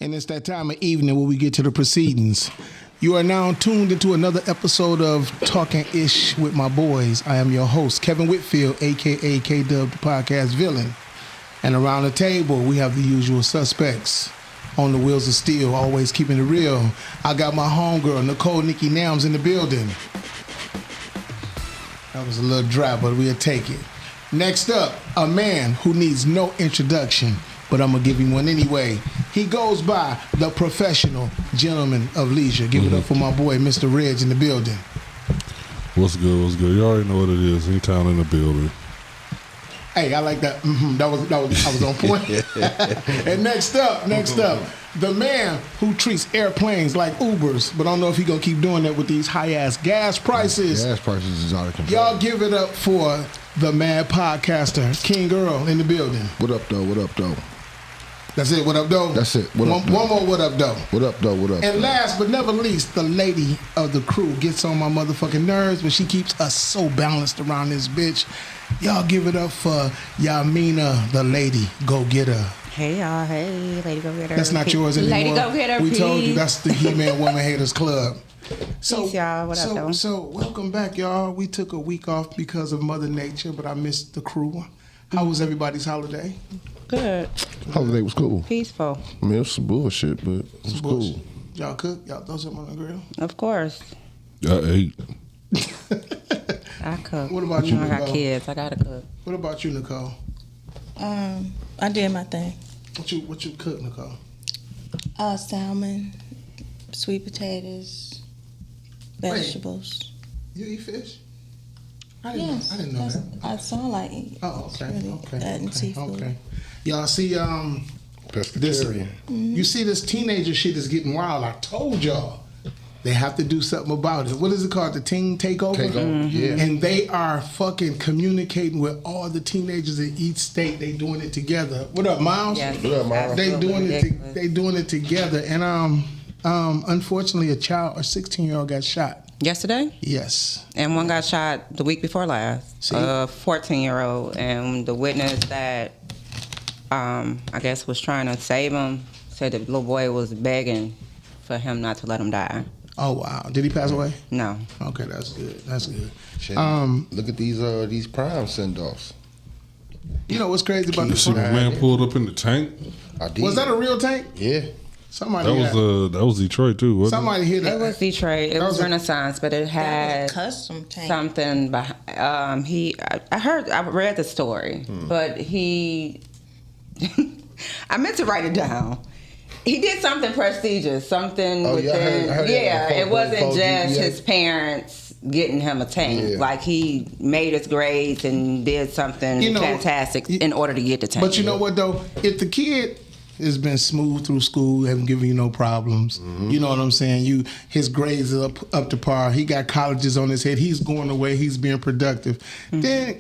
And it's that time of evening where we get to the proceedings. You are now tuned into another episode of Talking Ish with my boys. I am your host, Kevin Whitfield, a.k.a. K-Dub, the podcast villain. And around the table, we have the usual suspects. On the wheels of steel, always keeping it real. I got my homegirl, Nicole Nikki Nams, in the building. That was a little dry, but we'll take it. Next up, a man who needs no introduction, but I'm going to give him one anyway. He goes by the professional gentleman of leisure. Give it up for my boy, Mr. Reg, in the building. What's good? What's good? You already know what it is. Anytime in the building. Hey, I like that. I was on point. And next up, the man who treats airplanes like Ubers, but I don't know if he's gonna keep doing that with these high-ass gas prices. Gas prices is out of control. Y'all give it up for the mad podcaster, King Earl, in the building. What up, though? What up, though? That's it. What up, though? That's it. What up, one more. What up, though? What up, though? What up? And last but never least, the lady of the crew gets on my motherfucking nerves, but she keeps us so balanced around this bitch. Y'all give it up for Yamina, the lady go-getter. Hey, y'all. Hey, lady go-getter. That's not yours anymore. Lady go-getter, we told you that's the He-Man Woman Haters Club. So, peace, y'all. What up, though? So, welcome back, y'all. We took a week off because of Mother Nature, but I missed the crew. How was everybody's holiday? Good. Holiday was cool. Peaceful. I mean, it was some bullshit, but it was cool. Y'all cook? Y'all throw something on the grill? Of course. I ate. I cook. What about you, I got Nicole? kids. I gotta cook. What about you, Nicole? I did my thing. What you cook, Nicole? Salmon, sweet potatoes, vegetables. You eat fish? I Yes, didn't know that. I saw like Oh, okay. really Okay. adding seafood. Okay. Y'all see Pescatarian. You see this teenager shit is getting wild. I told y'all they have to do something about it. What is it called? The teen takeover? Yeah. And they are fucking communicating with all the teenagers in each state. They doing it together. What up, Miles? Yes, What up, Miles? They doing it. ridiculous. They doing it together. And unfortunately, a 16-year-old got shot. Yesterday? Yes. And one got shot the week before last. See? A 14-year-old. And the witness that, I guess, was trying to save him said the little boy was begging for him not to let him die. Oh wow. Did he pass away? No. Okay, that's good. That's good. Shit. Look at these prime send-offs. You know what's crazy about You this? see my man pulled up in the tank? I did. Was that a real tank? Yeah. Somebody That was Detroit too, wasn't somebody hit It was Detroit. It That was was a- Renaissance, but it That had was custom tank. something behind. I read the story, but I meant to write it down. He did something prestigious, something Oh, yeah, I within. heard Yeah, that. it wasn't Folk just GPA. his parents getting him a tank. Yeah. Like he made his grades and did something You know, fantastic in order to get the tank. But you know what though? If the kid has been smooth through school, haven't given you no problems, you know what I'm saying? His grades are up to par. He got colleges on his head. He's going away. He's being productive. Then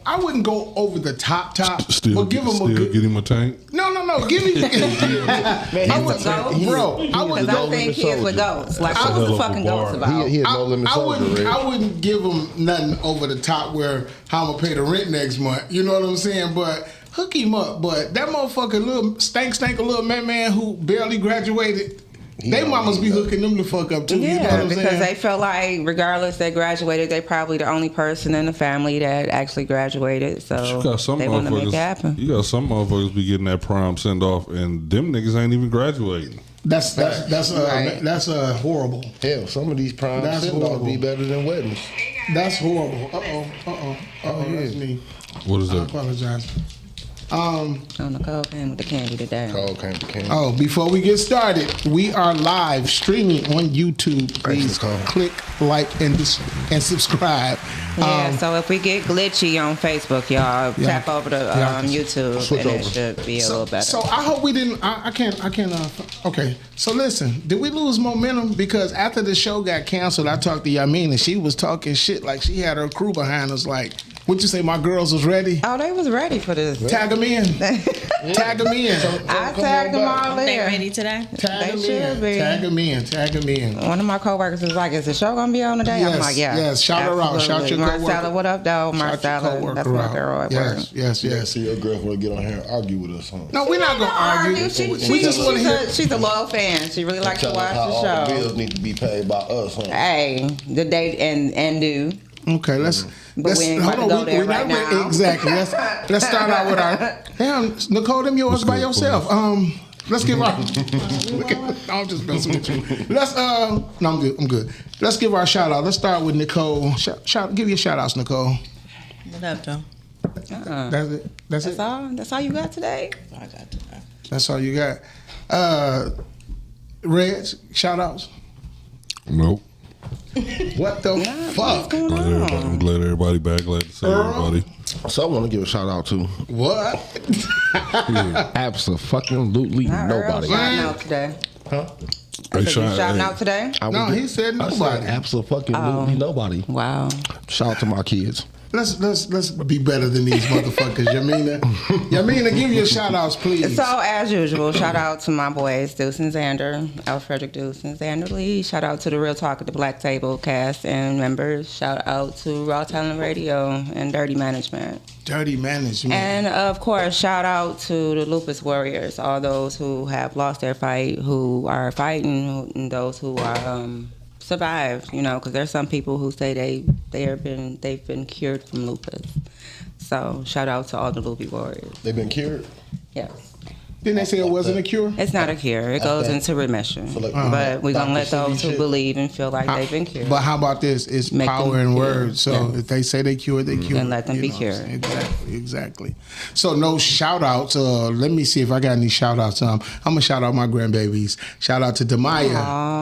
I wouldn't go over the top, Still, but give him still a good. get him a tank. No. Give me. I would, goat? bro. I would Because go. I think kids with goats. Like, That's a what was the hell of a fucking bar. goats about? He had no limit soldier, Reg. I wouldn't give him nothing over the top where how I'm gonna pay the rent next month. You know what I'm saying? But hook him up. But that motherfucker, little stank, a little man who barely graduated. They mamas be hooking them the fuck up too. Yeah, you know what I'm because saying? they feel like regardless they graduated, they probably the only person in the family that actually graduated. So You got some they want to make it motherfuckers. happen. You got some motherfuckers be getting that prime send off, and them niggas ain't even graduating. That's horrible. Hell, some of these prime That's send-offs horrible. be better than weddings. That's horrible. That's me. What is I that? apologize. Nicole came with the candy today. Call came to King. Oh, before we get started, we are live streaming on YouTube. Please Nicole. click like and subscribe. Yeah, so if we get glitchy on Facebook, y'all tap over to YouTube Switch and it over. should be a little better. So I hope we didn't. I can't. Okay. So listen, did we lose momentum? Because after the show got canceled, I talked to Yamin and she was talking shit like she had her crew behind us. Like, what'd you say? My girls was ready. Oh, they was ready for this. Tag them in. Tag them in. I tagged them all They in. ready today? Tag They them should in. be. Tag them in. Tag them in. One of my coworkers was like, "Is the show gonna be on today?" I'm Yes, like, "Yeah." yes. Shout her out. Shout absolutely. your coworker. Marcella, what up, though? Shout your Marcella, coworker that's my out. girl at work. Yes. See your girlfriend get on here and argue with us, huh? No, we're not gonna argue. We just want to hear. She's a loyal fan. She really likes to Tell us watch how the all the show. bills need to be paid by us, huh? Hey, the date and do. Okay, let's. But we ain't about to go there we're right not now. Exactly. Let's start out with our. Damn, Nicole, them yours by yourself. Let's give our. I'm just messing with you. Let's. No, I'm good. Let's give our shout out. Let's start with Nicole. Give your shout outs, Nicole. What up, though? That's it. That's it. That's all you got today. I got today. That's all you got. Reg, shout outs. Nope. What the fuck? I'm glad everybody back. Glad to see everybody. So I want to give a shout out to What? absolutely Not Earl nobody. shouting out today. Huh? I said you shouting out today? No, he said I said nobody. absolutely nobody. Wow. Shout out to my kids. Let's be better than these motherfuckers, Yamina. Yamina, give your shout outs, please. So, as usual, shout out to my boys, Deuce and Xander, Alfrederick Deuce and Xander Lee. Shout out to the Real Talk at the Black Table cast and members. Shout out to Raw Talent Radio and Dirty Management. Dirty management. And, of course, shout out to the Lupus Warriors, all those who have lost their fight, who are fighting, and those who are survived, because there's some people who say they've been cured from lupus. So shout out to all the Lupus Warriors. They've been cured. Yes. Didn't they say it wasn't a cure? It's not a cure. It goes into remission. So like, but we're going to let Dr. those who shit. believe and feel like they've been cured. But how about this? It's Make power them in cured. words. So Yeah. if they say they cured, they cured. Then let them be You know what I'm cured. saying? Exactly. So no shout outs. Let me see if I got any shout outs. I'm going to shout out my grandbabies. Shout out to Demaya,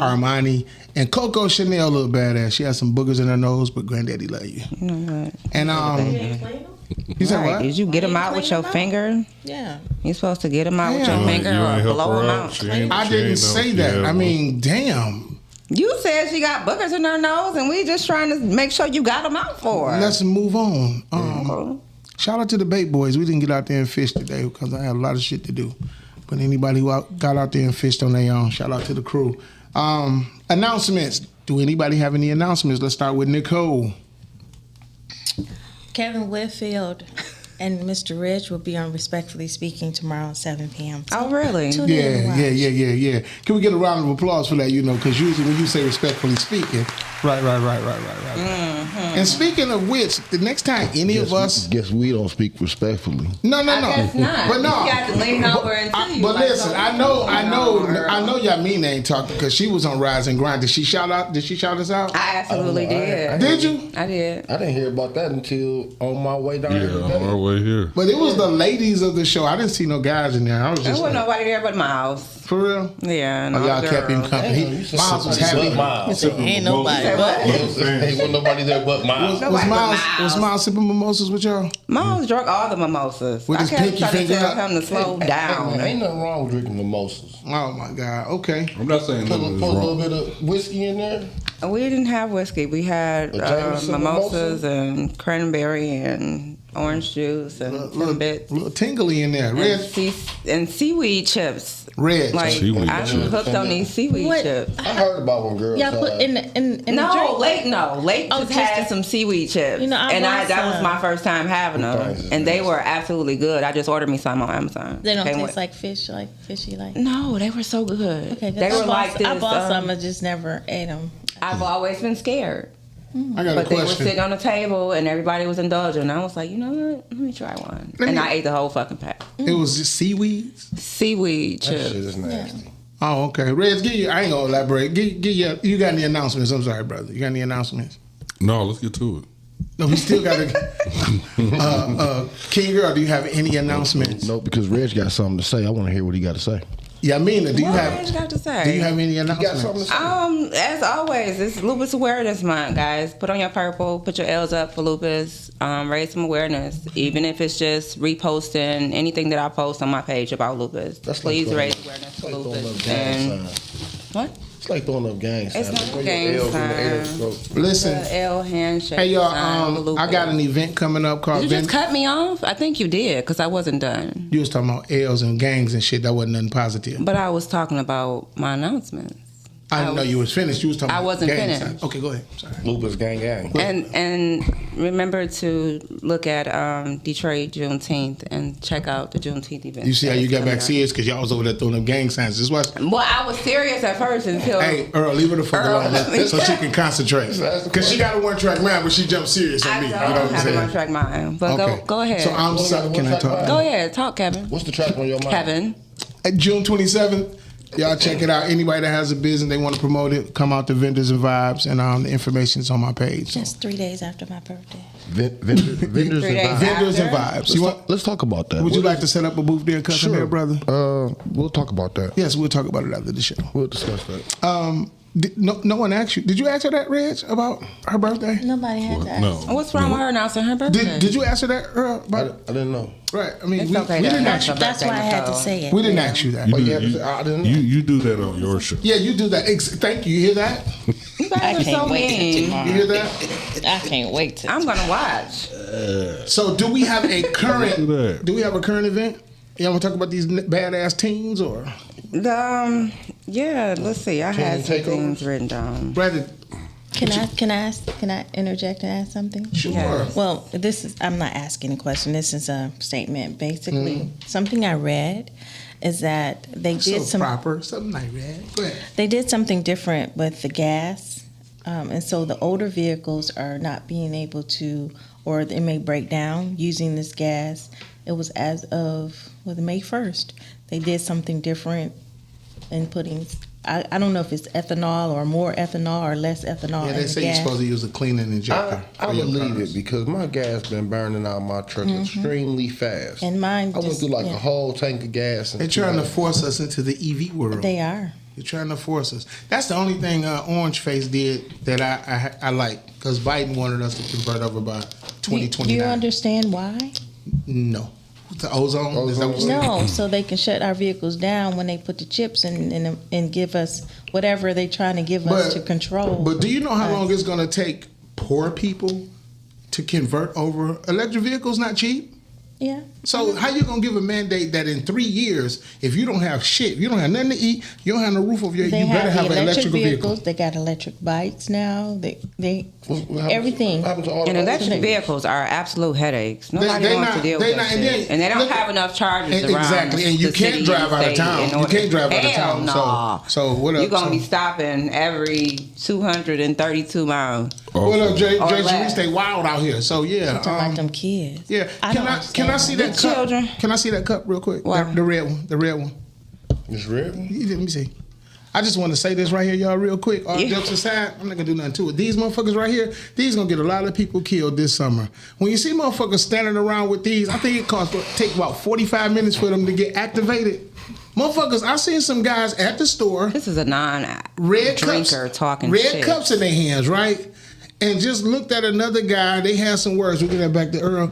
Armani, and Coco Chanel, little badass. She has some boogers in her nose, but granddaddy love you. You know what? And you said Right. what? Did you get them out with your Clean 'em out. finger? Yeah. You're supposed to get them out with your Damn. finger You or ain't help blow her them out. out. She ain't- I she didn't ain't know say she that. had I one. mean, damn. You said she got boogers in her nose, and we just trying to make sure you got them out for her. Let's move on. Cool. Shout out to the bait boys. We didn't get out there and fish today because I had a lot of shit to do. But anybody who got out there and fished on their own, shout out to the crew. Announcements. Do anybody have any announcements? Let's start with Nicole. Kevin Whitfield and Mr. Rich will be on Respectfully Speaking tomorrow at 7 p.m. Oh, really? Tune in and watch. Yeah. Can we get a round of applause for that? Because usually when you say respectfully speaking, right. Mm-hmm. And speaking of which, the next time any of us, Guess we don't speak respectfully. no, I guess not. but no. You got to lean over and see. But like, listen, so- I know Yamina ain't talking because she was on Rise and Grind. Did she shout us out? I absolutely did. Did you? I did. I didn't hear about that until on my way down here Yeah, on today. our way here. But it was the ladies of the show. I didn't see no guys in there. I was There just wasn't like, nobody there but Miles. for real. Yeah, no Oh, y'all kept him girls. company. Damn, you said Miles was somebody happy. but Miles. Ain't nobody. Say what? Ain't wasn't nobody there but Miles. Was Nobody but Miles Miles. sipping mimosas with y'all? Miles drunk all the mimosas. With I his kept pinky trying to finger tell up. him to slow down. Ain't nothing wrong with drinking mimosas. Oh my God. Okay. I'm not saying Put, nothing is put a little wrong. bit of whiskey in there. We didn't have whiskey. We had A Jameson mimosas and cranberry and orange juice and some bits. Little tingly in there. And, Red. and seaweed chips. Red. Like Seaweed I'm chips. hooked on these seaweed What? chips. I heard about one girl. Y'all put in the drink. Lake Oh, just just had the- some seaweed chips, You know, I and want that was some. my first time having them, Thanks, and they thanks. were absolutely good. I just ordered me some on Amazon. They don't Can't taste wait. like fish, like fishy, like. No, they were so good. Okay, 'cause they were like this. I bought some, I just never ate them. I've always been scared, I got a but they were question. sitting on the table and everybody was indulging. And I was like, you know what? Let me try one, and I ate the whole fucking pack. It was just seaweeds. Seaweed That shit chips. is nasty. Oh, okay. Reds, I ain't gonna elaborate. You got any announcements? I'm sorry, brother. You got any announcements? No, let's get to it. No, we still got to. King Girl, do you have any announcements? No, because Reg got something to say. I want to hear what he got to say. Yamina, do you What have? did you have to say? Do you have any You got something to announcements? say? As always, it's Lupus Awareness Month, guys. Put on your purple, put your L's up for lupus, raise some awareness, even if it's just reposting anything that I post on my page about lupus. That's Please like raise throwing- awareness for like throwing lupus. a gang And sign. what? It's like throwing up gang signs. It's not Throw your gang L's in the air, sign. so- Listen, The L handshake. hey y'all, sign, I got an event coming up called. Did you just cut me off? I think you did because I wasn't done. You was talking about L's and gangs and shit. That wasn't nothing positive. But I was talking about my announcements. I didn't know you was finished. You was talking. I about wasn't gang finished. signs. Okay, go ahead. Sorry. Lupus gang. And remember to look at Detroit Juneteenth and check out the Juneteenth event. You see how you got back Coming up. serious because y'all was over there throwing up gang signs. This was. Well, I was serious at first until. Hey, Earl, leave her the fuck Earl. alone so she can concentrate. Because she got a one-track mind, but she jumped serious on I me. don't You know what I'm have a saying? one-track mind, but Okay. go ahead. So I'm sorry. Can I talk? Go ahead, talk, Kevin. What's the track on your mind? Kevin. At June 27th, y'all check it out. Anybody that has a business, they want to promote it, come out to Vendors and Vibes, and the information is on my page. So. Just 3 days after my birthday. Vendors 3 and days vibes. Vendors and After? Vibes. You want? Let's talk about that. Would you like to set up a booth there, cousin, there, brother? We'll talk about that. Yes, we'll talk about it after the show. We'll discuss that. No one asked you. Did you ask her that, Reg, about her birthday? Nobody had to ask. No. What's wrong with her announcing her birthday? Did you ask her that, Earl? I About, didn't know. right. I mean, It's we, okay we to didn't ask ask you. her That's why I had to Nicole. say it. We didn't ask you that. Oh, You, yeah, do- I didn't know. you do that on your show. Yeah, you do that. Thank you. You hear that? You guys I are so can't wait till mean. tomorrow. You hear that? I can't wait to. I'm gonna watch. So, do we have a current? Do that. Do we have a current event? Y'all want to talk about these badass teams or? Yeah, let's see. I had some takeovers? things written down. Brother, Can I interject and ask something? sure. Yeah. Well, I'm not asking a question. This is a statement. Basically, something I read is that they So did some proper. Something like that. Go ahead. they did something different with the gas, and so the older vehicles are not being able to, or they may break down using this gas. It was as of May 1st. They did something different in putting. I don't know if it's ethanol or more ethanol or less ethanol Yeah, in they the say you're gas. supposed to use a cleaning injector. I for your believe cars. it because my gas been burning out my truck extremely fast. And mine I went just- through like yeah. a whole tank of gas. They're trying to force us into the EV world. They are. They're trying to force us. That's the only thing Orange Face did that I like because Biden wanted us to convert over by Do 2029. you understand why? No. The ozone? Is that what you're saying? No, so they can shut our vehicles down when they put the chips in and give us whatever they're trying to give us to control. But do you know how us. long it's going to take poor people to convert over? Electric vehicles not cheap. Yeah. So how you gonna give a mandate that in 3 years, if you don't have shit, if you don't have nothing to eat, you don't have no roof over your, They you better have the an electric electrical vehicle. vehicles. They got electric bikes now. They everything. What happened to all the And old electric things? vehicles are absolute headaches. Nobody they wants not- to deal they with not- that and shit. they- And they don't look- have enough charges And around. exactly, and you the can't city drive out of state town. in You order- can't drive out of Hell town. nah. So what up? You're gonna So- be stopping every 232 miles. What up, Jay? Or Jay less. Sharice, they wild out here. So yeah, Talking like them kids. yeah. Can don't I see understand that The cup? children. Can I see that cup real quick? Why? The red one. The red one. It's real. Let me see. I just want to say this right here, y'all, real quick. All Yeah. jokes aside, I'm not gonna do nothing to it. These motherfuckers right here, these gonna get a lot of people killed this summer. When you see motherfuckers standing around with these, I think it take about 45 minutes for them to get activated. Motherfuckers, I seen some guys at the store, This is a red non-drinker cups, talking red shit. cups in their hands, right? And just looked at another guy. They had some words. We'll get that back to Earl,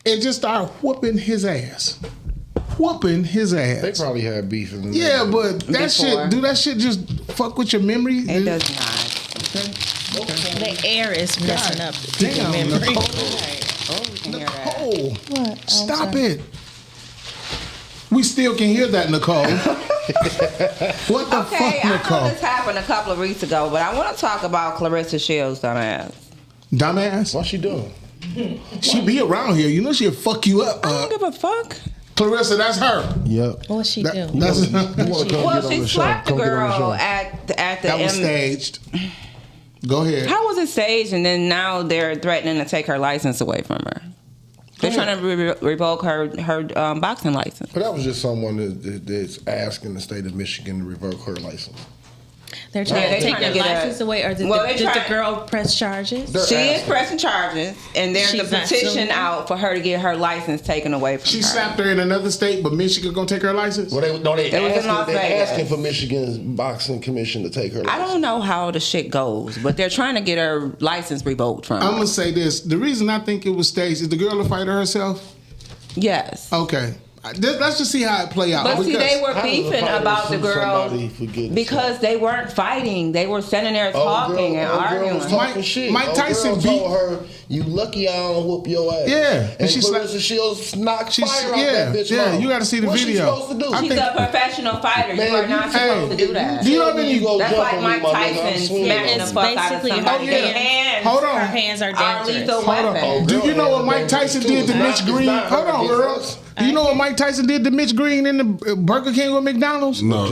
and just started whooping his ass. Whooping his ass. They probably had beef in the Yeah, but that Before. shit, do that shit just fuck with your memory? It does not. The air is messing up people's Damn, memory. Nicole. Oh, we can hear that. Nicole, What? Oh, stop sorry. it. We still can hear that, Nicole. What the Okay, fuck, I know Nicole? this happened a couple of weeks ago, but I want to talk about Clarissa Shields' dumbass. Dumbass. What's she doing? She be around here. You know she'll fuck you up. I don't give a fuck. Clarissa, that's her. Yep. What's she That- do? that's You want to come Well, get on she the show? slapped the Come get on the girl show. at the that was staged. Go ahead. How was it staged, and then now they're threatening to take her license away from her? They're Go trying to revoke her boxing license. But that was just someone that's asking the state of Michigan to revoke her license. They're trying Yeah, to they take trying her to get her- license away, or did, Well, they did the try- girl press charges? They're She is asking. pressing charges, and there's a She's not petition suing? out for her to get her license taken away from She her. slapped her in another state, but Michigan gonna take her license? Well, they It was in Las Vegas. asking for Michigan's boxing commission to take her I license. don't know how the shit goes, but they're trying to get her license revoked from I'm her. gonna say this. The reason I think it was staged is the girl a fighter herself. Yes. Okay. let's just see how it play out. But see, because- they were How does a beefing fighter about the sue girl somebody for getting because they weren't fighting. They were standing there talking and arguing. Was talking shit. Mike Tyson girl beat- told her, "You lucky I don't whoop your ass." Yeah, and she Clarissa Shields knocked She's- fire out yeah, that bitch. yeah, mouth. you gotta see the What's video. She supposed to do? I She's think- a professional fighter. Man, you are not you- supposed to do that. Do you know how many- That's like Mike Tyson smacking the It's fuck out of basically somebody. her Their hands. hands Hold on. Her hands are are dangerous. lethal Hold on. weapons. Do you know what Mike Tyson did to Mitch Green? Hold on, girl. Do you know what Mike Tyson did to Mitch Green in the Burger King or McDonald's? No,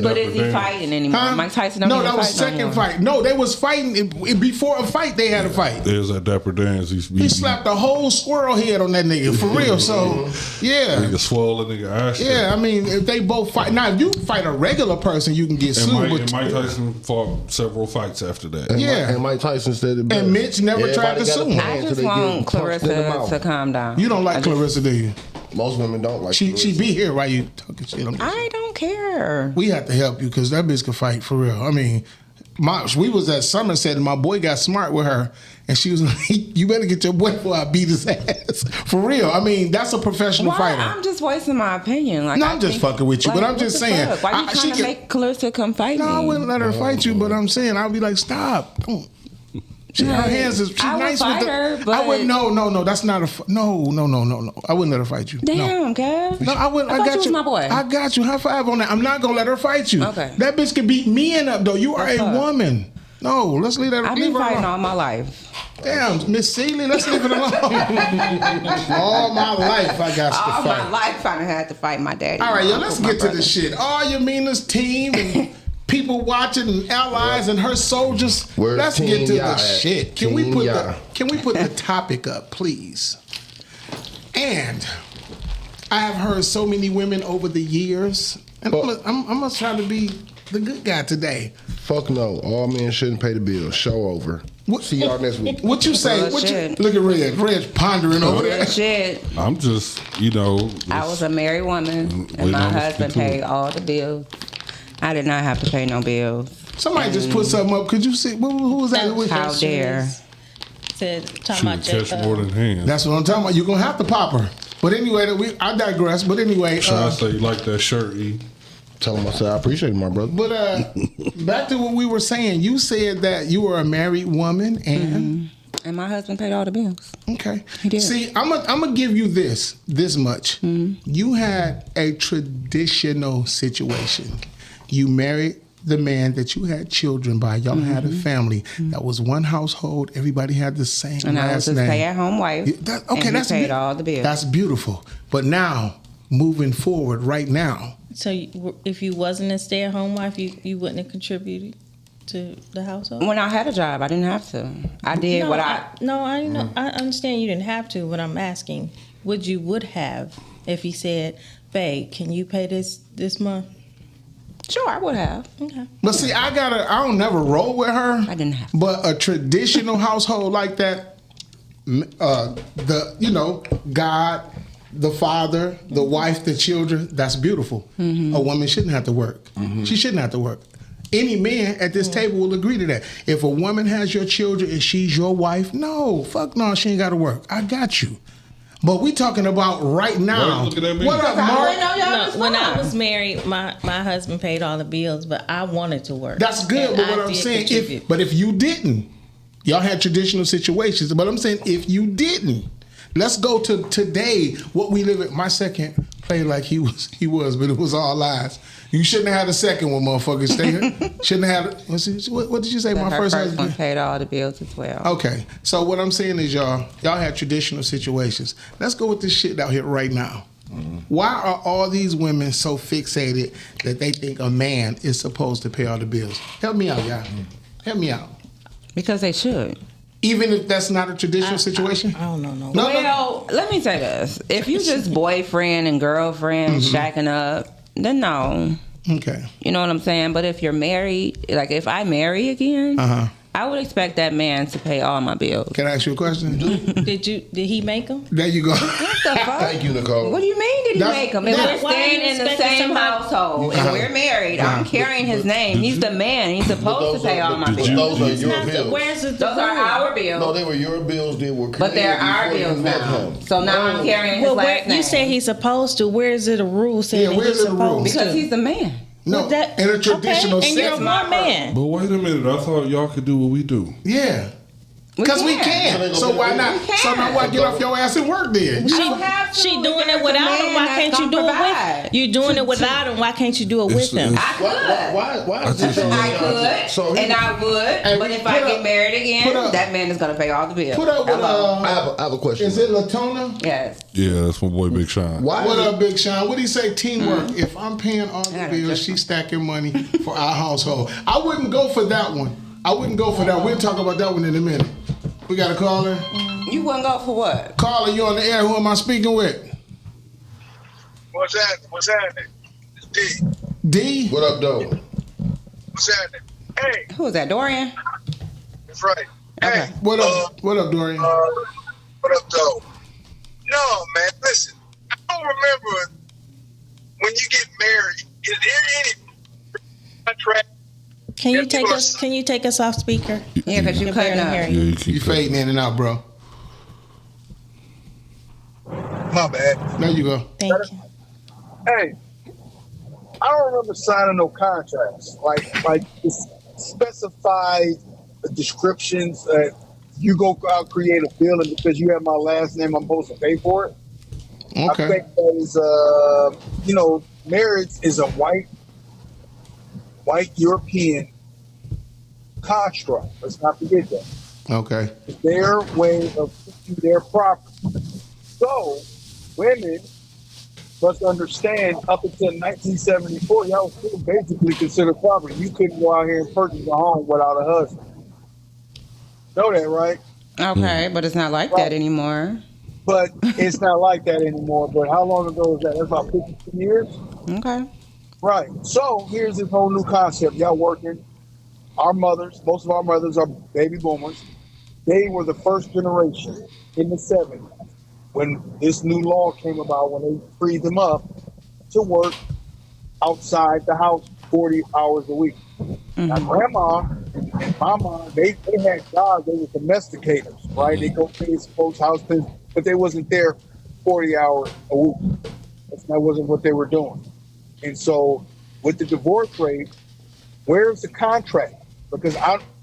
But is he fighting anymore? Huh? Mike Tyson No, don't that even was fight no second more. fight. No, they was fighting before a fight. They had a fight. There's that Dapper Dan's. He slapped a whole squirrel head on that nigga for real. So yeah, Nigga swole a nigga ass. yeah. I mean, if they both fight now, if you fight a regular person, you can get And sued. Mike Tyson fought several fights after that. Yeah. And Mike Tyson said it best. And Mitch never tried to sue him. I just want Clarissa to calm down. You don't like Clarissa, do you? Most women don't like She Clarissa. be here while you talking shit. I don't care. We have to help you because that bitch can fight for real. I mean, we was at Somerset and my boy got smart with her, and she was like, "You better get your boy before I beat his ass." For real. I mean, that's a professional Why? fighter. I'm just voicing my opinion. Like, No, I I'm just think- fucking with you, but I'm what just the saying, fuck? Why you she trying to can- make Clarissa come fight No, me? I wouldn't let her fight you, but I'm saying I'll be like, stop. Don't. Her hands is. She's I would nice fight with the. her, I but- would no. That's not a. No. I wouldn't let her fight you. No. Damn, Kev. No, I wouldn't. I I, thought got you was my boy. I got you. High five on that. I'm not gonna let her fight you. Okay. That bitch can beat men up though. You are a fuck? woman. No, let's leave that. I've leave been her fighting alone. all my life. Damn, Miss Seeley, let's leave it alone. All my life I got All to my fight. life I done had to fight my daddy. All right, my yo, uncle, let's my get to brother. this shit. All your meanest team and people watching and allies and her soldiers. Where's Let's Team get to Ya the at? shit. Can we Team put Ya. the topic up, please? And I have heard so many women over the years, and I'm gonna try to be the good guy today. Fuck no. All men shouldn't pay the bill. Show over. What- See y'all next week. What you say? Bullshit. Look at Red. Red's pondering over there. Shit. I'm just, I was a married woman, Wait, and my no, let's husband get to paid it. all the bills. I did not have to pay no bills. Somebody just put something up. Could you see? Who was that? How dare? Said talking shoot, about catch your, more than hands. That's what I'm talking about. You're gonna have to pop her. But anyway, I digress. But anyway, Should I say you like that shirt, E? Tell him I said I appreciate it, my brother. but back to what we were saying. You said that you were a married woman, and And my husband paid all the bills. okay. He did. See, I'm gonna give you this much. You had a traditional situation. You married the man that you had children by. Y'all had a family. That was one household. Everybody had the same And I was last his name. stay-at-home wife. Okay, and that's he paid beau- all the bills. That's beautiful. But now, moving forward, right now, So if you wasn't a stay-at-home wife, you wouldn't have contributed to the household. When I had a job, I didn't have to. I did what I. I know. I understand you didn't have to. But I'm asking, would have if he said, "Babe, can you pay this month?" Sure, I would have. Okay. but see, I don't never roll with her. I didn't have to. But a traditional household like that, God, the father, the wife, the children, that's beautiful. A woman shouldn't have to work. She shouldn't have to work. Any man at this table will agree to that. If a woman has your children and she's your wife, no, she ain't got to work. I got you. But we talking about right now. Why you looking at me? What up, I Mark? didn't know y'all was When I fine. was married, my husband paid all the bills, but I wanted to work. That's good, And but I what I'm did saying, contribute. if you didn't, y'all had traditional situations. But I'm saying if you didn't, let's go to today. What we live in. My second played like he was, but it was all lies. You shouldn't have had a second one, motherfucker. Shouldn't have had. What did you say? But My her first first husband one paid all the bills as well. Okay, so what I'm saying is y'all had traditional situations. Let's go with this shit out here right now. Why are all these women so fixated that they think a man is supposed to pay all the bills? Help me out, y'all. Help me out. Because they should. Even if that's not a traditional situation? I don't know. No. No, Well, let me say this. If you just boyfriend and girlfriend shacking up, then no. Okay. You know what I'm saying? But if you're married, like if I marry again, I would expect that man to pay all my bills. Can I ask you a question? Did he make them? There you go. What the fuck? Thank you, Nicole. What do you mean did he That's- make them? If we're Why are you staying in the expecting same somebody- household and we're married, I'm carrying his name. He's the man. He's supposed to pay all my But bills. those are It's your not the- bills. Where's the Those are our bills. No, they were your bills. They were But they're created our before you bills met now. him. So now I'm carrying his Well, last name. you say he's supposed to. Where is it a rule saying Yeah, that where's he's it a rule? supposed because to? he's the man. No, Well, that- in a traditional okay, and you're sense. one man. But wait a minute, I thought y'all could do what we do. Yeah. Because we So they can. gonna So be why the not? bill. So now why get off your ass and work then? I don't have to. She doing There's it a without man him. Why that's can't you gonna do it provide. with? You're doing it without him. Why can't you do it with It's- him? it's- I could. Why is this? I could, So and I would, Hey, but if put I up- get married put again, up- that man is gonna pay all the bills. Put up with Hello. I have a question. is it Latona? Yes. Yeah, that's my boy Big Sean. Why? What is up, Big Sean? What do you say? Teamwork. If I'm paying all the gotta bills, adjust she's stacking money for our household. I wouldn't go for that one. I wouldn't go for that. We'll talk about that one in a minute. We got a caller. You wouldn't go for what? Caller, you on the air? Who am I speaking with? What's happening? It's D. D. What up, though? What's happening? Hey, Who is that? Dorian? that's right. Okay. Hey, What up? What up, Dorian? what up, though? No, man, listen. I don't remember when you get married. Is there any contract? Can you Yeah, take you us? are- Can you take us off speaker? Yeah, because you Can couldn't. barely hear Yeah, you. you keep You fading in and out, bro. My bad. Thank There you go. you. Hey, I don't remember signing no contracts. Like specified descriptions that you go out create a bill, and because you have my last name, I'm supposed to pay for it. I Okay. think that is, marriage is a white European construct. Let's not forget that. Okay. It's their way of keeping their property. So, women must understand up until 1974, y'all was still basically considered property. You couldn't go out here and purchase a home without a husband. Know that, right? Okay, but it's not like that anymore. But it's not like that anymore. But how long ago was that? That's about 52 years? Okay. Right. So here's this whole new concept. Y'all working. Our mothers, most of our mothers are baby boomers. They were the first generation in the 70s when this new law came about, when they freed them up to work outside the house 40 hours a week. Now, grandma and mama, they had jobs. They were domesticators, right? They go to these folks' house, but they wasn't there 40 hours a week. That wasn't what they were doing. And so with the divorce rate, where's the contract? Because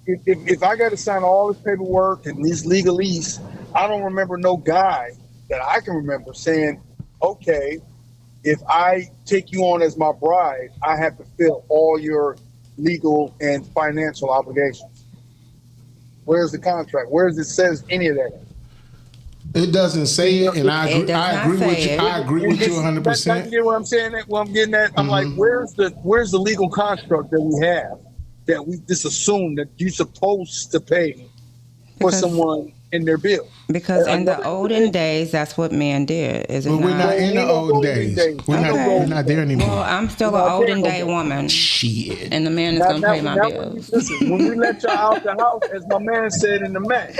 if I got to sign all this paperwork and this legalese, I don't remember no guy that I can remember saying, okay, if I take you on as my bride, I have to fill all your legal and financial obligations. Where's the contract? Where does it says any of that? It doesn't say it, and I It agree. does I not agree with say you. it. I agree with you 100%. You get what I'm saying? What I'm getting at? I'm like, where's the legal construct that we have that we just assume that you're supposed to pay for Because- someone in their bill? Because in the olden days, that's what men did. Is it But we're not in the olden days. We're not. Okay. We're not there anymore. Well, I'm still an olden day woman, Shit. and the man is gonna pay my bills. Listen, when we let y'all out the house, as my man said in the match,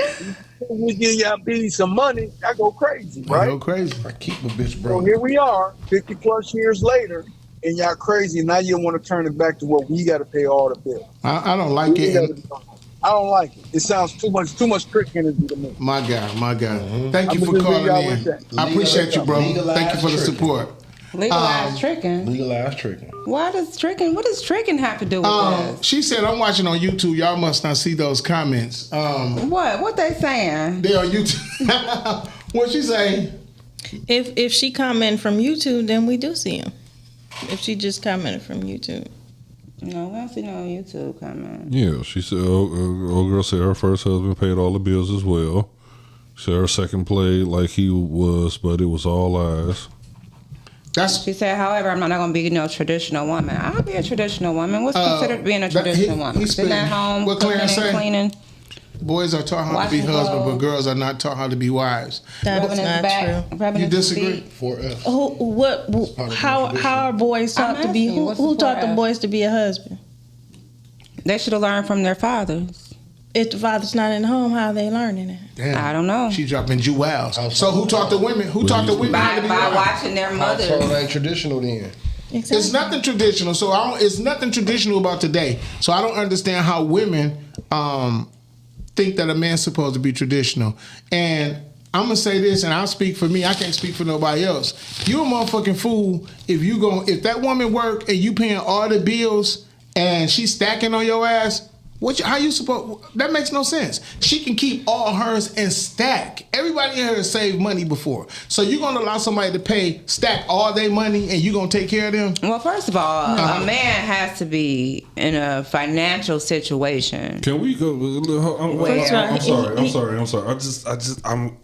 we give y'all B some money, I go crazy, I right? go crazy. I keep a bitch So broke. here we are, 50 plus years later, and y'all crazy. Now you want to turn it back to where we got to pay all the bills. I don't like We it. gotta And be- I don't like it. It sounds too much trick energy to me. my God, my God. Thank you I'm for gonna calling leave y'all with in. that. I appreciate you, bro. Legalized Thank you for the tricking. support. Legalized tricking. Legalized tricking. Why does tricking? What does tricking have to do with this? She said, I'm watching on YouTube. Y'all must not see those comments. What they saying? They on YouTube. What she say? If she commented from YouTube, then we do see him. If she just commented from YouTube. No, we don't see no YouTube comment. Yeah, she said, old girl said her first husband paid all the bills as well. She said her second played like he was, but it was all lies. That's She said, however, I'm not going to be no traditional woman. I'll be a traditional woman. What's considered being a that- traditional he- woman? he's Sitting at been- home, what cooking Clarence and say? cleaning, boys are taught how to be Washing husbands, but clothes. girls are not taught how to be wives. That rubbing is his not back, true. rubbing You his disagree? feet. For us. How are boys taught I'm to be? asking, Who what's the taught the part? boys to be a husband? They should have learned from their fathers. if the father's not in the home, how are they learning it? Damn. I don't know. She dropping jewels. So who taught the women? Who taught the women how to By be wives? watching their Household mothers. ain't traditional then. Exactly. It's nothing traditional. So it's nothing traditional about today. So I don't understand how women think that a man's supposed to be traditional. And I'm gonna say this, and I'll speak for me. I can't speak for nobody else. You a motherfucking fool if that woman work and you paying all the bills and she's stacking on your ass. How you supposed? That makes no sense. She can keep all hers and stack. Everybody in here has saved money before, so you're gonna allow somebody to stack all their money, and you gonna take care of them? Well, first of all, a man has to be in a financial situation. Can we go? I'm sorry.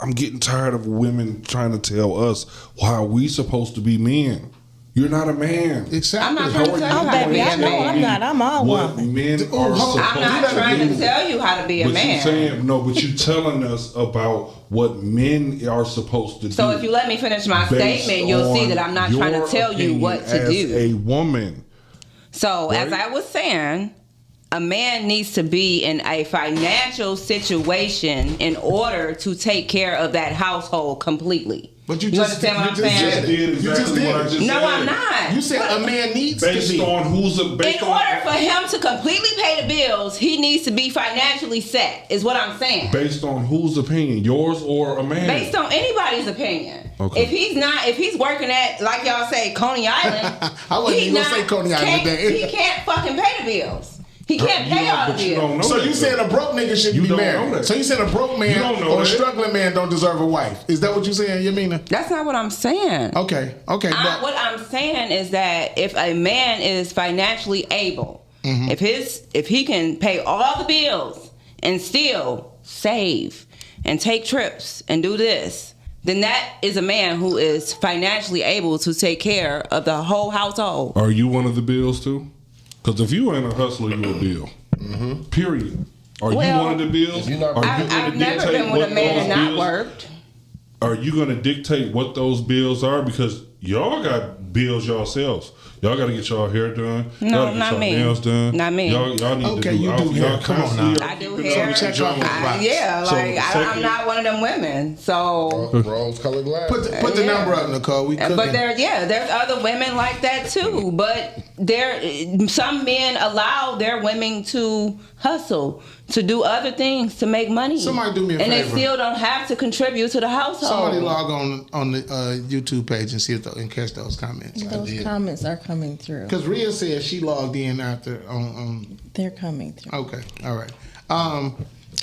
I'm getting tired of women trying to tell us how we supposed to be men. You're not a man. Exactly. I'm not trying to tell you Oh, how to baby, be I a know man. I'm not. I'm all What woman. men are hold on. supposed I'm not to trying do. to tell you how to be a But man. you saying no, but you telling us about what men are supposed to do. So if you let me finish my based statement, you'll see on that I'm not trying to your tell you what opinion to do. as a woman. So as Right? I was saying, a man needs to be in a financial situation in order to take care of that household completely. But you understand what I'm saying? Just did You just exactly what I did. just No, said. I'm not. You said a man needs Based to be. on who's a based In on, order for him to completely pay the bills, he needs to be financially set, is what I'm saying. based on whose opinion, yours or a man? Based on anybody's opinion. Okay. If he's working at, like y'all say, Coney Island, I wasn't he even gonna say Coney Island today. He can't fucking pay the bills. He can't pay all the But you don't bills. know So that, you said though. a broke nigga shouldn't You be don't know married. that. So you said a broke You man don't know or a that. struggling man don't deserve a wife. Is that what you're saying, Yamina? That's not what I'm saying. Okay. But What I'm saying is that if a man is financially able, Mm-hmm. if he can pay all the bills and still save and take trips and do this, then that is a man who is financially able to take care of the whole household. Are you one of the bills too? Because if you ain't a hustler, you a bill. Period. Are you Well, one of the bills? If you're not- Are you I've gonna never dictate been with what a man those and not bills- worked. Are you going to dictate what those bills are? Because y'all got bills yourselves. Y'all got to get y'all hair done. No, y'all gotta not get y'all me. nails done. Not me. Y'all need Okay, to do. you do y'all hair. Come on constantly now. are I do keeping hair. up check with off y'all. the box. Yeah, So like the I'm second- not one of them women. So Rose colored glass. put the Yeah. number up, Nicole. We cooking. But there's other women like that too. But some men allow their women to hustle, to do other things, to make money. Somebody do me a and favor. they still don't have to contribute to the household. Somebody log on the YouTube page and see and catch those comments. Those comments are coming through. Because Rhea said she logged in after on. They're coming through. Okay, all right.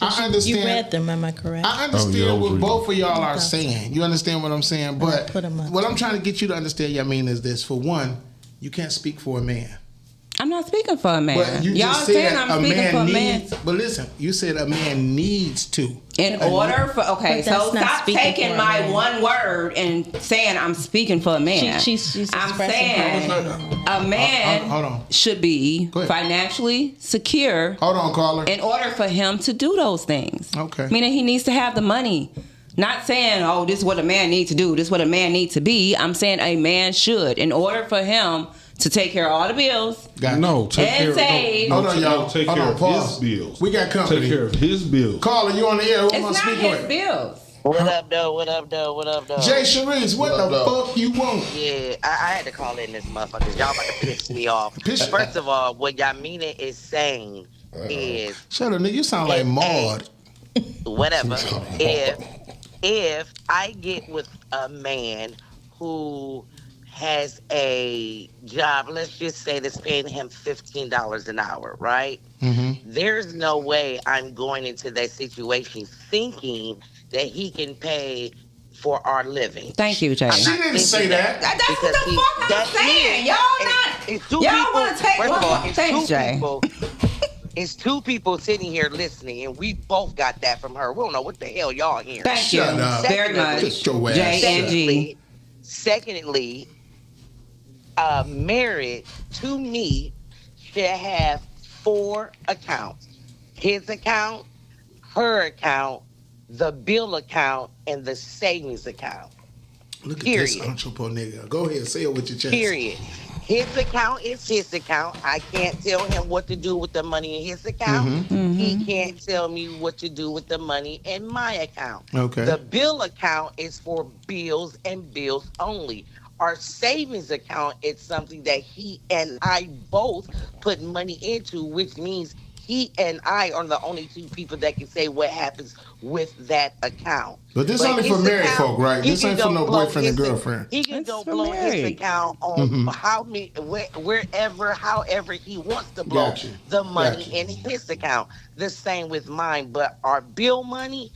I understand. You read them, am I correct? I understand Oh, yeah, I was what reading. both of y'all are saying. You understand what I'm saying? But put 'em up. what I'm trying to get you to understand, Yamin, is this. For one, you can't speak for a man. I'm not speaking for a man. But you Y'all just saying said I'm a speaking man for a man. needs. But listen, you said a man needs to. In order for But so that's not stop speaking taking for a my man. one word and saying I'm speaking for a man. She's I'm expressing saying her. a man Hold on. should be Go ahead. financially secure Hold on, caller. in order for him to do those things. Okay. Meaning he needs to have the money. Not saying, oh, this is what a man needs to do. This is what a man needs to be. I'm saying a man should, in order for him to take care of all the bills. Got you. No, take And care of save. no, Hold on, y'all. take Hold care on, of pause. his bills. We got company. Take care of his bills. Caller, you on the air? Who It's am I not speaking his with? bills. What up, though? What up, though? What up, though? Jay Sharice, what What the up, though? fuck you want? Yeah, I had to call in this motherfucker. Y'all about to piss me off. First of all, what Yamina is saying is Shut up, nigga. You sound like Maud. whatever. If I get with a man who has a job, let's just say that's paying him $15 an hour, right? Mm-hmm. There's no way I'm going into that situation thinking that he can pay for our living. Thank you, Jay. I'm She not didn't say thinking that. That's what because the fuck I'm that saying. is- Y'all it's two y'all people- wanna take first of all, one- it's Thanks, two Jay. people. It's two people sitting here listening, and we both got that from her. We don't know what the hell y'all hearing. Thank Shut you up. very much. Get your ass J shut. and G. Secondly, married to me should have 4 accounts: his account, her account, the bill account, and the savings account. Look at Period. this entrepreneur nigga. Go ahead, say it with your chest. Period. His account is his account. I can't tell him what to do with the money in his account. He can't tell me what to do with the money in my account. Okay. The bill account is for bills and bills only. Our savings account is something that he and I both put money into, which means he and I are the only two people that can say what happens with that account. But this only for his married account, folk, right? he This can ain't for go no blow boyfriend and his- girlfriend. He can That's go for blow his married. account on how many, wherever, however he wants to blow Gotcha. the money Gotcha. in his account. The same with mine. But our bill money,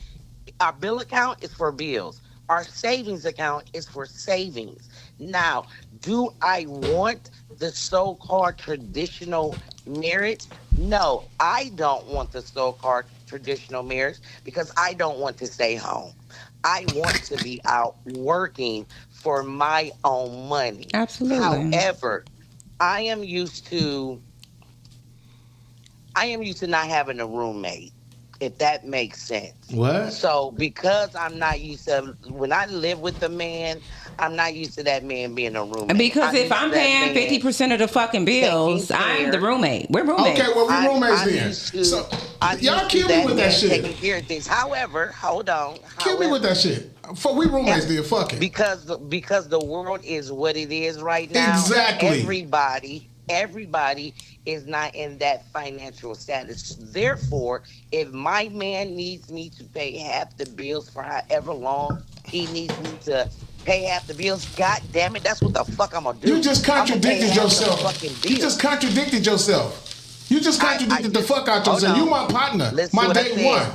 our bill account is for bills. Our savings account is for savings. Now, do I want the so-called traditional marriage? No, I don't want the so-called traditional marriage because I don't want to stay home. I want to be out working for my own money. Absolutely. However, I am used to not having a roommate, if that makes sense. What? So because I'm not used to, when I live with a man, I'm not used to that man being a roommate. Because if used I'm to that paying man 50% of the fucking bills, taking I'm care. the roommate. We're roommates. Okay, well, we I'm- roommates I'm then. used to- So, I'm y'all used to kill me with that man shit. Taking care of things. However, hold on. Kill me with that shit. For we roommates then, fuck it. Because the world is what it is right now. Exactly. Everybody is not in that financial status. Therefore, if my man needs me to pay half the bills for however long he needs me to pay half the bills, god damn it, that's what the fuck I'm gonna do. You just I'ma pay contradicted half the yourself. fucking You bills. just contradicted yourself. You just contradicted the just- fuck out hold yourself. on. You my partner, Listen my to what I day said. one.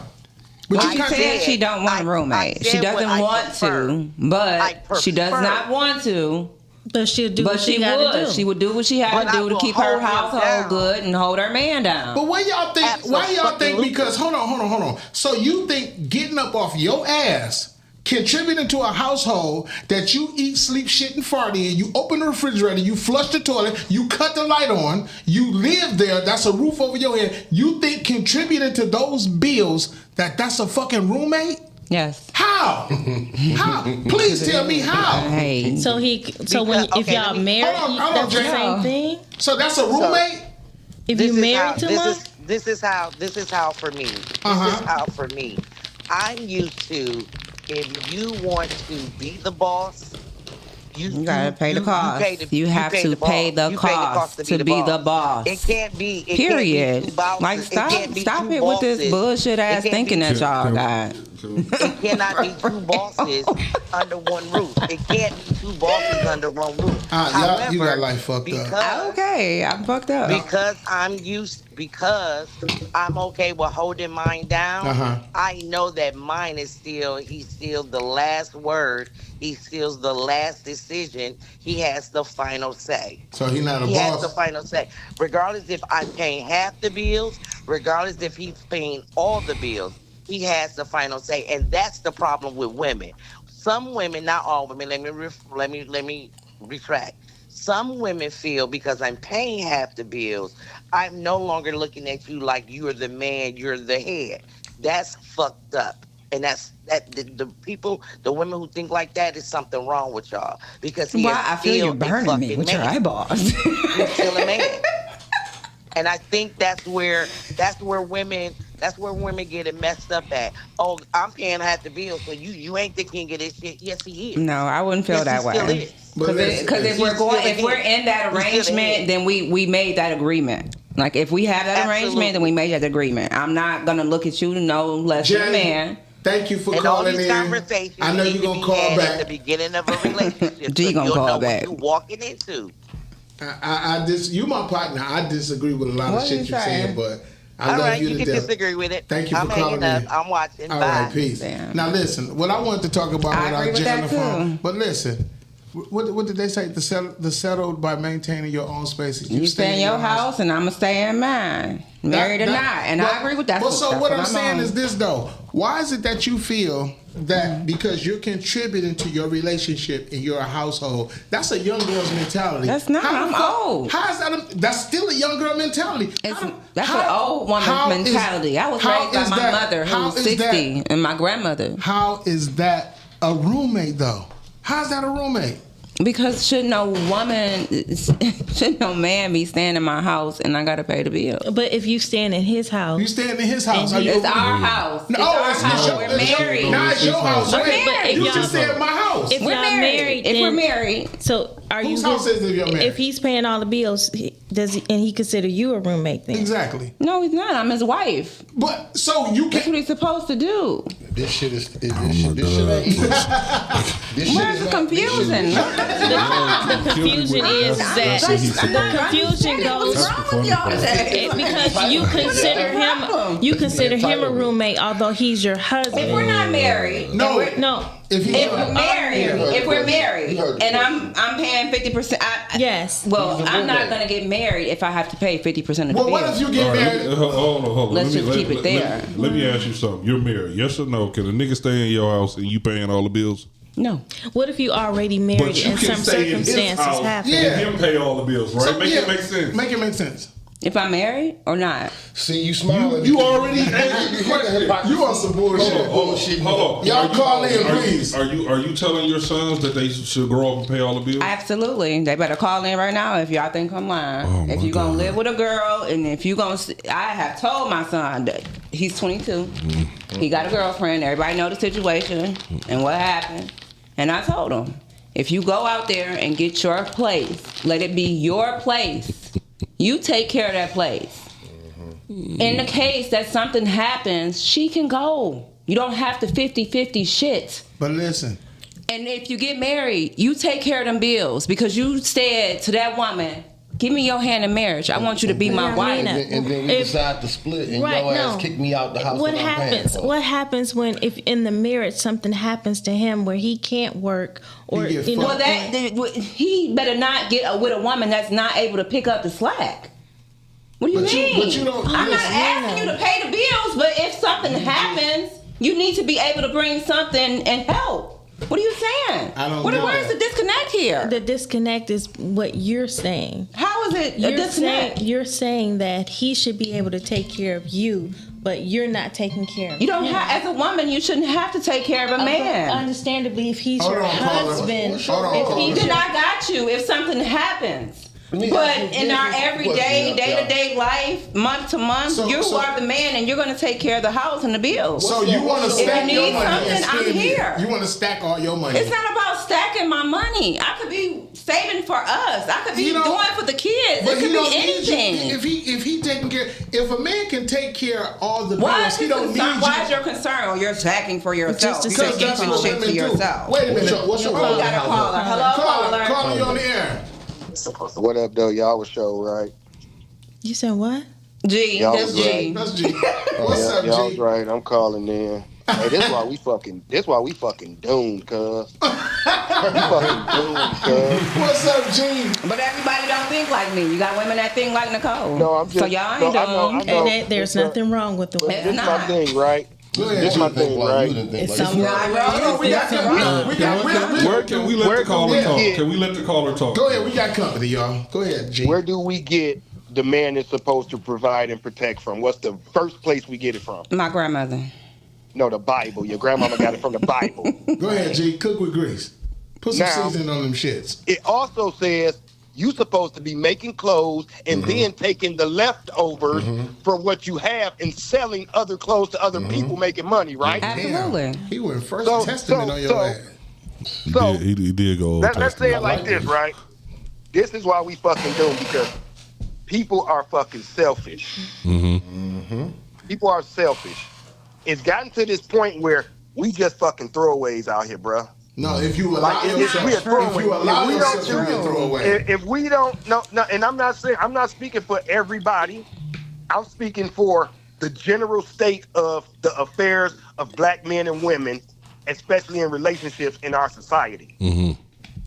But I you She said contradicted. she don't want a I roommate. She said what doesn't I want prefer. to, but she does prefer. not want to. But she'll do But what she gotta would. do. She would do what she had But to I do to will keep her hold him household down. good and hold her man down. But why y'all think? Because hold on. So you think getting up off your ass, contributing to a household that you eat, sleep, shit, and fart in, you open the refrigerator, you flush the toilet, you cut the light on, you live there, that's a roof over your head. You think contributing to those bills that's a fucking roommate? Yes. How? How? Please tell me how. Hey. So if okay, y'all let me- married, Hold on, that's the Jay. same thing. So that's a roommate? If you married to one, This is how for me. Uh-huh. This is how for me. I'm used to, if you want to be the boss, You gotta pay the cost. You have to pay the You cost to be the boss. It can't be. It Period. Can't be two bosses. Like stop two it with this bosses. bullshit ass It can't thinking be that y'all got. It cannot be two bosses under one roof. It can't be two bosses under one roof. You got life fucked up. Okay, I'm fucked up. Because I'm okay with holding mine down. Uh-huh. I know that mine is he's still the last word. He still the last decision. He has the final say. So he not a He has the boss. final say. Regardless if I'm paying half the bills, regardless if he's paying all the bills, he has the final say. And that's the problem with women. Some women, not all women, let me retract. Some women feel because I'm paying half the bills, I'm no longer looking at you like you're the man, you're the head. That's fucked up. And the women who think like that, is something wrong with y'all. Because he Why is I feel still you burning a me fucking with your man. eyeballs. He's still a man. And I think that's where women get it messed up at. Oh, I'm paying half the bill, so you ain't the king of this shit. Yes, he is. No, I wouldn't feel Yes, that he still way. is. Because if we're in that He's still arrangement, ahead. then we made that agreement. Like if we have that arrangement, then we made that agreement. I'm not gonna look at you no less than a man. Thank you for And all calling these in. conversations I know need you're to gonna be call had back. at the beginning of a relationship. G so gonna you'll call know back. what you're walking into. You my partner. I disagree with a lot What of you shit you're saying? saying, but I All love right, you you to can death. disagree with it. Thank you I'm for calling hanging in. up. I'm watching. All Bye. right, peace. Damn. Now listen, what I wanted to talk about I with our agree with Jay on that the phone. too. But listen, what did they say? The settled by maintaining your own spaces. You stay in your house, and I'm gonna stay in mine, married or not. And I agree with that. But so what I'm saying on. is this though: why is it that you feel that because you're contributing to your relationship in your household, that's a young girl's mentality? That's not. I'm old. How is that? That's still a young girl mentality. That's an old woman's mentality. I was raised by my mother, who was 60, and my grandmother. How is that a roommate though? How's that a roommate? Because should no man be staying in my house and I gotta pay the bill? But if you stand in his house, You staying in his house. It's our house. No, it's our house. We're married. Now it's your house. Okay, but if You y'all- just said my house. if We're y'all married. If then- we're married. So are Whose you? house is it if you're married? If he's paying all the bills, does he, and he consider you a roommate then? Exactly. No, he's not. I'm his wife. But so you That's what can. he's supposed to do. This shit is this my shit God. ain't easy. This shit Where's is the not- confusion? The confusion is that the confusion goes What's wrong with y'all today? because you consider him a roommate, although he's your husband. If we're not married, No. No. If he's if we're married, You heard the and I'm paying 50%. Yes. Well, He's a I'm not roommate. gonna get married if I have to pay 50% of the Well, bill. what if you get All right, married? hold on. Let's just keep it there. Let me ask you something. You're married, yes or no? Can a nigga stay in your house and you paying all the bills? No. What if you already married But you and can some stay in his circumstances house happen? Yeah. and him pay all the bills, right? So, Make yeah, it make sense. Make it make sense. If I'm married or not. See, you smiling. You already answered the question. You on some bullshit. Hold on. Y'all Are you- call in, are you- please. Are you telling your sons that they should grow up and pay all the bills? Absolutely. They better call in right now if y'all think I'm lying. Oh, if my you gonna God. live with a girl and if you gonna, I have told my son that he's 22. He got a girlfriend. Everybody know the situation and what happened. And I told him, if you go out there and get your place, let it be your place. You take care of that place. In the case that something happens, she can go. You don't have to 50-50 shit. But listen, And if you get married, you take care of them bills because you said to that woman, give me your hand in marriage. I want you to be my Yeah, wife. Nina. And then we If- decide to split, and Right, your ass no. kick me out the house. What that I'm paying happens? for. What happens when if in the marriage something happens to him where he can't work or He gets you know? Well, he better not get with a woman that's not able to pick up the slack. What do you But you- mean? but you don't- I'm not listen. asking you to pay the bills, but if something happens, you need to be able to bring something and help. What are you saying? I don't What, know where's that. the disconnect here? The disconnect is what you're saying. How is it a disconnect? You're saying that he should be able to take care of you, but you're not taking care of You don't him. have, as a woman, you shouldn't have to take care of a man. Understandably, if he's Hold your on, caller. husband, Hold on, if caller. he's Then your, I got you if something happens. Let me But ask you in this our question, everyday, y'all. day-to-day life, month to month, So- you so- are the man and you're going to take care of the house and the bills. so you want to If stack you your need money and something, I'm spend it. here. You want to stack all your money. It's not about stacking my money. I could be saving for us. I could be You know, doing for the kids. But It he could don't be need you. anything. If he taking care, if a man can take care of all the Why bills, is, he your don't need concern, you. why is your concern? Oh, you're stacking for yourself. Just to You say should Because keep that's some what shit women to do. yourself. Wait a minute. What's your Oh, we got a caller. Hello, caller. Caller, you on the air. What up, though? Y'all show, right? you said what? G, Y'all that's was G. That's G. What's up, Y'all G? right. I'm calling in. Hey, this why we fucking doomed, cuz. We fucking doomed, cuz. What's up, G? But everybody don't think like me. You got women that think like Nicole. No, I'm just. So y'all ain't no, I know, doomed. I know. And there's nothing wrong with the But way. this It's my not. thing, right? Go ahead. This my You think thing, like you right? didn't think It's like something this. wrong. No, we got Where can we let the caller Yeah. talk? Can we let the caller talk? Go ahead, we got company, y'all. Go ahead, G. Where do we get the man that's supposed to provide and protect from? What's the first place we get it from? My grandmother. No, the Bible. Your grandmama got it from the Bible. Go ahead, G. Cook with grease. Put some Now- seasoning on them shits. It also says you supposed to be making clothes and then taking the leftovers from what you have and selling other clothes to other people making money, right? Absolutely. He went first So- testament so- on your so- ass. So He did go Old let's say Testament. it like this, right? This is why we fucking do 'em, because people are fucking selfish. People are selfish. It's gotten to this point where we just fucking throwaways out here, bruh. No, if you allow Like, yourself, we a throwaway. if you allow If we yourself don't to be a throwaway. If we don't, no, and I'm not speaking for everybody. I'm speaking for the general state of the affairs of black men and women, especially in relationships in our society.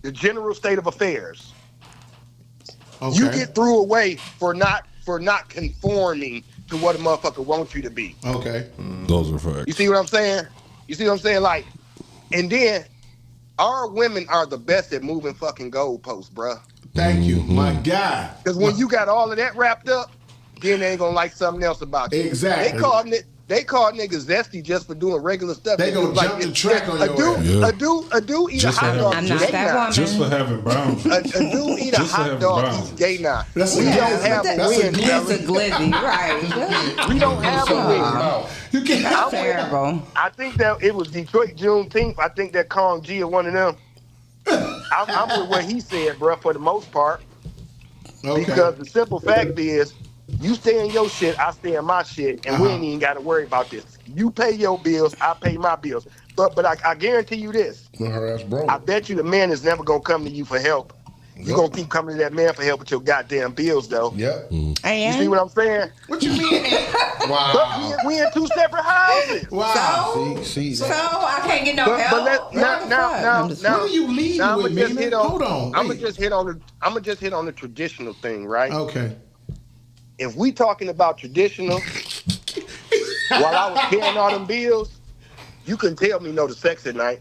The general state of affairs. Okay. You get threw away for not conforming to what a motherfucker wants you to be. Okay. Those are facts. You see what I'm saying? Like, and then our women are the best at moving fucking goalposts, bruh. Thank you, my God. Because when you got all of that wrapped up, then they ain't gonna like something else about you. Exactly. they call niggas zesty just for doing regular stuff. They gonna jump the track on your ass. A dude eat Just a hot dog. I'm not that woman. Just for having boundaries. A dude eat a Just for hot having dog. boundaries. He's gay now. We That's don't a- have that's a a win. glizzy. It's a glizzy, right? We don't have a win. You can't. That's terrible. I think that it was Detroit Juneteenth. I think that Kong G or one of them. I'm with what he said, bro, for the most part. Okay. Because the simple fact is, you stay in your shit, I stay in my shit, and we ain't even got to worry about this. You pay your bills, I pay my bills. But I guarantee you this. Her ass broke. I bet you the man is never going to come to you for help. You're going to keep coming to that man for help with your goddamn bills, though. Yep. You see what I'm saying? What you mean? Wow. But we in two separate houses. Wow. See. So I can't get no But help. now, What are you leading I'ma with, just man? hit on- Hold on. I'm wait. gonna just hit on the traditional thing, right? Okay. If we talking about traditional, while I was paying all them bills, you couldn't tell me no to sex at night.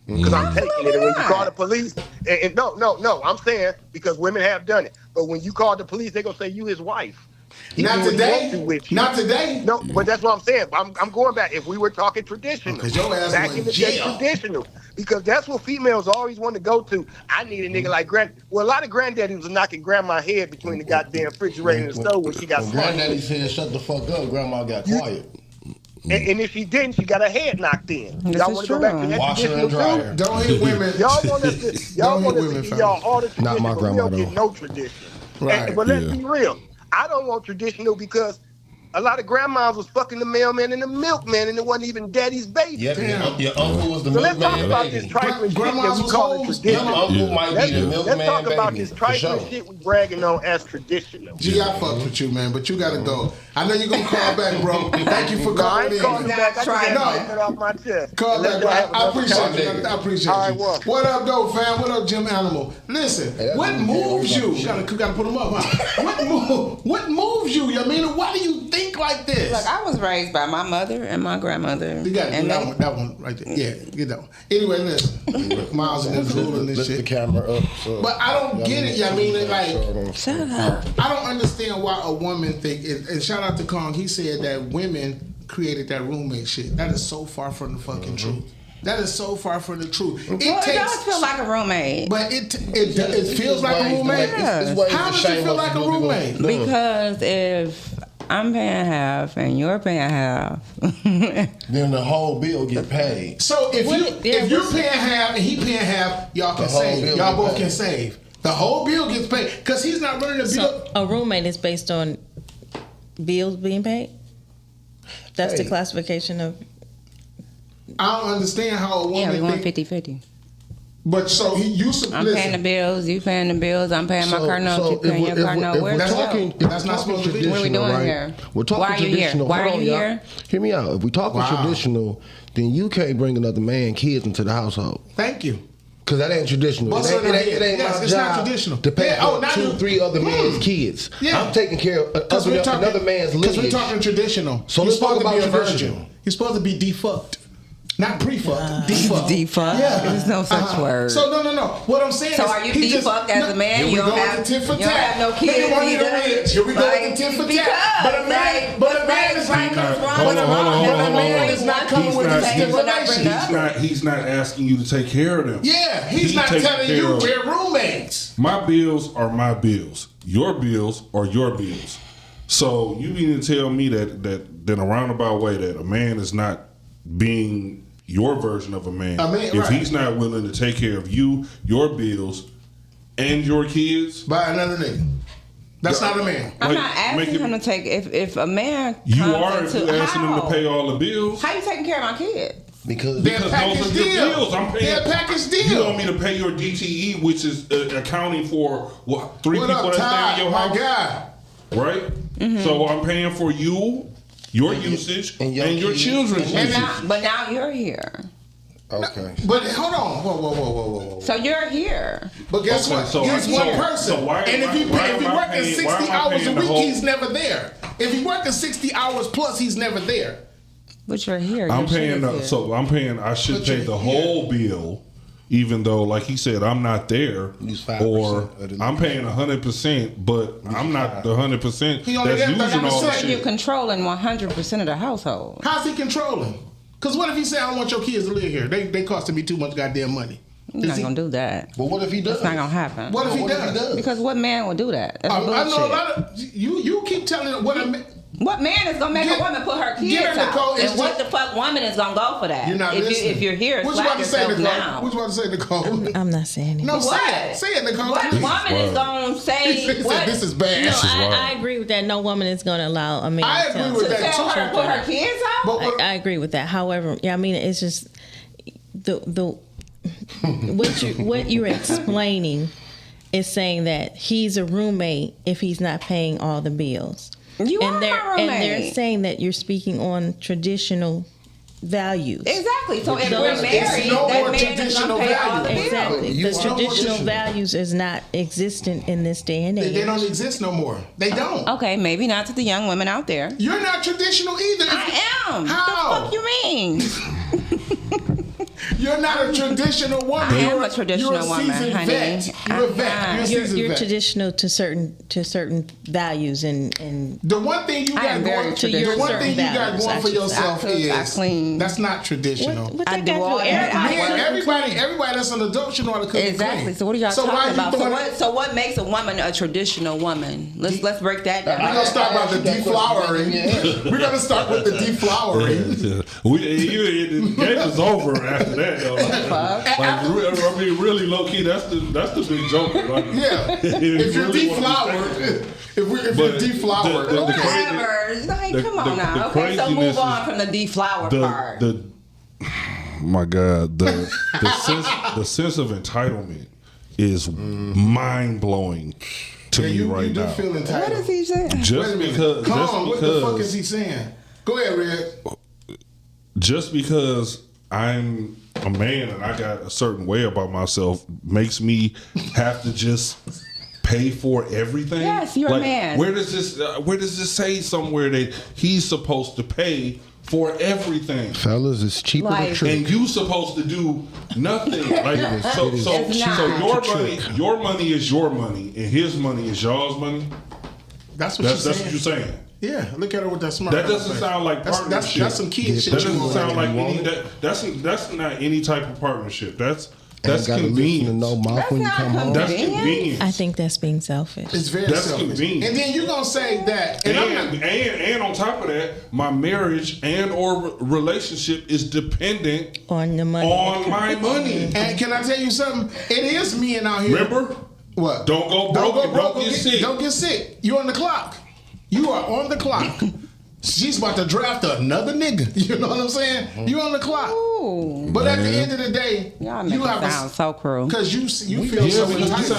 Because I'm taking it. And when you call the police, and no, I'm saying because women have done it. But when you call the police, they're going to say you his wife. He Not do what he today. wants to with you. Not today. No, but that's what I'm saying. I'm going back. If we were talking traditional, Because your ass back was in the jail. day, traditional, because that's what females always want to go to. I need a nigga like grand. Well, a lot of granddaddies was knocking grandma's head between the goddamn refrigerator and the stove when she got When smart. Granddaddy said shut the fuck up, Grandma got quiet. And if she didn't, she got her head knocked in. This Y'all is want to go back to true. that Washer and traditional dryer. too? Don't hit women. Y'all want us to, Don't hit women, give fellas. y'all all the tradition, Not my but grandma, we don't though. get no tradition. Right. But let's be real. I don't want traditional because a lot of grandmas was fucking the mailman and the milkman, and it wasn't even daddy's baby. Yep, Damn. your uncle was the So let's talk milkman about baby. this trifling shit Grandmas that we was call it hoes. Your traditional. uncle might be the milkman Let's talk about baby. this For trifling sure. shit we bragging on as traditional. Gee, I fucked with you, man, but you gotta go. I know you're gonna call back, bro. Thank you for No, I calling ain't in. calling back. I just had No. to get it off my chest. Call Let's back, go bro. have I another appreciate conversation. you. I appreciate All right, you. what? What up, though, fam? What up, Jim Animal? Listen, that's what what moves we you? Gotta put them up, huh? What moves you? I mean, why do you think like this? Look, I was raised by my mother and my grandmother. You gotta do and that one right there. Yeah, get that one. Anyway, listen, Miles in this rule and this Lift the shit. camera up. So But I don't get it. I mean, like, Shut up. I don't understand why a woman think. And shout out to Kong. He said that women created that roommate shit. That is so far from the fucking truth. That is so far from the truth. Well, it does feel like a roommate. But it feels like a roommate. How does it feel like a roommate? Because if I'm paying half and you're paying half, Then the whole bill get paid. So if you're paying half and he paying half, y'all can The whole save. bill Y'all get both paid. can save. The whole bill gets paid because he's not running the bill. So a roommate is based on bills being paid? That's the Hey. classification of. I don't understand how a woman yeah, we want think. 50-50. But so you I'm paying the bills, you paying the bills, I'm paying my car note, you paying your car note. Where's That's the talking- help? that's not supposed to be. What are we doing right? here? We're talking Why are you here? traditional. Why Hold are on, you y'all. here? Hear me out. If we talking Wow. traditional, then you can't bring another man, kids into the household. Thank you. Cause that ain't traditional. Well, It ain't, so it ain't, it ain't yes, my it's not job traditional. to pay Yeah, oh, for now 2, you- 3 other men's kids. Yeah. I'm taking care of Because we're talking another man's Because we're lineage. talking traditional. So You're let's talk supposed to about be a traditional. virgin. You're supposed to be defucked. Not pre-fucked. Defucked. Defucked? Yeah. There's no such word. So no. What I'm saying So is, are you he just- defucked as a man? Here we You don't go have- with the tit for you don't tat. have no kids They want you to either. win. Here we go Like, with the tit for because, tat. But a man, like, but a man is right not comes coming. wrong, But what's a wrong? man is not coming with He's this not- stipulation. He's not asking you to take care of them. Yeah, he's He not takes telling care you of- we're roommates. My bills are my bills. Your bills are your bills. So you mean to tell me that in a roundabout way that a man is not being your version of a man, if right. he's not willing to take care of you, your bills, and your kids? By another nigga. That's not a man. I'm Like, not asking make it- him to take, if a man comes You are if into, you're asking him to how? pay all the bills. How you taking care of my kids? Because They're Because package those are your deal. bills. I'm paying. They're package deal. You want me to pay your DTE, which is accounting for what 3 What people up, that stay Ty? in your My house, guy. right? So I'm paying for you, your usage, and and your your kids. children's And usage. but now you're here. Okay. But hold on. Whoa. So you're here. But guess Okay, what? so- He's so- one person. so why- and if he why am I working paying- 60 why am I hours a paying the week, whole- he's never there. If he working 60 hours plus, he's never there. But you're here. I'm Your shit paying. is here. So I'm paying. I should But pay you- the whole bill even though, like he said, I'm not there, Use 5% or of the I'm paying 100%, but I'm not the 100% He only that's got using all the 30%. You're shit. controlling 100% of the household. How's he controlling? Because what if he say, I don't want your kids to live here? They costing me too much goddamn money. You're not gonna do that. But what if he does? It's not gonna happen. What if he does? Because what man would do that? That's I bullshit. know a lot of you keep telling what a man. What man is gonna make Get- a woman put her get kids her, Nicole. out? It's And what just- the fuck woman is gonna go for that? You're not if listening. if you're here, What you slap about to say, yourself Nicole? now. What you about to say, Nicole? I'm not saying anything. No, What? say it, Nicole. What woman is gonna say? He said, What? this is bad. No, wild. I agree with that. No woman is going to allow a man I to agree with to that. Tell her to put her kids out? But what- I agree with that. However, yeah, I mean, it's just the what you're explaining is saying that he's a roommate if he's not paying all the bills. You are they're my and they're roommate. saying that you're speaking on traditional values. Exactly. So if So we're it's married, no that more man is traditional gonna pay all the value. bills. Exactly. You The are traditional traditional. values is not existent in this day and age. They don't exist no more. They don't. Okay, maybe not to the young women out there. You're not traditional either. I am. How? What the fuck you mean? You're not a traditional woman. I am You're a traditional you're a woman, seasoned honey. Vet. You're a I'm vet. not. You're a You're, seasoned you're vet. traditional to certain values and The one thing you I got am very going, traditional. the one thing you got Values, going I for should say. yourself I cook, I is clean. that's not traditional. what I they do got all to do? that. Everybody that's an adult should know how to cook and Exactly. clean. So what are y'all why talking you about? throwing- So what makes a woman a traditional woman? Let's break that down. We're gonna start about the I asked you that question, deflowering. We're gonna start with the deflowering. The game is over after that, though. I mean, really low key, that's the big joke, right? Yeah. If you're really wanna be deflowered, if But you're deflowered, the- okay. Whatever. Like, the- come on the- now. the Okay, so craziness move on is from the deflower part. My God, the sense of entitlement is mind blowing to Yeah, me you right do now. feel entitled. What is he saying? Wait Just a minute. because, Calm, what the fuck is he saying? Go ahead, Red. just because I'm a man and I got a certain way about myself makes me have to just pay for everything. Yes, you're a man. Where does this say somewhere that he's supposed to pay for everything? Fellas, it's cheaper Like- to trick. And you supposed to do nothing. Like so It's not. your money is your money and his money is y'all's money. That's what That's she's what saying. you're saying. Yeah, look at her with that smart. That doesn't sound like partnership. That's some kid shit. That you doesn't want. sound like You want any. it? That's not any type of partnership. That's Ain't gotta listen to convenience. no mouth That's when you not come home. That's convenient. convenience. I think that's being selfish. It's very That's selfish. convenient. And then you're gonna say that, and I'm not, And on top of that, my marriage and or relationship is dependent On the money. on my money. and can I tell you something? It is men out here. Remember? What? Don't go broke and don't get sick. Don't get sick. You're on the clock. You are on the clock. She's about to draft another nigga. You know what I'm saying? You're on the clock. Ooh. But at the end of the day, Y'all make you it have sound so cruel. because you feel so entitled. Because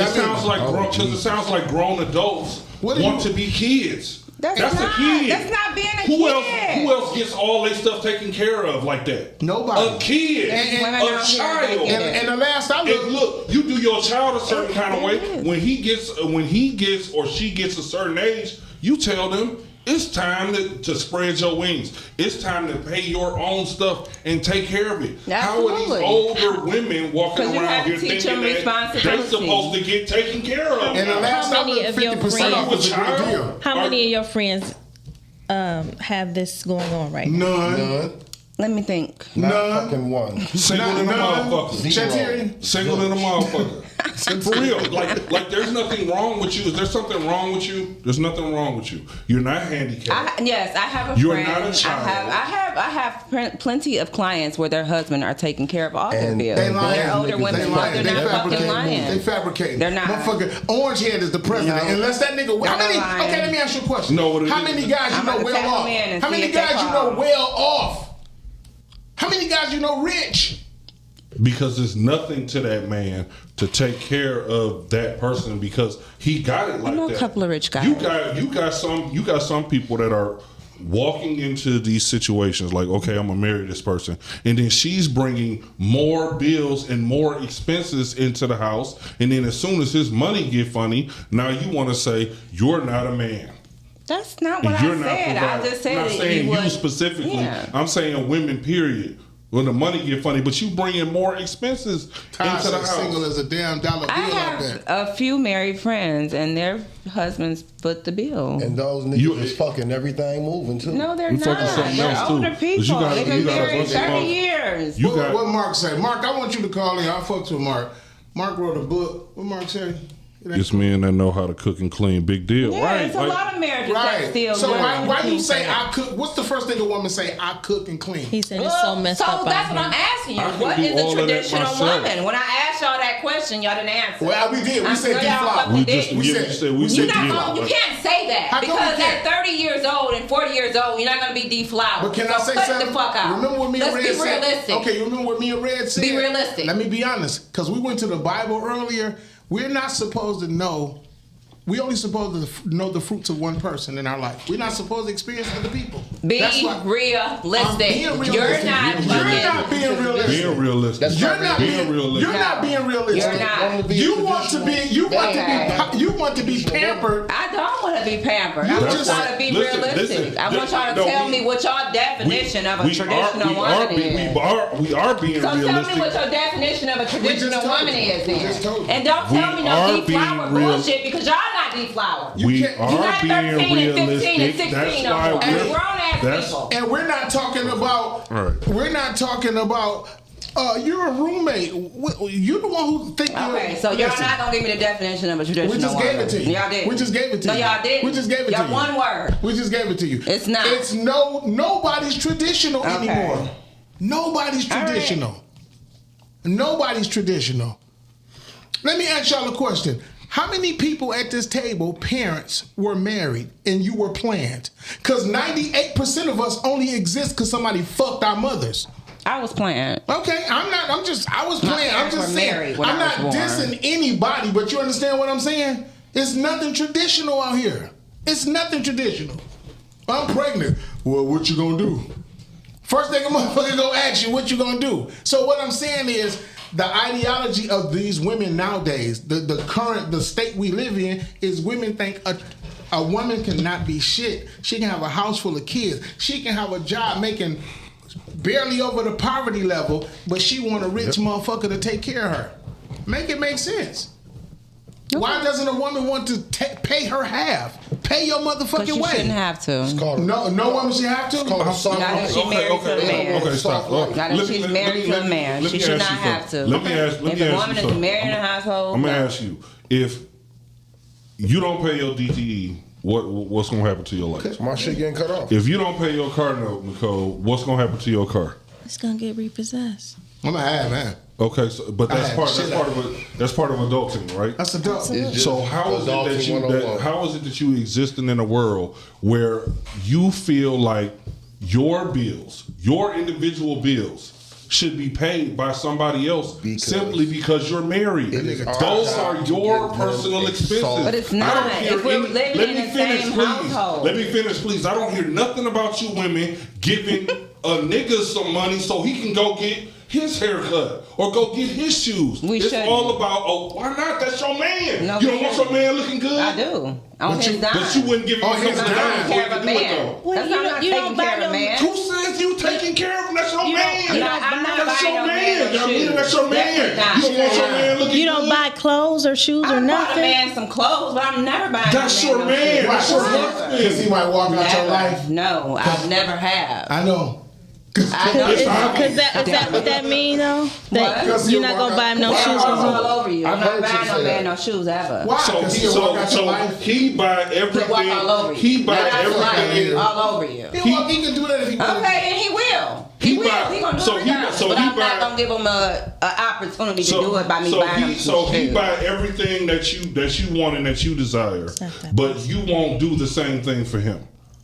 it sounds like Oh, because it sounds like grown adults What do want you- to be kids. That's a not- kid. that's not being a Who kid. else gets all their stuff taken care of like that? Nobody. A kid. And- Women a out here, child. they get And the last I And looked, look, you do your child a certain kind of way. When he gets or she gets a certain age, you tell them it's time to spread your wings. It's time to pay your own stuff and take care of it. How are these Absolutely. older women walking 'Cause you around have to here teach thinking them that they're responsibility. supposed to get taken care of? and the last How I many looked, of your 50% off friends- is a good deal. How many of your friends have this going on right now? None. Let me think. Not None. fucking one. Single in a motherfucker. Zero. Shantiri, Single in a motherfucker. For real. Like there's nothing wrong with you. Is there something wrong with you? There's nothing wrong with you. You're not handicapped. Yes, I have a You're friend. not a child. I have plenty of clients where their husband are taking care of all their And bills. they lying. They're older They women, but lying. they're They not fucking fabricating. lying. They fabricating. They're not. Motherfucker, Orangehead is the president. No. Unless that nigga. How They're many? lying. Okay, let me ask you a question. No, what it How is- many guys you I'm know about to well tap off? them in and How see many if they guys you call. know well off? How many guys you know rich? Because there's nothing to that man to take care of that person because he got it like know a that. couple of rich guys. You got some people that are walking into these situations like, okay, I'm gonna marry this person, and then she's bringing more bills and more expenses into the house, and then as soon as his money get funny, now you want to say you're not a man. That's not what And you're I not said. I providing. just said I'm not that saying you you would- specifically. Yeah. I'm saying women, period. when the money get funny, but you bring in more expenses into the house. Single as a damn dollar bill I out have there. a few married friends, and their husbands foot the bill. And those niggas is fucking everything moving too. No, they're You not. fucking something They're else, too. older But people. you gotta- They've been you gotta married fuck them 30 up. years. You got What Mark say? Mark, I want you to call in. I fucked with Mark. Mark wrote a book. What Mark say? it's men that know how to cook and clean. Big deal, Yeah, right? it's a lot of marriages that Right. still So do. why you say I cook? What's the first thing a woman say? I cook and clean. He said it's so messed up. So that's out what I'm here. asking you. I can What do is all a of that traditional myself. woman? When I asked y'all that question, y'all didn't answer. Well, we did. We I'm said sure y'all deflower. fucking We did. just we said we You're said not deflower. gonna, you can't say that How come because we can't? at 30 years old and 40 years old, you're not gonna be deflowered. But can so I say cut something? the fuck out. Remember what me and Let's Red be said? realistic. Okay, you remember what me and Red said? Be realistic. Let me be honest, because we went to the Bible earlier. We're not supposed to know. We only supposed to know the fruits of one person in our life. We're not supposed to experience other people. Be That's why- realistic. I'm being You're realistic. not. You're not being realistic. Being realistic. That's You're not being being realistic. You're not being realistic. You're not. You want to be. You want to be. You want to be pampered. I don't want to be pampered. I You want just- y'all to be listen, realistic. listen, I want y'all to no, tell we- me what y'all definition of a traditional woman is. We are being So realistic. tell me what your definition of a traditional told woman you. is We just told then. you. And don't We tell me no are deflower being real- bullshit because y'all not deflowered. We can't- are You're not being 13 and 15 and realistic. 16 That's no why more. we're Grown ass that's people. And we're not talking about. Right. We're not talking about. You're a roommate. You're the one who think. Okay, so y'all not gonna give me the definition of a traditional We just woman. gave it to you. Y'all did. We just gave it to no, you. No, y'all did. We just gave it to y'all you. One word. We just gave it to you. It's not. It's nobody's traditional Okay. anymore. Nobody's All right. traditional. Nobody's traditional. Let me ask y'all a question. How many people at this table, parents, were married and you were planned? Because 98% of us only exist because somebody fucked our mothers. I was playing. Okay, I was My playing. I'm parents just were saying. married when I'm I not was born. dissing anybody, but you understand what I'm saying? It's nothing traditional out here. It's nothing traditional. I'm pregnant. Well, what you gonna do? First thing a motherfucker gonna ask you, what you gonna do? So what I'm saying is, the ideology of these women nowadays, the state we live in, is women think a woman cannot be shit. She can have a house full of kids. She can have a job making barely over the poverty level, but she want a rich motherfucker to take care of her. Make it make sense. Why doesn't a woman want to pay her half? Pay your Because motherfucking you way. shouldn't have to. No woman should have to. Called a soft Not if life. she married to a man. Okay, stop. Not if she's married to a man. She should not have to. Let me ask If you a woman is something. married in a household, I'm gonna no. ask you, if you don't pay your DTE, what's gonna happen to your life? My shit getting cut off. If you don't pay your car note, Nicole, what's gonna happen to your car? It's gonna get repossessed. I'm gonna have, man. Okay, so, but that's I part had that's part of adulting, right? That's a dope. It's just So how is it that adulting you 101. how is it that you existing in a world where you feel like your bills, your individual bills, should be paid by somebody else simply because you're married? It is Those our are job to your get personal them expenses. solved. But it's not. I don't hear If we're any- living let in me the finish, same please. household. Let me finish, please. I don't hear nothing about you women giving a nigga some money so he can go get his haircut or go get his shoes. We it's shouldn't. all about, why not? That's your man. No, you don't we want your shouldn't. man looking good? I do. On But his you- dime. But you wouldn't give him On some his dime. dime. so he Care of can a do it man. though. That's not you taking don't buy care of a no- man. Who says you taking care of him? That's your You man. don't- I'm not That's buying your no man. man no I mean, shoes. that's your man. Definitely not. You don't want your man looking You don't good? buy clothes or shoes I or bought a nothing. man some clothes, but I'm never buying That's no your man man. no That's shoes. your Never. husband. Because he might walk out your Never. life. No, I've never have. I know. I know. It's Is obvious. that what that mean though? That What? you're not gonna buy him no shoes. I'm all over you. I'm I've not heard you buying no say man that. no shoes ever. Why? Because he can walk out your life. he buy He'll everything. walk all over you. He buy Not out your life, everything. all over you. He can do that if he wants. Okay, and he will. He He will. buy- He gonna do so it he- regardless. so but he I'm buy- not gonna give him a opportunity to do it by me buying him some he shoes. buy everything that you want and that you desire, not that but you won't do the same thing for him.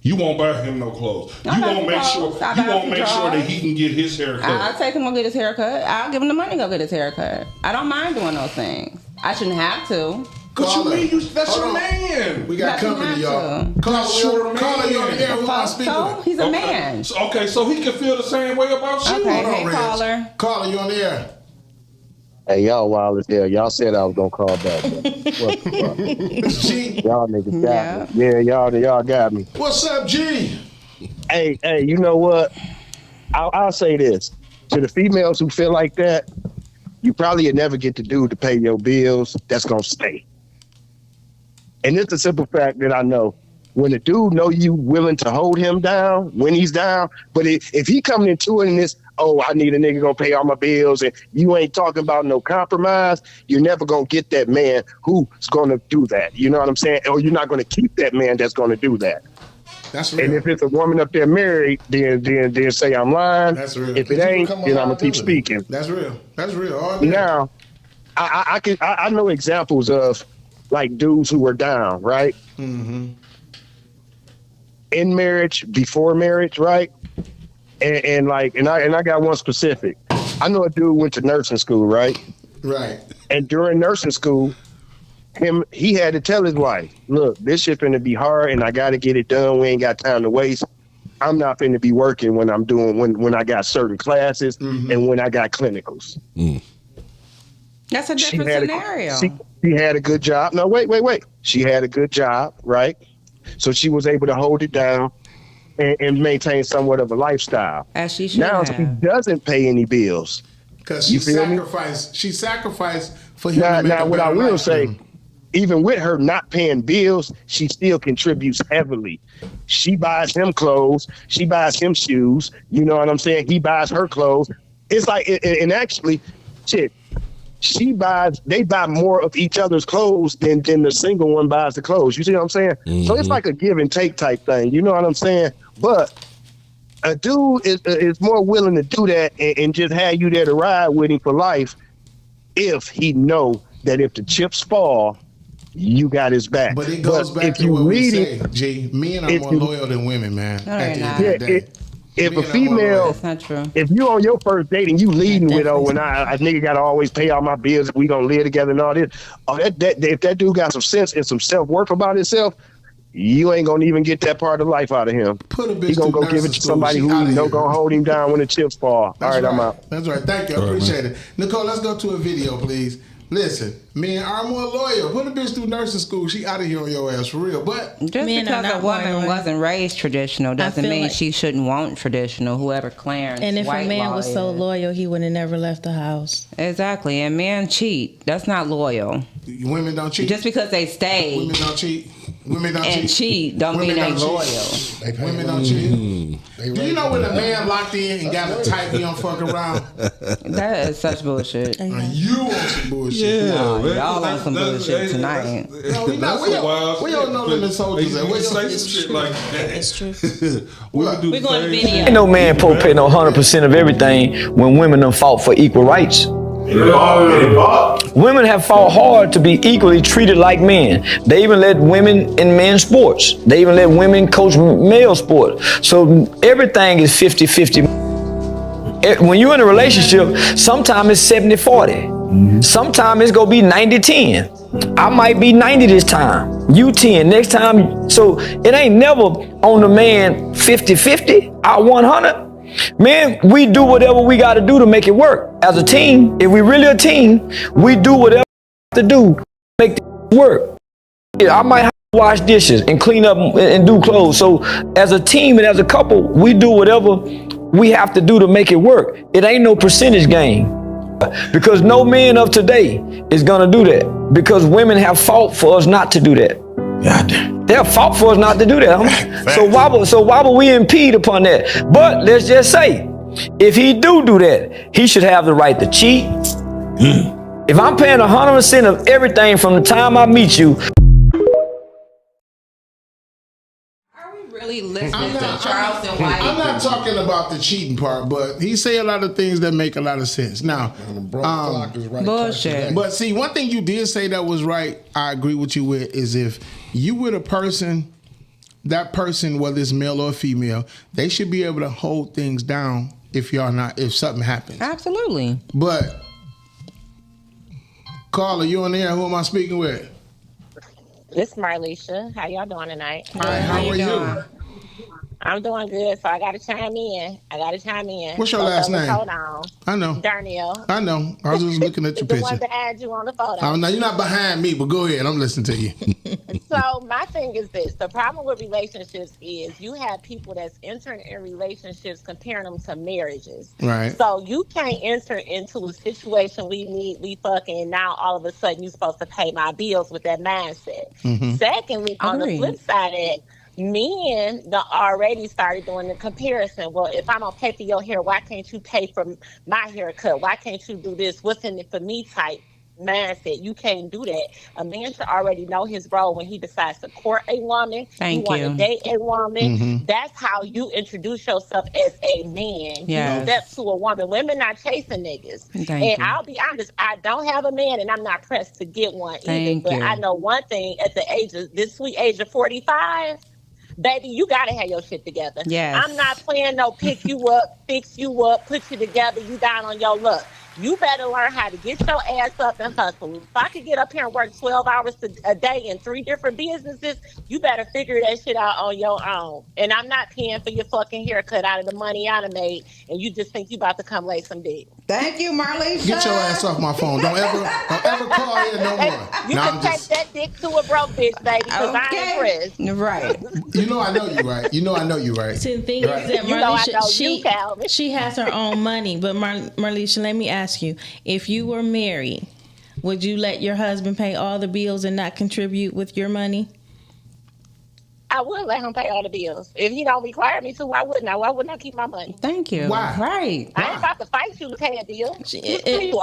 You won't buy him no clothes. I You buy won't some make sure. clothes. I You buy won't some make sure that drawers. he can get his haircut. I'll take him to go get his haircut. I'll give him the money to go get his haircut. I don't mind doing those things. I shouldn't have to. What you mean? That's Hold your on. man. We got That's company, not y'all. true. That's your man. Caller, you on the air. Who am I speaking So with? he's a man. So he can feel the same way about you. Okay. Hold on, Hey, Reg. caller. Caller, you on the air. Hey, y'all wild as hell. Y'all said I was gonna call back. What the fuck? It's G. Y'all niggas Yeah. got me. Yeah, y'all got me. What's up, G? Hey, you know what? I'll say this. to the females who feel like that, you probably never get the dude to pay your bills that's gonna stay. And it's a simple fact that I know. When a dude know you willing to hold him down when he's down, but if he coming into it and this, oh, I need a nigga gonna pay all my bills, and you ain't talking about no compromise, you're never gonna get that man who's gonna do that. You know what I'm saying? Or you're not gonna keep that man that's gonna do that. That's real. And if it's a woman up there married, then say I'm lying. That's real. If it ain't, then I'm gonna keep speaking. That's real. That's real. All day. Now, I know examples of like dudes who were down, right? Mm-hmm. In marriage, before marriage, right? And I got one specific. I know a dude went to nursing school, right? Right. And during nursing school, he had to tell his wife, look, this shit finna be hard and I gotta get it done. We ain't got time to waste. I'm not finna be working when I'm doing when I got certain classes and when I got clinicals. That's a different scenario. She had a good job. No, wait. She had a good job, right? So she was able to hold it down and maintain somewhat of a lifestyle. As she should now have. she doesn't pay any bills. Because she sacrificed for him to make now a what I better will life say, for him. even with her not paying bills, she still contributes heavily. She buys him clothes. She buys him shoes. You know what I'm saying? He buys her clothes. It's like, and actually, shit, they buy more of each other's clothes than the single one buys the clothes. You see what I'm saying? So it's like a give and take type thing. You know what I'm saying? But a dude is more willing to do that and just have you there to ride with him for life if he know that if the chips fall, you got his back. But it goes back to what we say, G. Men are more loyal than women, man. No, at the they're end of the day. If a female, That's not true. if you on your first date and you leading with, oh, when I nigga gotta always pay all my bills, we gonna live together and all this. Oh, if that dude got some sense and some self-worth about himself, you ain't gonna even get that part of life out of him. Put a bitch He gonna through go give it nursing to school. somebody She who outta you know here. gonna hold him down when the chips fall. That's All right, right. I'm out. That's right. Thank you. I appreciate it. Nicole, let's go to a video, please. Listen, men are more loyal. Put a bitch through nursing school. She out of here on your ass for real. But Just Men are because a not more woman loyal. wasn't raised traditional doesn't feel mean like- she shouldn't want traditional. Whoever Clarence And if a White man Law was so is. loyal, he would have never left the house. Exactly, and men cheat. That's not loyal. women don't cheat. Just because they stay Women don't cheat. Women don't and cheat don't mean Women they don't loyal. cheat. They pay Women the don't rent. cheat. They Do you know when a man locked in and got a type, he don't fuck around? That is such bullshit. And you on some bullshit. No, man. y'all on some bullshit tonight. No, we not. We don't know them as soldiers. We say some shit like that. It's true. We're We're going to video. Ain't no man supposed to pay no 100% of everything when women done fought for equal rights. Women have fought hard to be equally treated like men. They even let women in men's sports. They even let women coach male sports. So everything is 50-50. When you're in a relationship, sometimes it's 70-40. Sometimes it's gonna be 90-10. I might be 90 this time, you 10 next time. So it ain't never on the man 50-50, I 100. Man, we do whatever we got to do to make it work. As a team, if we really a team, we do whatever we have to do to make it work. I might have to wash dishes and clean up and do clothes. So as a team and as a couple, we do whatever we have to do to make it work. It ain't no percentage game. Because no man of today is gonna do that. Because women have fought for us not to do that. They have fought for us not to do that. So why would we impede upon that? But let's just say, if he do that, he should have the right to cheat. If I'm paying 100% of everything from the time I meet you. Are we really listening to Charleston White? I'm not talking about the cheating part, but he say a lot of things that make a lot of sense. Now, And the broke clock is right bullshit. twice a day. but see, one thing you did say that was right, I agree with you with, is if you with a person, that person, whether it's male or female, they should be able to hold things down if something happens. Absolutely. But, Carla, you on there? Who am I speaking with? This is Marlisha. How y'all doing tonight? All right, how are you? I'm doing good, so I got to chime in. What's your last name? Hold on. I know. Darnell. I know. I was just looking at your The one picture. that had you on the photo. Oh, now you're not behind me, but go ahead. I'm listening to you. So my thing is this: the problem with relationships is you have people that's entering in relationships comparing them to marriages. Right. So you can't enter into a situation we fucking, and now all of a sudden you're supposed to pay my bills with that mindset. Mm-hmm. Secondly, on the Agreed. flip side of it, men done already started doing the comparison. Well, if I'm gonna pay for your hair, why can't you pay for my haircut? Why can't you do this? What's in it for me type mindset? You can't do that. A man should already know his role when he decides to court a woman. Thank want to you. date a woman. Mhm. That's how you introduce yourself as a man. Yes. You step to a woman. Women not chasing niggas. Thank And you. I'll be honest, I don't have a man, and I'm not pressed to get one either. Thank But you. I know one thing: at the age of this sweet age of 45. Baby, you gotta have your shit together. Yes. I'm not playing no pick you up, fix you up, put you together, you down on your luck. You better learn how to get your ass up and hustle. If I could get up here and work 12 hours a day in 3 different businesses, you better figure that shit out on your own. And I'm not paying for your fucking haircut out of the money I done made, and you just think you about to come lay some dick. Thank you, Marlene. Get your ass off my phone. Don't ever call in no more. You Nah, can take that dick to a broke bitch, baby, because I ain't impressed. Right. You know I know you right. You know I know you right. See, the thing Right. is that You know I Marlisha, know you, Calvin. she has her own money. But Marlisha, let me ask you: if you were married, would you let your husband pay all the bills and not contribute with your money? I would let him pay all the bills. If he don't require me to, why wouldn't I? Why wouldn't I keep my money? Thank you. Why? Right. I ain't about to fight you to pay a bill.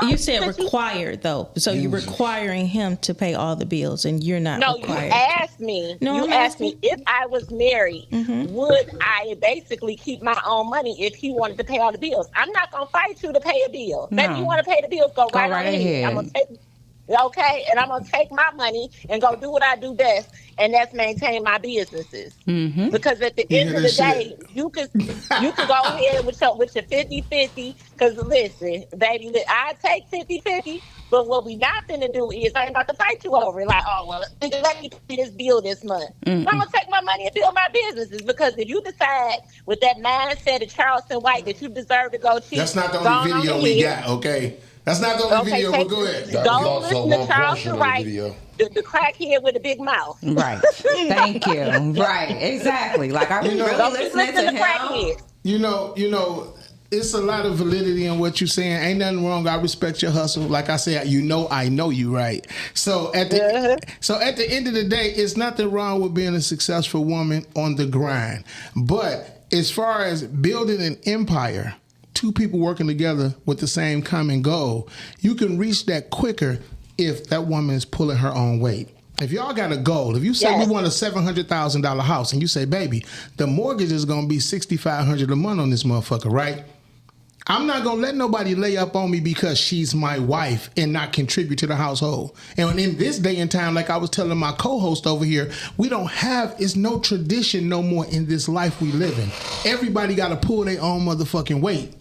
You said required though, so you're requiring him to pay all the bills, and you're not No, required. you asked me. No, you I'm asked asking- me if I was married, Mhm. would I basically keep my own money if he wanted to pay all the bills? I'm not gonna fight you to pay a bill. No. Maybe you want to pay the bills, go right right ahead. ahead. I'm gonna take. Okay, and I'm gonna take my money and go do what I do best, and that's maintain my businesses. Mm-hmm. Because at the You end hear of the this day, shit? you could go ahead with your 50-50. Because listen, baby, I take 50-50. But what we not finna do is I ain't about to fight you over it. Like, oh well, nigga, let me pay this bill this month. Mm-mm. I'm gonna take my money and build my businesses. Because if you decide with that mindset of Charleston White that you deserve to go cheat, That's not the go only on video we ahead. got, okay? That's not the only video, but go ahead. That Go was also listen one to portion Charleston of the White, video. the crackhead with a big mouth. Right. Thank you. Right. Exactly. Like, are we You know- really Go keep listening listening to to him? crackheads. You know, it's a lot of validity in what you're saying. Ain't nothing wrong. I respect your hustle. Like I said, I know you right. So at the end of the day, it's nothing wrong with being a successful woman on the grind. But as far as building an empire, two people working together with the same common goal, you can reach that quicker if that woman is pulling her own weight. If y'all got a goal, if you say Yes. we want a $700,000 house, and you say, baby, the mortgage is gonna be $6,500 a month on this motherfucker, right? I'm not gonna let nobody lay up on me because she's my wife and not contribute to the household. And in this day and time, like I was telling my co-host over here, it's no tradition no more in this life we live in. Everybody gotta pull their own motherfucking weight.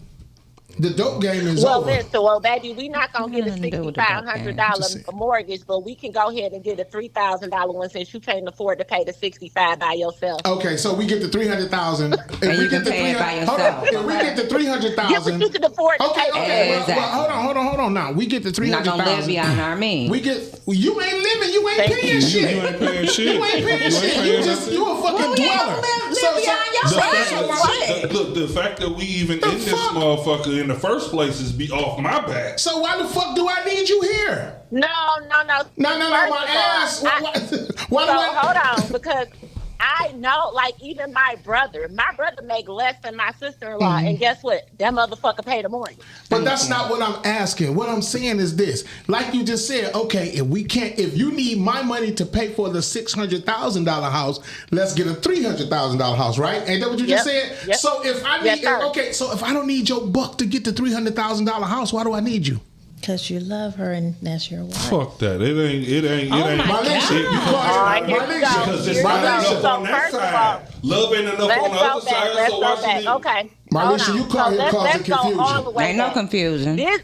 The dope game is Well, over. listen, baby, we not gonna get a Nothing to do with the dope $6,500 game. mortgage, but we can go ahead and get a $3,000 one since you can't afford to pay the $65,000 by yourself. Okay, so we get the $300,000. And you can pay it by yourself. Hold on. If we get the Get what $300,000. you can afford to Okay, pay. okay. Exactly. Well, hold on. Now we get the We're not $300,000. gonna live beyond our means. We get. You ain't living. You ain't Thank paying you. shit. You ain't paying shit. You ain't paying shit. You a fucking Well, we ain't dweller. gonna live So- beyond your so- means. Look, the fact that we even The in this fuck? motherfucker in the first place is be off my back. So why the fuck do I need you here? No. No. My ass. Why do I? Hold on, because I know, like, even my brother make less than my sister-in-law, and guess what? That motherfucker paid the mortgage. But that's not what I'm asking. What I'm saying is this: like you just said, okay, if you need my money to pay for the $600,000 house, let's get a $300,000 house, right? Ain't that what you just said? Yep. So if I Yes, need, sir. so if I don't need your buck to get the $300,000 house, why do I need you? Because you love her and that's your wife. Fuck that. It ain't. Oh my Marlisha, God. you call Alright, it here we go. Because it's Here we not go. enough So on that first of side. all, Love ain't enough let's on the go other back. side. Let's So go why should back. it? Okay. Marlisha, you call here causing Let's go all the confusion. way Ain't no back. confusion. This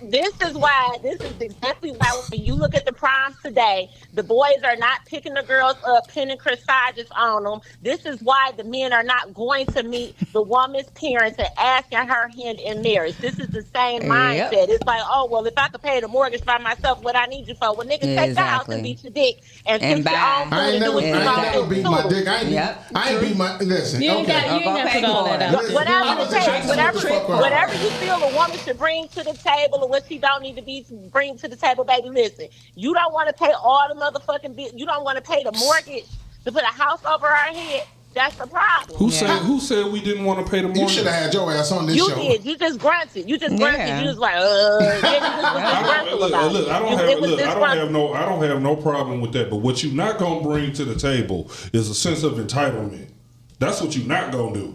is exactly why when you look at the primes today, the boys are not picking the girls up, pinning corsages on them. This is why the men are not going to meet the woman's parents and asking her hand in marriage. This is the same mindset. It's like, oh, well, if I could pay the mortgage by myself, what I need you for? Well, nigga, take the house and beat your dick and fix your own food and do what you I gonna never do. beat my dick. I ain't beat my. Listen, You ain't got to put all that out. Whatever it takes, whatever you feel a woman should bring to the table or what she don't need to bring to the table, baby, listen. You don't want to pay all the motherfucking bills. You don't want to pay the mortgage to put a house over our head. That's the problem. Who said we didn't want to pay the mortgage? You should have had your ass on this you show. You did. You just grunted. You just grunted. You was like, I don't have no problem with that. But what you not gonna bring to the table is a sense of entitlement. That's what you not gonna do.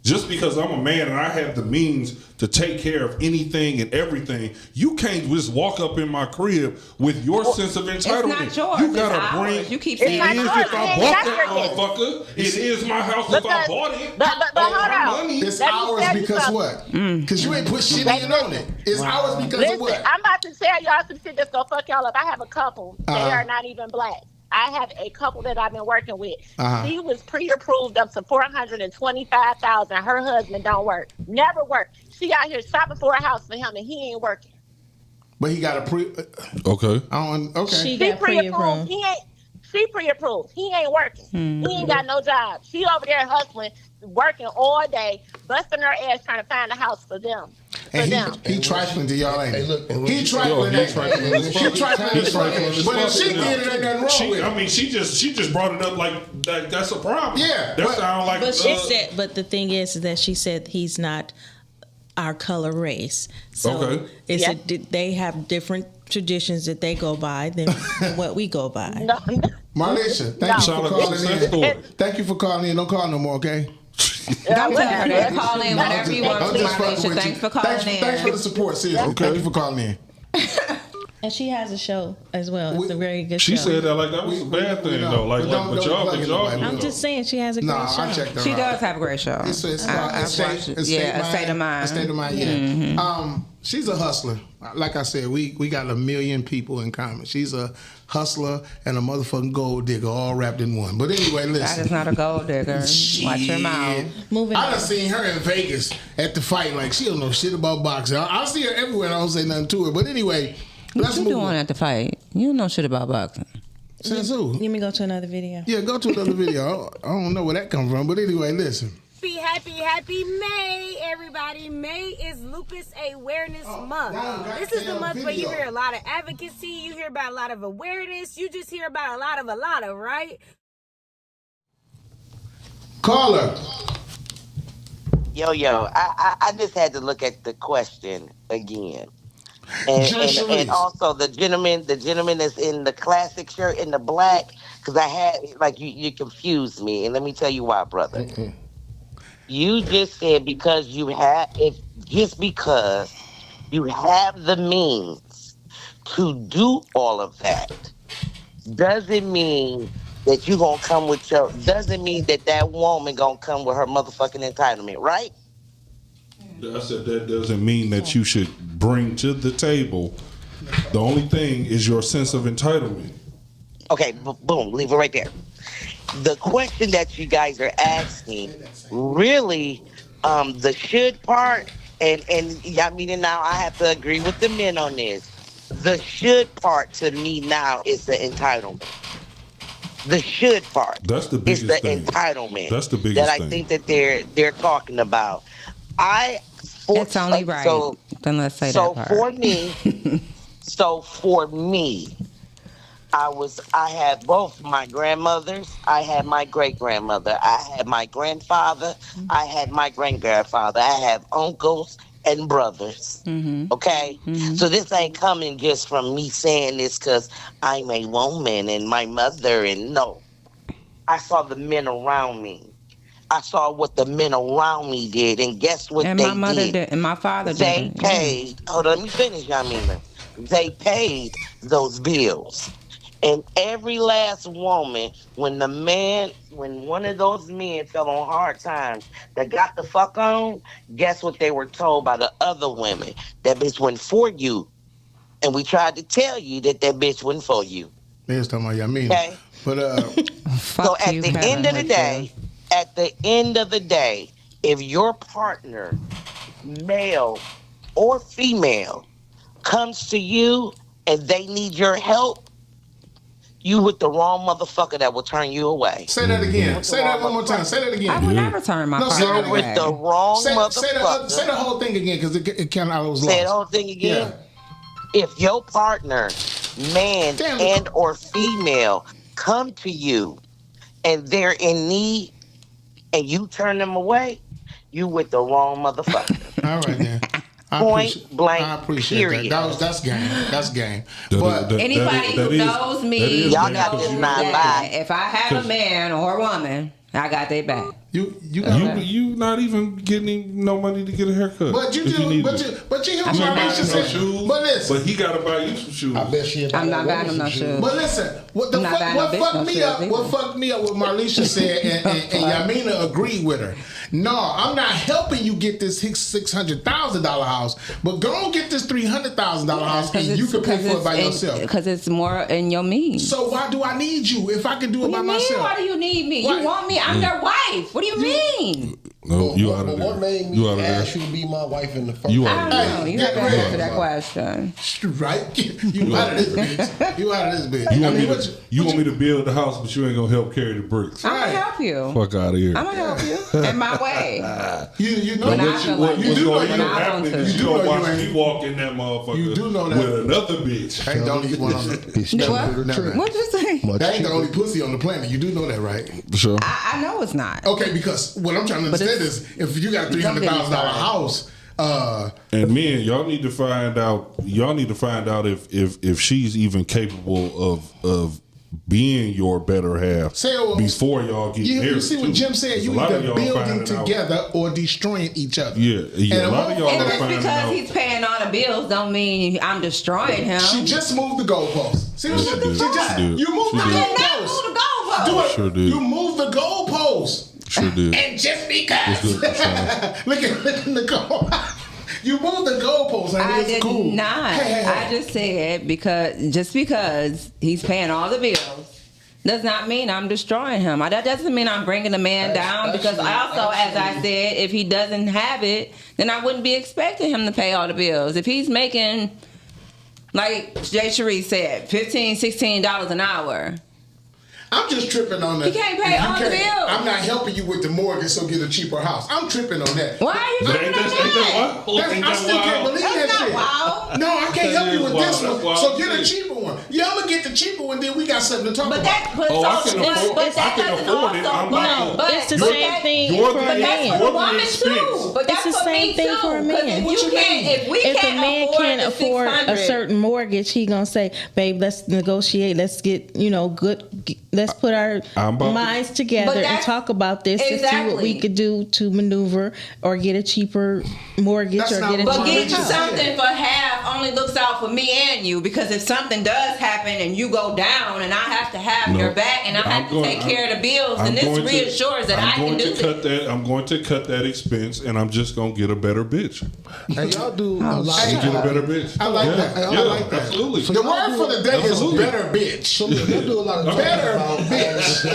Just because I'm a man and I have the means to take care of anything and everything, you can't just walk up in my crib with your sense of entitlement. It's not yours. You gotta it's bring. ours. You keep It saying is if I bought that yours. motherfucker. It is my house if I bought it. But hold on. Money. It's Let me ours tell you because something. what? Because you ain't put shit in on it. It's ours because of what? I'm about to tell y'all some shit that's gonna fuck y'all up. I have a couple. They are not even black. I have a couple that I've been working with. She was pre-approved up to $425,000. Her husband don't work. Never worked. She out here shopping for a house for him and he ain't working. But he got a pre. Okay. Okay. She got pre-approved. She pre-approved. He ain't working. He ain't got no job. She over there hustling, working all day, busting her ass trying to find a house for them. And he trifling to y'all, ain't he? He trifling. He trifling. But if she did it, ain't nothing wrong with it. I mean, she just brought it up like that's a problem. Yeah. That sounds like. But she said. But the thing is that she said he's not our color race. So they have different traditions that they go by than what we go by. Marlisha, thank you for calling in. Thank you for calling in. Don't call no more, okay? Don't tell her that. Call in whenever you want to, Marlisha. Thanks for calling in. Thanks for the support, seriously. Thank you for calling in. And she has a show as well. It's a very good show. She said that like that was a bad thing, though. But y'all. I'm just saying she has a great show. I checked her She out. does have a great show. It's a state of mind. A state of mind, yeah. Mm-hmm. She's a hustler. Like I said, we got 1 million people in common. She's a hustler and a motherfucking gold digger all wrapped in one. But anyway, listen. That is not a gold digger. Watch your mouth. I done seen her in Vegas at the fight. Like, she don't know shit about boxing. I see her everywhere and I don't say nothing to her. But anyway, what you doing at the fight? You don't know shit about boxing. Since who? Let me go to another video. Yeah, go to another video. I don't know where that come from. But anyway, listen. Happy May, everybody. May is Lupus Awareness Month. This is the month where you hear a lot of advocacy, you hear about a lot of awareness, you just hear about a lot of, right? Caller. Yo, I just had to look at the question again. And also the gentleman that's in the classic shirt in the black, because I had, like, you confused me. And let me tell you why, brother. Mm-hmm. You just said because you have the means to do all of that, doesn't mean that you gonna come with doesn't mean that woman gonna come with her motherfucking entitlement, right? I said that doesn't mean that you should bring to the table. The only thing is your sense of entitlement. Okay, boom, leave it right there. The question that you guys are asking, really, the should part, and I mean, now I have to agree with the men on this. The should part to me now is the entitlement. The should part. That's the biggest thing. It's the entitlement. That's the biggest that I thing. think that they're talking about. It's only right. So, then let's say so that part. for me, I had both my grandmothers. I had my great grandmother. I had my grandfather. I had my great grandfather. I have uncles and brothers. Mm-hmm. Okay, so this ain't coming just from me saying this because I'm a woman and my mother. And no, I saw the men around me. I saw what the men around me did, and guess what and they my mother did? And my father did. They paid. Hold on, let me finish, Yamina. They paid those bills. And every last woman, when one of those men fell on hard times that got the fuck on, guess what they were told by the other women? That bitch wasn't for you. And we tried to tell you that bitch wasn't for you. They was talking about Yamina. Okay? But so at the end of the day, if your partner, male or female, comes to you and they need your help, you with the wrong motherfucker that will turn you away. Say that again. Say that one more time. Say that again. I would never turn my partner away. With the wrong motherfucker. Say the whole thing again, because it kind of was lost. Say the whole thing again. Yeah. If your partner, man and or female, come to you and they're in need and you turn them away, you with the wrong motherfucker. All right, then. Point blank. I appreciate period. that. That's game. That's game. But anybody who knows me, y'all got this not lie. If I have a man or a woman, I got their back. You not even getting no money to get a haircut. But you hear what Marisha said. But listen, but he got to buy you some shoes. I bet she. I'm not buying him no shoes. But listen, what fucked me up? What fucked me up? What Marisha said, and Yamina agreed with her. No, I'm not helping you get this $600,000 house, but go and get this $300,000 house, and you can pay for it by yourself. Because it's more in your means. So why do I need you if I can do it by myself? Why do you need me? Why? You want me? I'm your wife. What do you mean? No, you out of there. What made me ask you to be my wife in the first place? You out of there. You have to answer that question. Right? You out of this bitch. You out of this bitch. You want me to build the house, but you ain't gonna help carry the bricks. I'm gonna help you. Fuck out of here. I'm gonna help you in my way. You know what's going to happen is you don't watch me walk in that motherfucker with another bitch. Ain't the only one on the What you say? That ain't the only pussy on the planet. You do know that, right? Sure. I know it's not. Okay, because what I'm trying to understand is if you got a $300,000 house. And men, y'all need to find out. Y'all need to find out if she's even capable of being your better half before y'all get married. You see what Jim said? You either building together or destroying each other. Yeah. A lot of y'all and are just finding because out. he's paying all the bills don't mean I'm destroying him. She just moved the goalpost. See what she did? You moved the goalpost. Sure did. You moved the goalpost. Sure did. And just because. Look at the goal. You moved the goalpost. I did not. I just said because he's paying all the bills does not mean I'm destroying him. That doesn't mean I'm bringing the man down because also, as I said, if he doesn't have it, then I wouldn't be expecting him to pay all the bills. If he's making, like Jay Cherie said, $15, $16 an hour. I'm just tripping on that. You can't pay all the bills. I'm not helping you with the mortgage, so get a cheaper house. I'm tripping on that. Why are you tripping on that? I still can't believe that shit. Wild. No, I can't help you with this one. So get a cheaper one. Yeah, I'm gonna get the cheaper one. Then we got something to talk about. I can afford it. I'm not. But it's the same thing for a man. But it's the same thing for a man. If a man can't afford a certain mortgage, he gonna say, "Babe, let's negotiate. Let's get good. Let's put our minds together and talk about this and see what we could do to maneuver or get a cheaper mortgage or get a cheaper house." But getting something for half only looks out for me and you, because if something does happen and you go down and I have to have your back and I have to take care of the bills, then this reassures that I can do it. I'm going to cut that expense and I'm just going to get a better bitch. Hey, y'all do a lot. Get a better bitch. I like that. I like that. Absolutely. The word for the day is better bitch. So y'all do a lot of better bitch.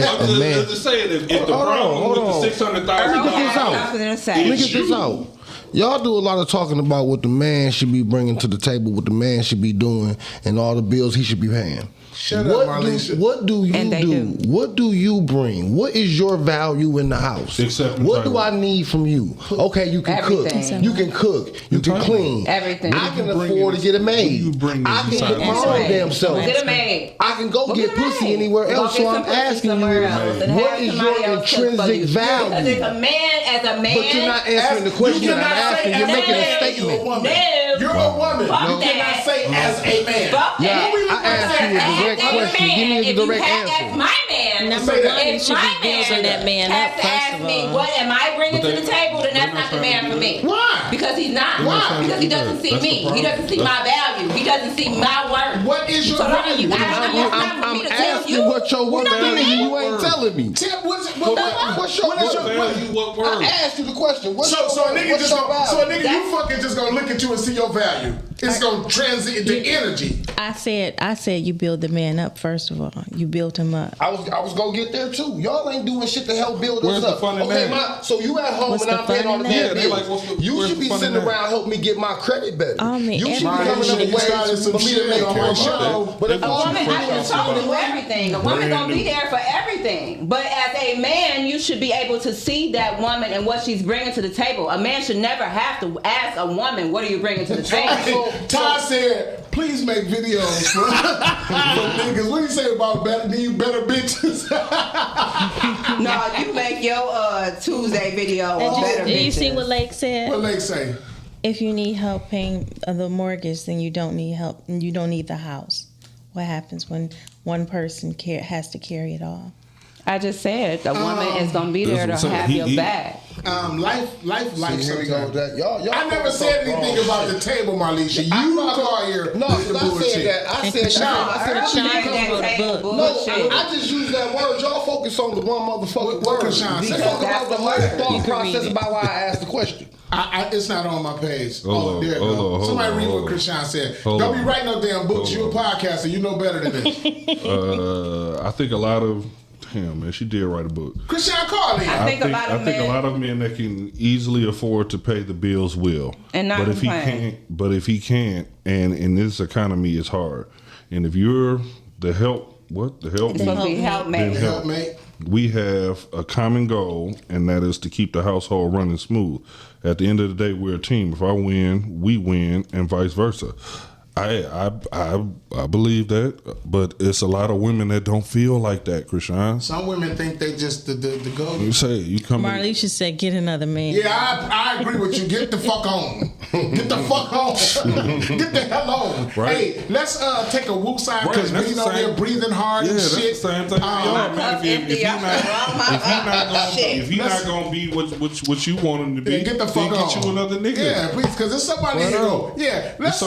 I'm just saying, if the problem with the $600,000, let me get this out. Y'all do a lot of talking about what the man should be bringing to the table, what the man should be doing, and all the bills he should be paying. Shut up, Marlesha. What do you do? What do you bring? What is your value in the house? What do I need from you? Okay, you can cook. You can cook. You can clean. Everything. I can afford to get a maid. I can get my own damn self. Get a maid. I can go get pussy anywhere else. So I'm asking you, what is your intrinsic value? Because if a man, as a man, but you're not answering the question that I'm asking. You're making a statement. No. You're a woman. Fuck You cannot say as a man. Fuck Yeah, that. I asked you a direct question. Give me a direct answer. As my man, Number one, you if should my be building that man has up, to first ask of me, all. what am I bringing to the table? Then that's not the man for me. Why? Because he's not. Why? Because he doesn't see me. He doesn't see my value. He doesn't see my worth. What is your So value? I'm asking what your worth is, and you ain't telling me. What's your value? What word? I asked you the question. So a nigga you fucking just gonna look at you and see your value. It's gonna transit into energy. I said you build the man up, first of all. You build him up. I was gonna get there too. Y'all ain't doing shit to help build Where's us the up. fun in Okay, that? so you at home What's and the I'm paying fun all the in damn that? bills. You should be sitting around helping me get my credit better. Oh, man, You should be everybody coming up with You started ways some for me to shit make on more my money. show. But if A all woman you has doing to is do everything. A woman gonna be there for everything. But as a man, you should be able to see that woman and what she's bringing to the table. A man should never have to ask a woman, what are you bringing to the table? Todd said, please make videos for niggas. What do you say about need better bitches? No, you make your Tuesday video And better you see bitches. what Lake said? What Lake say? If you need help paying the mortgage, then you don't need help, and you don't need the house. What happens when one person has to carry it all? I just said the woman is gonna be there to That's what I'm have saying. your back. Life. Here we go with that. Y'all I never said anything about the table, Marlisha. You call here. No, with the I said bullshit. that. I said I just used that word. Y'all focus on the one motherfucking What word. Krishan We said? talk about the whole thought You can process read it. about why I asked the question. It's not on my page. Hold on, there it hold goes. on, hold Somebody on, read hold what on. Krishan said. Hold Don't on. be writing no damn books. Hold You're a on. podcaster. You know better than this. I think a lot of man, she did write a book. Krishan Carly. I think a lot of I think a men- lot of men that can easily afford to pay the bills will, And not but if he complain. can't, and in this economy, it's hard. And if you're the help, It's supposed to be helpmate. Then help. We have a common goal, and that is to keep the household running smooth. At the end of the day, we're a team. If I win, we win, and vice versa. I believe that, but it's a lot of women that don't feel like that, Krishan. Some women think they just the goal. You say you come. Marlisha said, "Get another man." Yeah, I agree with you. Get the fuck on. Get the fuck on. Get the hell on. Right. Hey, let's take a woo sign because Right, that's we the know same- we're breathing hard and that's shit. the same thing for y'all, man. If he not gonna be what you want him to be, Yeah, get the fuck then on. get you another nigga. Yeah, please, because there's somebody Right here. on. Yeah, It's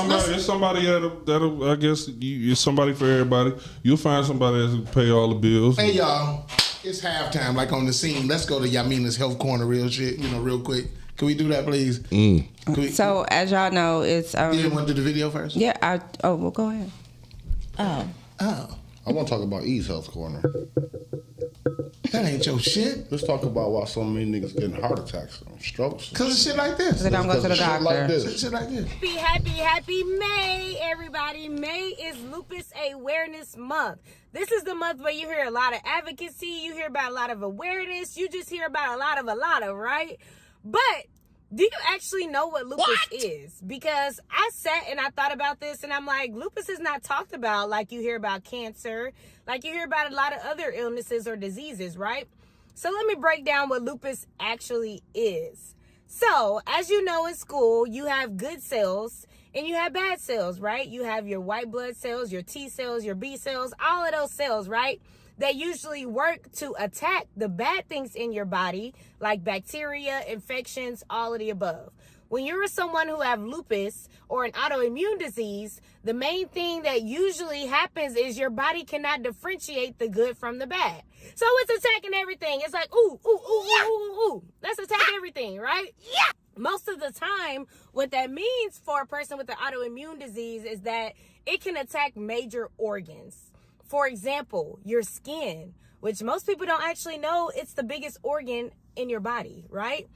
somebody that'll I guess it's somebody for everybody. You'll find somebody that can pay all the bills. Hey y'all, it's halftime. Like on the scene. Let's go to Yamina's Health Corner, real shit. Real quick. Can we do that, please? Can we, So as y'all know, it's you want to do the video first? yeah. Well, go ahead. I want to talk about E's Health Corner. That ain't your shit. Let's talk about why so many niggas getting heart attacks and strokes. Cause of shit like this. They don't go to the Shit doctor. like this. Shit like this. Happy May, everybody. May is Lupus Awareness Month. This is the month where you hear a lot of advocacy, you hear about a lot of awareness, you just hear about a lot of, right? But do you actually know what lupus is? Because I sat and I thought about this and I'm like, lupus is not talked about like you hear about cancer, like you hear about a lot of other illnesses or diseases, right? So let me break down what lupus actually is. So, as you know in school, you have good cells and you have bad cells, right? You have your white blood cells, your T cells, your B cells, all of those cells, right? They usually work to attack the bad things in your body, like bacteria, infections, all of the above. When you're someone who have lupus or an autoimmune disease, the main thing that usually happens is your body cannot differentiate the good from the bad. So it's attacking everything. It's like, ooh. Let's attack everything, right? Yeah. Most of the time, what that means for a person with an autoimmune disease is that it can attack major organs. For example, your skin, which most people don't actually know, it's the biggest organ in your body, right?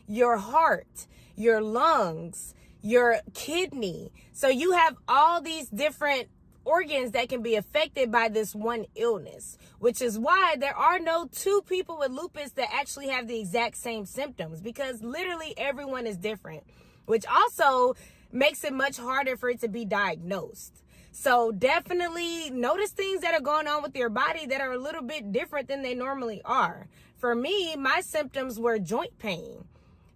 Your heart, your lungs, your kidney. So you have all these different organs that can be affected by this one illness, which is why there are no two people with lupus that actually have the exact same symptoms, because literally everyone is different, which also makes it much harder for it to be diagnosed. So definitely notice things that are going on with your body that are a little bit different than they normally are. For me, my symptoms were joint pain.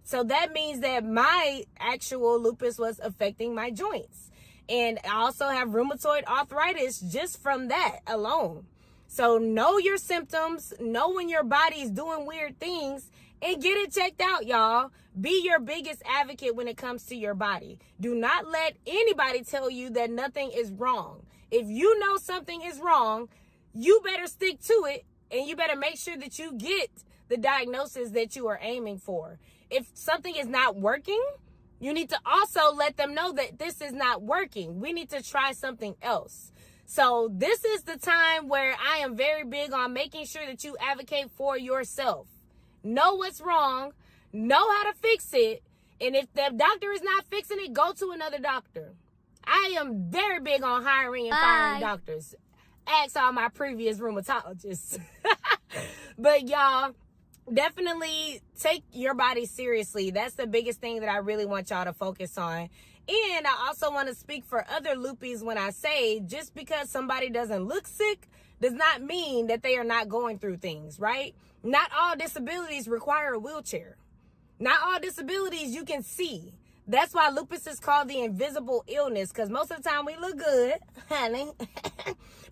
So that means that my actual lupus was affecting my joints. And I also have rheumatoid arthritis just from that alone. So know your symptoms, know when your body's doing weird things, and get it checked out, y'all. Be your biggest advocate when it comes to your body. Do not let anybody tell you that nothing is wrong. If you know something is wrong, you better stick to it, and you better make sure that you get the diagnosis that you are aiming for. If something is not working, you need to also let them know that this is not working. We need to try something else. So this is the time where I am very big on making sure that you advocate for yourself. Know what's wrong, know how to fix it, and if the doctor is not fixing it, go to another doctor. I am very big on hiring and firing doctors. Ask all my previous rheumatologists. But y'all, definitely take your body seriously. That's the biggest thing that I really want y'all to focus on. And I also want to speak for other loopies when I say just because somebody doesn't look sick does not mean that they are not going through things, right? Not all disabilities require a wheelchair. Not all disabilities you can see. That's why lupus is called the invisible illness, because most of the time we look good, honey.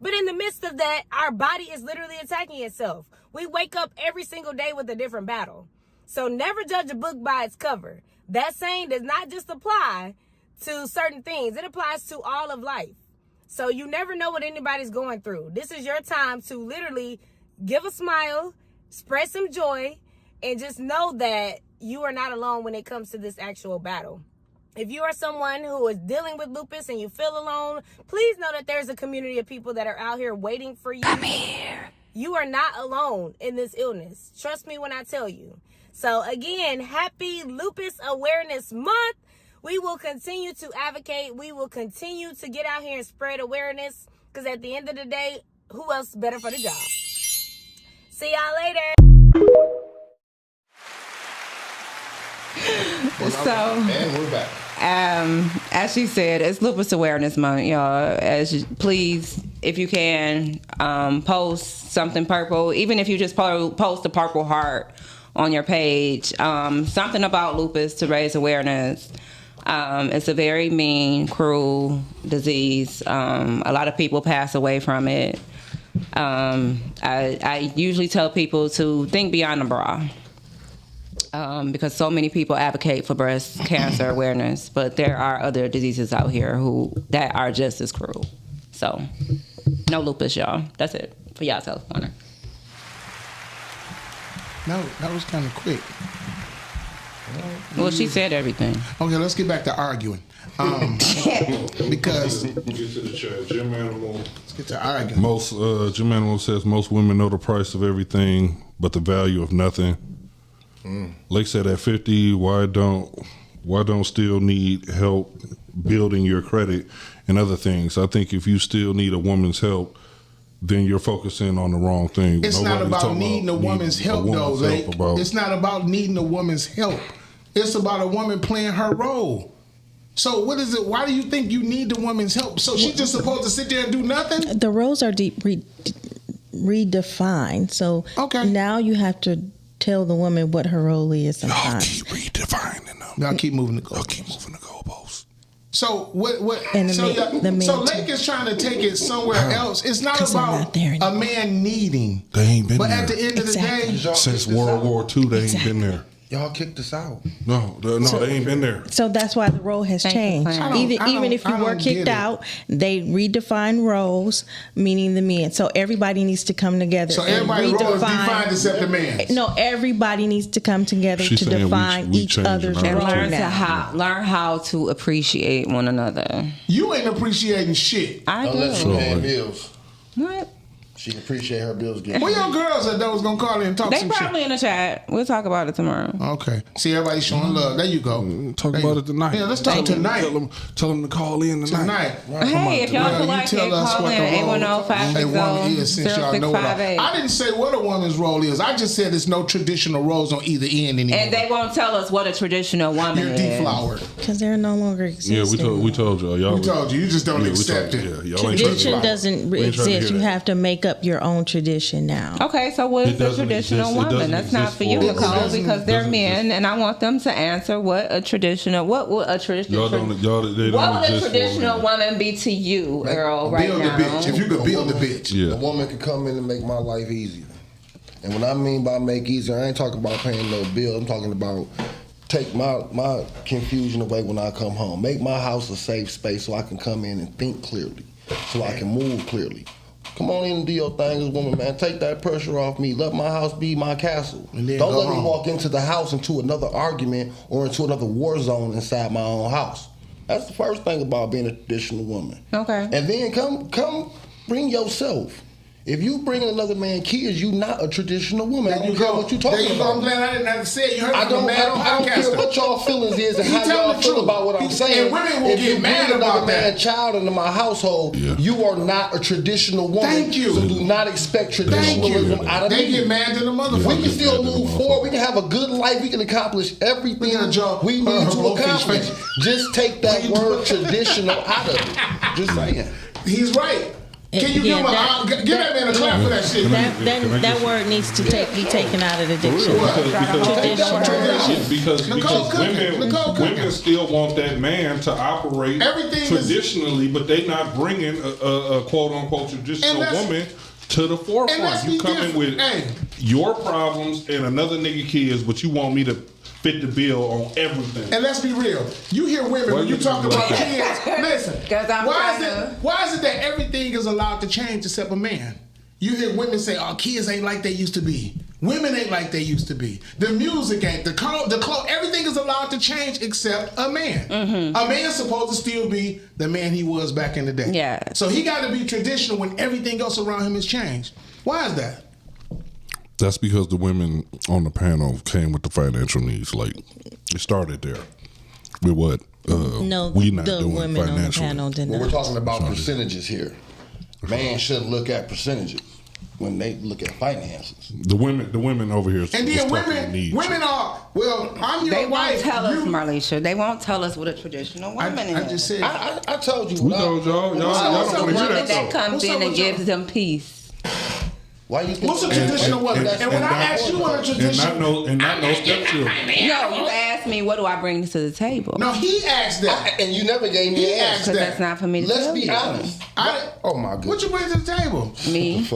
But in the midst of that, our body is literally attacking itself. We wake up every single day with a different battle. So never judge a book by its cover. That saying does not just apply to certain things. It applies to all of life. So you never know what anybody's going through. This is your time to literally give a smile, spread some joy, and just know that you are not alone when it comes to this actual battle. If you are someone who is dealing with lupus and you feel alone, please know that there's a community of people that are out here waiting for you. I'm here. You are not alone in this illness. Trust me when I tell you. So again, happy Lupus Awareness Month. We will continue to advocate. We will continue to get out here and spread awareness, because at the end of the day, who else better for the job? See y'all later. So, and we're back. As she said, it's Lupus Awareness Month, y'all. Please, if you can, post something purple. Even if you just post a purple heart on your page, something about lupus to raise awareness. It's a very mean, cruel disease. A lot of people pass away from it. I usually tell people to think beyond the bra. Because so many people advocate for breast cancer awareness, but there are other diseases out here that are just as cruel. So, no lupus, y'all. That's it for y'all's health corner. No, that was kind of quick. Well, she said everything. Okay, let's get back to arguing. Because get to the chat. Jim Animal. Let's get to arguing. Jim Animal says most women know the price of everything, but the value of nothing. Lake said at 50, why don't still need help building your credit and other things? I think if you still need a woman's help, then you're focusing on the wrong thing. It's not about needing a woman's help, though, Lake. It's not about needing a woman's help. It's about a woman playing her role. So what is it? Why do you think you need the woman's help? So she's just supposed to sit there and do nothing? The roles are redefined. So now you have to tell the woman what her role is sometimes. Y'all keep redefining them. Y'all keep moving the goalposts. Y'all keep moving the goalposts. So so Lake is trying to take it somewhere else. It's not about a man needing. They ain't been there. But at the end of the day, since World War II, they ain't been there. Y'all kicked us out. No, they ain't been there. So that's why the role has changed. Even if you were kicked out, they redefine roles, meaning the men. So everybody needs to come together. So everybody's role is defined except the man. No, everybody needs to come together to define each other's role. And learn how to appreciate one another. You ain't appreciating shit. I Unless you paying bills. What? She can appreciate her bills getting. Where your girls that was gonna call in and talk some shit? They probably in the chat. We'll talk about it tomorrow. Okay. See, everybody's showing love. There you go. Talk about it tonight. Yeah, let's talk tonight. Tell them to call in tonight. Hey, if y'all feel like it, call in 810-560-0658. I didn't say what a woman's role is. I just said there's no traditional roles on either end anymore. And they won't tell us what a traditional woman is. You're deflowered. Because they're no longer existing. Yeah, we told y'all. We told you. You just don't accept it. Tradition doesn't exist. You have to make up up your own tradition now. Okay, so what is a traditional woman? That's not for you, Nicole, because they're men, and I want them to answer what would a traditional woman be to you, Earl, right now? Build a bitch. If you could build a bitch. Yeah. A woman could come in and make my life easier. And what I mean by make easier, I ain't talking about paying no bill. I'm talking about take my confusion away when I come home. Make my house a safe space so I can come in and think clearly, so I can move clearly. Come on in and do your thing as a woman, man. Take that pressure off me. Let my house be my castle. Don't let me walk into the house into another argument or into another war zone inside my own house. That's the first thing about being a traditional woman. Okay. And then come bring yourself. If you bring another man kids, you not a traditional woman. I don't care what you talking about. I'm glad I didn't have to say it. You heard I don't care what y'all feelings is and how y'all feel about what I'm saying. And women will get mad about that. Child into my household, you are not a traditional woman. Thank you. So do not expect traditionalism out of me. They get mad to the motherfucker. We can still move forward. We can have a good life. We can accomplish everything we need to accomplish. Just take that word traditional out of it. Just saying. He's right. Can you give that man a clap for that shit? That word needs to be taken out of the dictionary. Because women still want that man to operate traditionally, but they not bringing a quote unquote traditional woman to the forefront. You come in with your problems and another nigga kids, but you want me to fit the bill on everything. And let's be real. You hear women when you talk about kids. Listen, why is it that everything is allowed to change except a man? You hear women say, "Oh, kids ain't like they used to be. Women ain't like they used to be. The music ain't. The clothes. Everything is allowed to change except a man. Mm-hmm. A man's supposed to still be the man he was back in the day. Yeah. So he got to be traditional when everything else around him has changed. Why is that? That's because the women on the panel came with the financial needs. Like, it started there. With what? We not doing women on the panel did not. We're talking about percentages here. Man shouldn't look at percentages when they look at finances. The women over here. And then women are, well, I'm your wife. They won't tell us, Marlisha. They won't tell us what a traditional woman is. I just said. I told you. We told y'all. Y'all don't want to hear that. That comes in and gives them peace. What's a traditional woman? And when I ask you what a traditional, and not no stepchildren. No, you asked me what do I bring to the table. No, he asked that, and you never gave me an answer. Because that's not for me to Let's tell be you. honest. Oh my God. What you bring to the table? Me.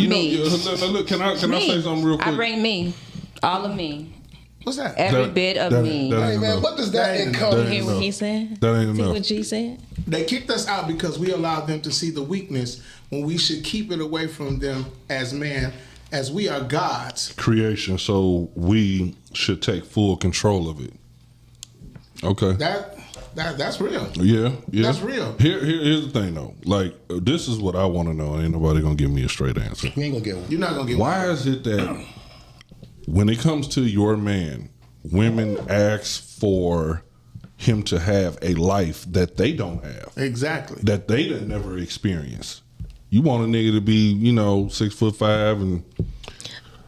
Me. Look, can I say something real quick? I bring me, all of me. What's that? Every bit of me. Hey man, what does that encompass? Hear what he said? That ain't See enough. what G said? They kicked us out because we allowed them to see the weakness when we should keep it away from them as man. As we are God's creation, so we should take full control of it. Okay. That's real. Yeah. That's real. Here's the thing though. Like, this is what I want to know. Ain't nobody gonna give me a straight answer. You ain't gonna get one. You're not gonna get one. Why is it that when it comes to your man, women ask for him to have a life that they don't have? Exactly. That they didn't never experience. You want a nigga to be, 6'5" and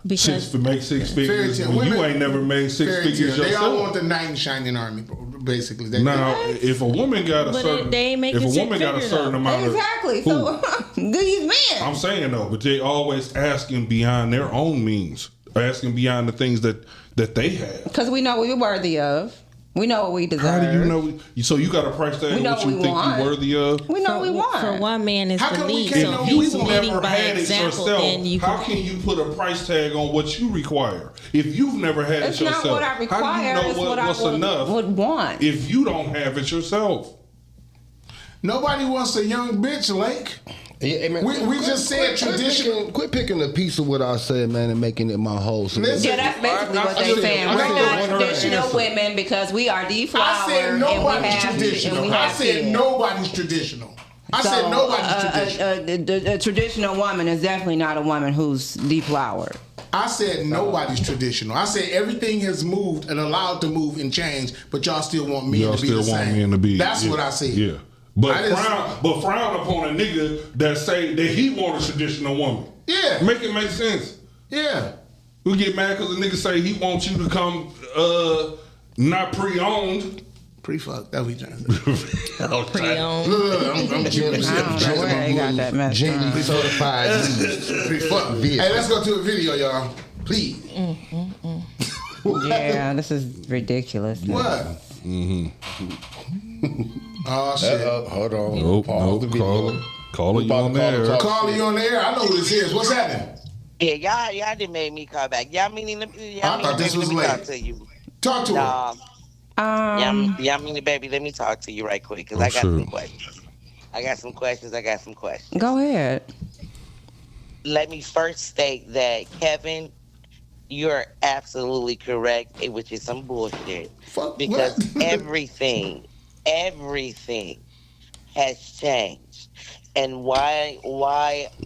make six figures. Well, you ain't never made six figures yourself. They all want the knight in shining army, basically. Now, if a woman got a certain, amount of exactly. So these men. I'm saying though, but they always asking beyond their own means, asking beyond the things that they have. Because we know what we're worthy of. We know what we deserve. How do you know? So you got a price tag what you think you're worthy of? We know what we want. For one man is the lead. So if he's you've leading never by had example. it Then yourself, how can you put a price tag on what you require? If you've never had it yourself, not what I require, how do you know what's enough? Would want if you don't have it yourself? Nobody wants a young bitch, Lake. Yeah, man, we just said tradition. Quit picking a piece of what I said, man, and making it my whole. Yeah, that's basically what they're saying. We're not traditional women because we are deflowered. I said nobody's traditional. I said nobody's traditional. I said nobody's traditional. A traditional woman is definitely not a woman who's deflowered. I said nobody's traditional. I said everything has moved and allowed to move and change, but y'all still want men to be the same. That's what I said. Yeah. But frown upon a nigga that say that he want a traditional woman. Yeah. Make it make sense. Yeah. We get mad because the nigga say he wants you to come not pre-owned. Pre-fuck. That's what we trying to say. Pre-owned. I'm Jimmy. I don't know where they got that messed Jimmy up. certified used. Pre-fuck. Hey, let's go to a video, y'all. Please. Yeah, this is ridiculous. What? Oh, shit. Hold on. Nope, Pause the video. Caller, you on there. Call you on the air. I know who this is. What's happening? Yeah, y'all didn't make me call back. Y'all meaning I thought this was late. talk to you. Talk to him. Y'all mean baby, let me talk to you right quick because I got some questions. I got some questions. Go ahead. Let me first state that Kevin, you're absolutely correct, which is some bullshit. Fuck because what? everything has changed. And why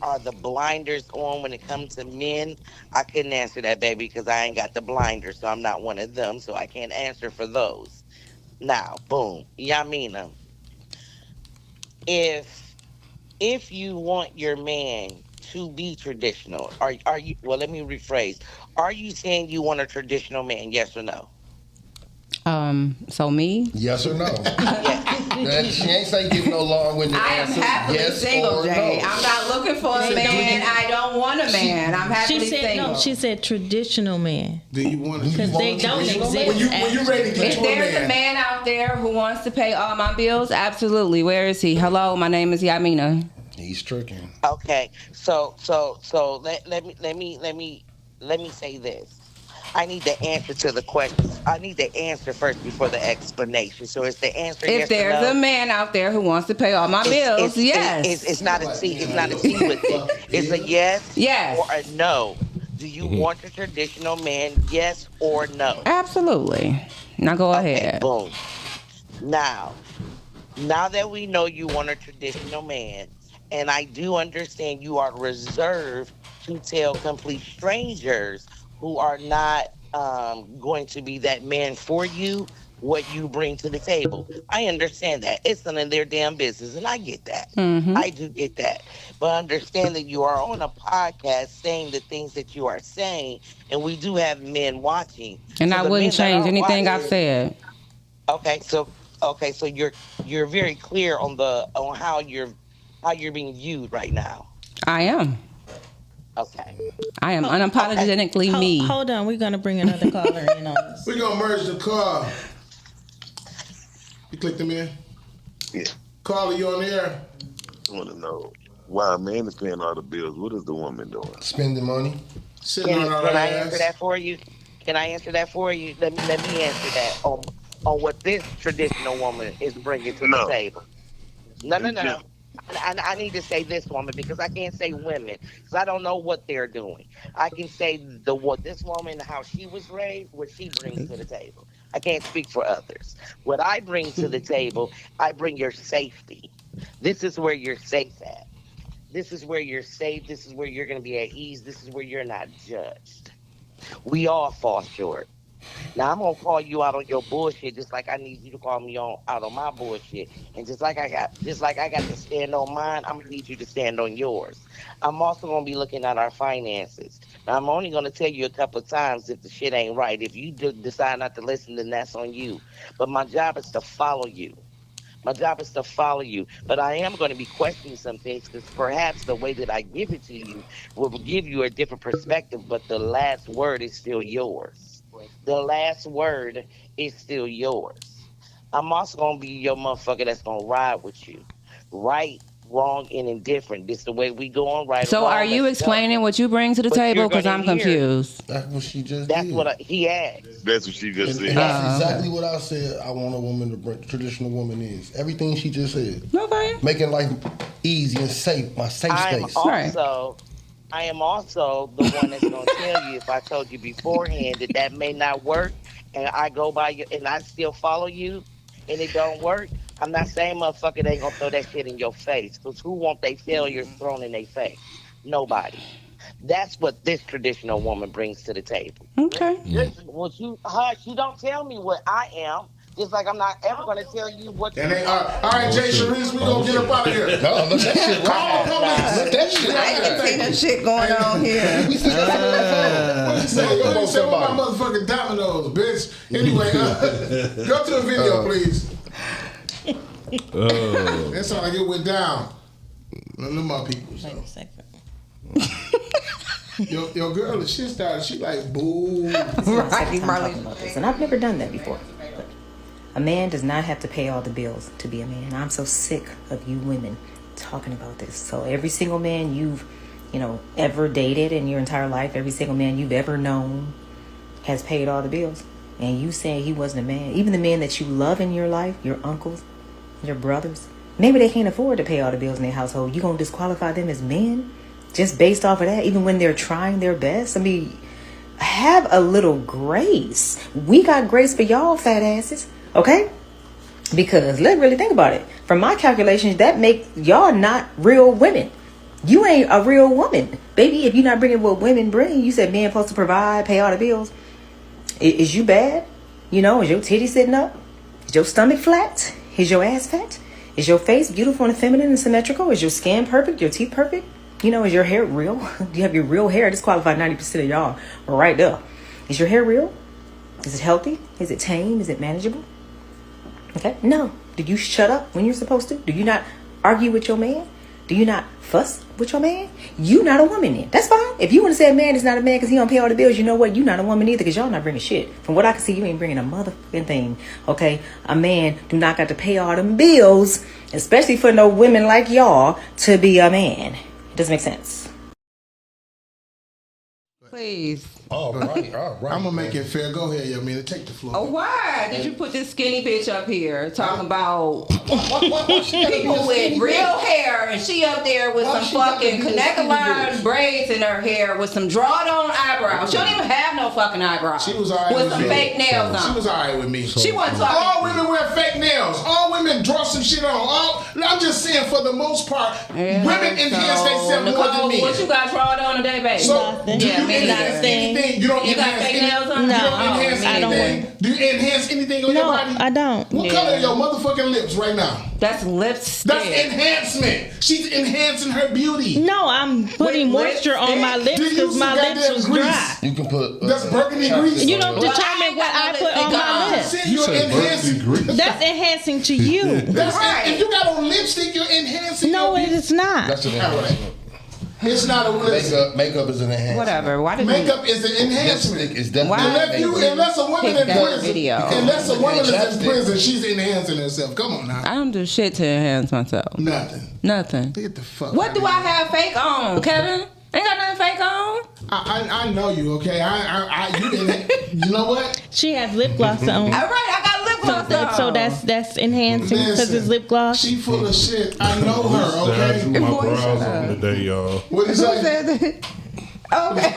are the blinders on when it comes to men? I couldn't answer that, baby, because I ain't got the blinders, so I'm not one of them, so I can't answer for those. Now, boom, Yamina. If you want your man to be traditional, are you? Well, let me rephrase. Are you saying you want a traditional man? Yes or no? So me? Yes or no? Yes. She ain't say give no long-winded I am answers. happily Yes single, or Jay. no. I'm not looking for a man. I don't want a man. I'm happily She said single. no. She said traditional man. Do you want to? Because they don't exist. When you ready to get If to a there's man. a man out there who wants to pay all my bills, absolutely. Where is he? Hello, my name is Yamina. He's tricking. Okay, so let me say this. I need the answer to the question. I need the answer first before the explanation. So is the answer If yes there's or no? a man out there who wants to pay all my bills, yes. It's not a T. It's not a T with it. It's a yes, Yes. or a no. Do you want a traditional man? Yes or no? Absolutely. Now go ahead. Boom. Now that we know you want a traditional man, and I do understand you are reserved to tell complete strangers who are not going to be that man for you what you bring to the table. I understand that. It's none of their damn business, and I get that. Mm-hmm. I do get that. But understand that you are on a podcast saying the things that you are saying, and we do have men watching. And So I the wouldn't men that change are anything I've watching- said. Okay, so you're very clear on how you're being viewed right now. I am. Okay. I am unapologetically me. Hold on, we're gonna bring another caller in on this. We're going to merge the call. You clicked them in? Yeah. Caller, you on the air? I want to know why a man is paying all the bills. What is the woman doing? Spending money. Sitting Can on our I ass. answer that for you? Let me answer that on what this traditional woman is bringing to the table. No. I need to say this woman because I can't say women because I don't know what they're doing. I can say what this woman, how she was raised, what she brings to the table. I can't speak for others. What I bring to the table, I bring your safety. This is where you're safe at. This is where you're safe. This is where you're going to be at ease. This is where you're not judged. We all fall short. Now I'm gonna call you out on your bullshit, just like I need you to call me out on my bullshit, and just like I got to stand on mine, I'm gonna need you to stand on yours. I'm also gonna be looking at our finances. Now I'm only gonna tell you a couple of times if the shit ain't right. If you decide not to listen, then that's on you. But my job is to follow you. My job is to follow you, but I am going to be questioning some things because perhaps the way that I give it to you will give you a different perspective, but the last word is still yours. The last word is still yours. I'm also going to be your motherfucker that's going to ride with you. Right, wrong, and indifferent. This the way we go on right. So wrong, are you explaining what you bring to the table? Because I'm confused. That's what she just That's did. what he asked. That's what she just said. That's exactly what I said. I want a woman to bring. Traditional woman is everything she just said. Okay. Making life easy and safe. My safe space. I am also the one that's going to tell you if I told you beforehand that may not work, and I go by you and I still follow you, and it don't work. I'm not saying motherfucker they gonna throw that shit in your face, because who want their failures thrown in their face? Nobody. That's what this traditional woman brings to the table. Okay. Well, you don't tell me what I am. Just like I'm not ever going to tell you what to And do. they are. All right, Jay Sharice, we gonna get up out of here. No, let that shit Call the police. Let that shit I ain't seen that shit going on here. We still got What you say? What you say? What my motherfucking dominoes, bitch? Anyway, go to the video, please. That's how like it went down. None of my people. So. Wait a second. Your girl, the shit started. She like, boo. Right, talking about this. And I've never done that before. But a man does not have to pay all the bills to be a man. I'm so sick of you women talking about this. So every single man you've, ever dated in your entire life, every single man you've ever known has paid all the bills. And you saying he wasn't a man. Even the men that you love in your life, your uncles, your brothers, maybe they can't afford to pay all the bills in their household. You gonna disqualify them as men just based off of that, even when they're trying their best? I mean, have a little grace. We got grace for y'all fat asses, okay? Because let's really think about it. From my calculations, that make y'all not real women. You ain't a real woman. Baby, if you're not bringing what women bring, you said men supposed to provide, pay all the bills. Is you bad? Is your titty sitting up? Is your stomach flat? Is your ass fat? Is your face beautiful and feminine and symmetrical? Is your skin perfect? Your teeth perfect? Is your hair real? Do you have your real hair? Disqualified 90% of y'all right there. Is your hair real? Is it healthy? Is it tame? Is it manageable? Okay. No. Do you shut up when you're supposed to? Do you not argue with your man? Do you not fuss with your man? You not a woman then. That's fine. If you want to say a man is not a man because he don't pay all the bills, you know what? You not a woman either because y'all not bringing shit. From what I can see, you ain't bringing a motherfucking thing. Okay? A man do not got to pay all them bills, especially for no women like y'all, to be a man. It doesn't make sense. Please. All right. I'm gonna make it fair. Go ahead, Yamina. Take the floor. Oh, why did you put this skinny bitch up here talking about What people with real hair, and she up there with some fucking connecticut braids in her hair with some drawed on eyebrows. She don't even have no fucking eyebrows. She was alright with with some me. fake nails on. She was alright with me. She wasn't talking. All women wear fake nails. All women draw some shit on. I'm just saying, for the most part, women enhance themselves more than me. What you got drawed on today, baby? So, do you enhance anything? You don't enhance anything? No, I don't. Do you enhance anything on your body? I don't. What color are your motherfucking lips right now? That's lipstick. That's enhancement. She's enhancing her beauty. No, I'm putting moisture on my lips because my lips was dry. You can put. That's burgundy grease. You don't determine what I put on my lips. You're enhancing. That's enhancing to you. That's if you got on lipstick, you're enhancing. No, it is not. That's an enhancement. It's not a lipstick. Makeup is an enhancement. Whatever. Why did makeup is an enhancement? Lipstick is definitely unless a woman in prison, unless a woman is in Chapstick. prison, she's enhancing herself. Come on now. I don't do shit to enhance myself. Nothing. Get the fuck. What do I have fake on, Kevin? Ain't got nothing fake on. I know you, okay? You didn't. You know what? She has lip gloss on. All right, I got lip gloss on. So that's enhancing because it's lip gloss. She full of shit. I know her, I okay? drew my brows on today, y'all. What is that? Okay,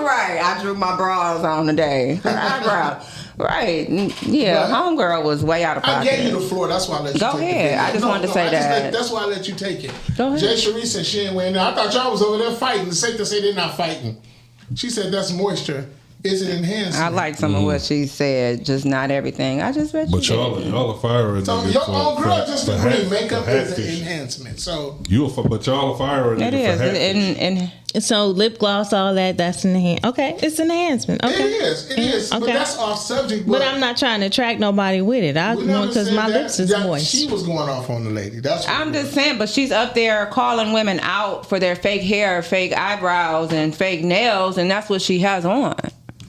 right. I drew my brows on today. Her eyebrow. Right. Yeah, homegirl was way out of pocket. I gave you the floor. That's why I let you Go take ahead. it. I just wanted to say that. That's why I let you take it. Go ahead. Jay Sharice said she ain't wearing that. I thought y'all was over there fighting. It's safe to say they're not fighting. She said that's moisture. It's an enhancement. I like some of what she said, just not everything. I just read you. But y'all are firing. So your own girl just agreed. Makeup is an enhancement. So but y'all are firing. It is. And so lip gloss, all that's an enhancement. Okay, it's an enhancement. Okay, it is. Okay. But that's off subject. But I'm not trying to attract nobody with it. I want because my lips is moist. She was going off on the lady. That's. I'm just saying, but she's up there calling women out for their fake hair, fake eyebrows, and fake nails, and that's what she has on.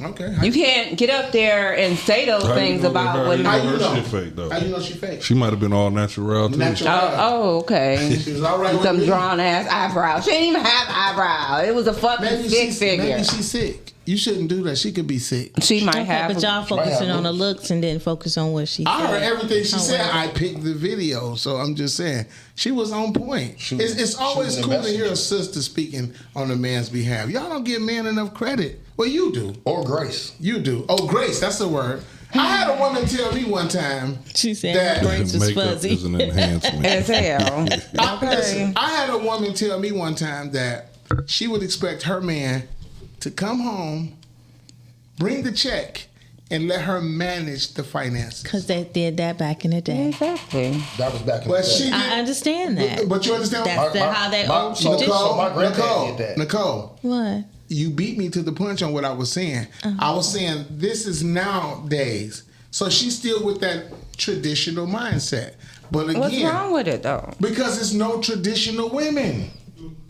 Okay. You can't get up there and say those things about women. How you know? Shit fake, though. How you know she fake? She might have been all natural too. Oh, okay. She was all right with some me. drawn ass eyebrows. She didn't even have eyebrows. It was a fucking stick figure. Maybe she's sick. You shouldn't do that. She could be sick. She might have. But y'all focusing on the looks and didn't focus on what she said. I heard everything she said. I picked the video, so I'm just saying she was on point. It's always cool to hear a sister speaking on a man's behalf. Y'all don't give men enough credit. Well, you do. Or grace. You do. Oh, grace. That's the word. I had a woman tell me one time. She said that grace is fuzzy. Is an enhancement. As hell. Listen, I had a woman tell me one time that she would expect her man to come home, bring the check, and let her manage the finances. Because they did that back in the day. Exactly. That was back in But the she day. did, I understand that. But you understand That's how that old tradition. My granddad did that. Nicole, What? you beat me to the punch on what I was saying. I was saying this is nowadays. So she's still with that traditional mindset. But again, What's wrong with it though? because it's no traditional women.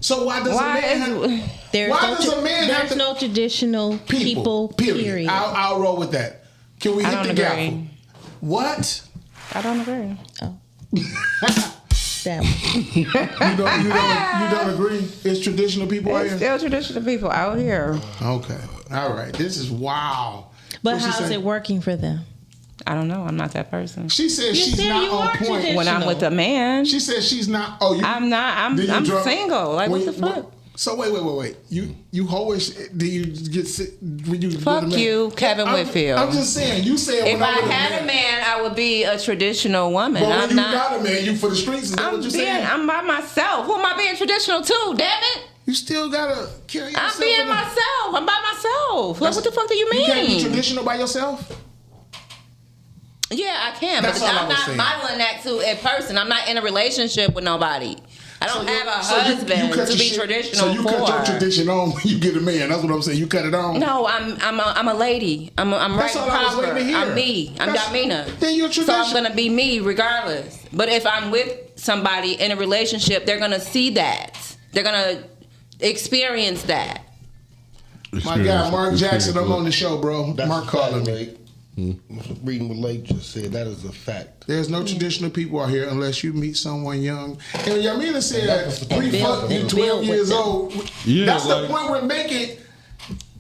So why does a man have, There's why no does a man have there's to, no traditional people, period. I'll roll with that. Can we I hit don't the agree. gavel? What? I don't agree. Oh. That You don't agree? It's traditional people out It's here? still traditional people out here. Okay. All right. This is wow. But What she how's say? it working for them? I don't know. I'm not that person. She says You she's said not you on are point. traditional. When I'm with a man, She says she's not. Oh, you. I'm not. I'm do you I'm drunk- single. Like when what the you- fuck? So wait. You hoish? Do you get sick when you? Fuck with a man? you, Kevin Whitfield. I'm just saying. You said If when I I'm with had a man, I would be a traditional woman. But when I'm you not. got a man, you for the streets. Is that what you're saying? I'm by myself. Who am I being traditional to? Damn it! You still gotta carry yourself. I'm being in a- myself. I'm by myself. Like, what the fuck do you mean? You can't be traditional by yourself. Yeah, I can, That's but all I I'm was not saying. modeling that to a person. I'm not in a relationship with nobody. I don't have a husband cut to your be shit- traditional So you for. cut your tradition on when you get a man. That's what I'm saying. You cut it on. No, I'm a lady. I'm That's right all I was proper. waiting to hear. I'm me. I'm That's- Yamina. Then you're So I'm traditional. gonna be me regardless. But if I'm with somebody in a relationship, they're gonna see that. They're gonna experience that. My guy Mark Jackson, I'm on the show, bro. That's Mark a fact, calling me. Lake. Reading what Lake just said, that is a fact. There's no traditional people out here unless you meet someone young. And Yamina said, And we fucked you 12 years old. Yeah, That's like- the point we're making.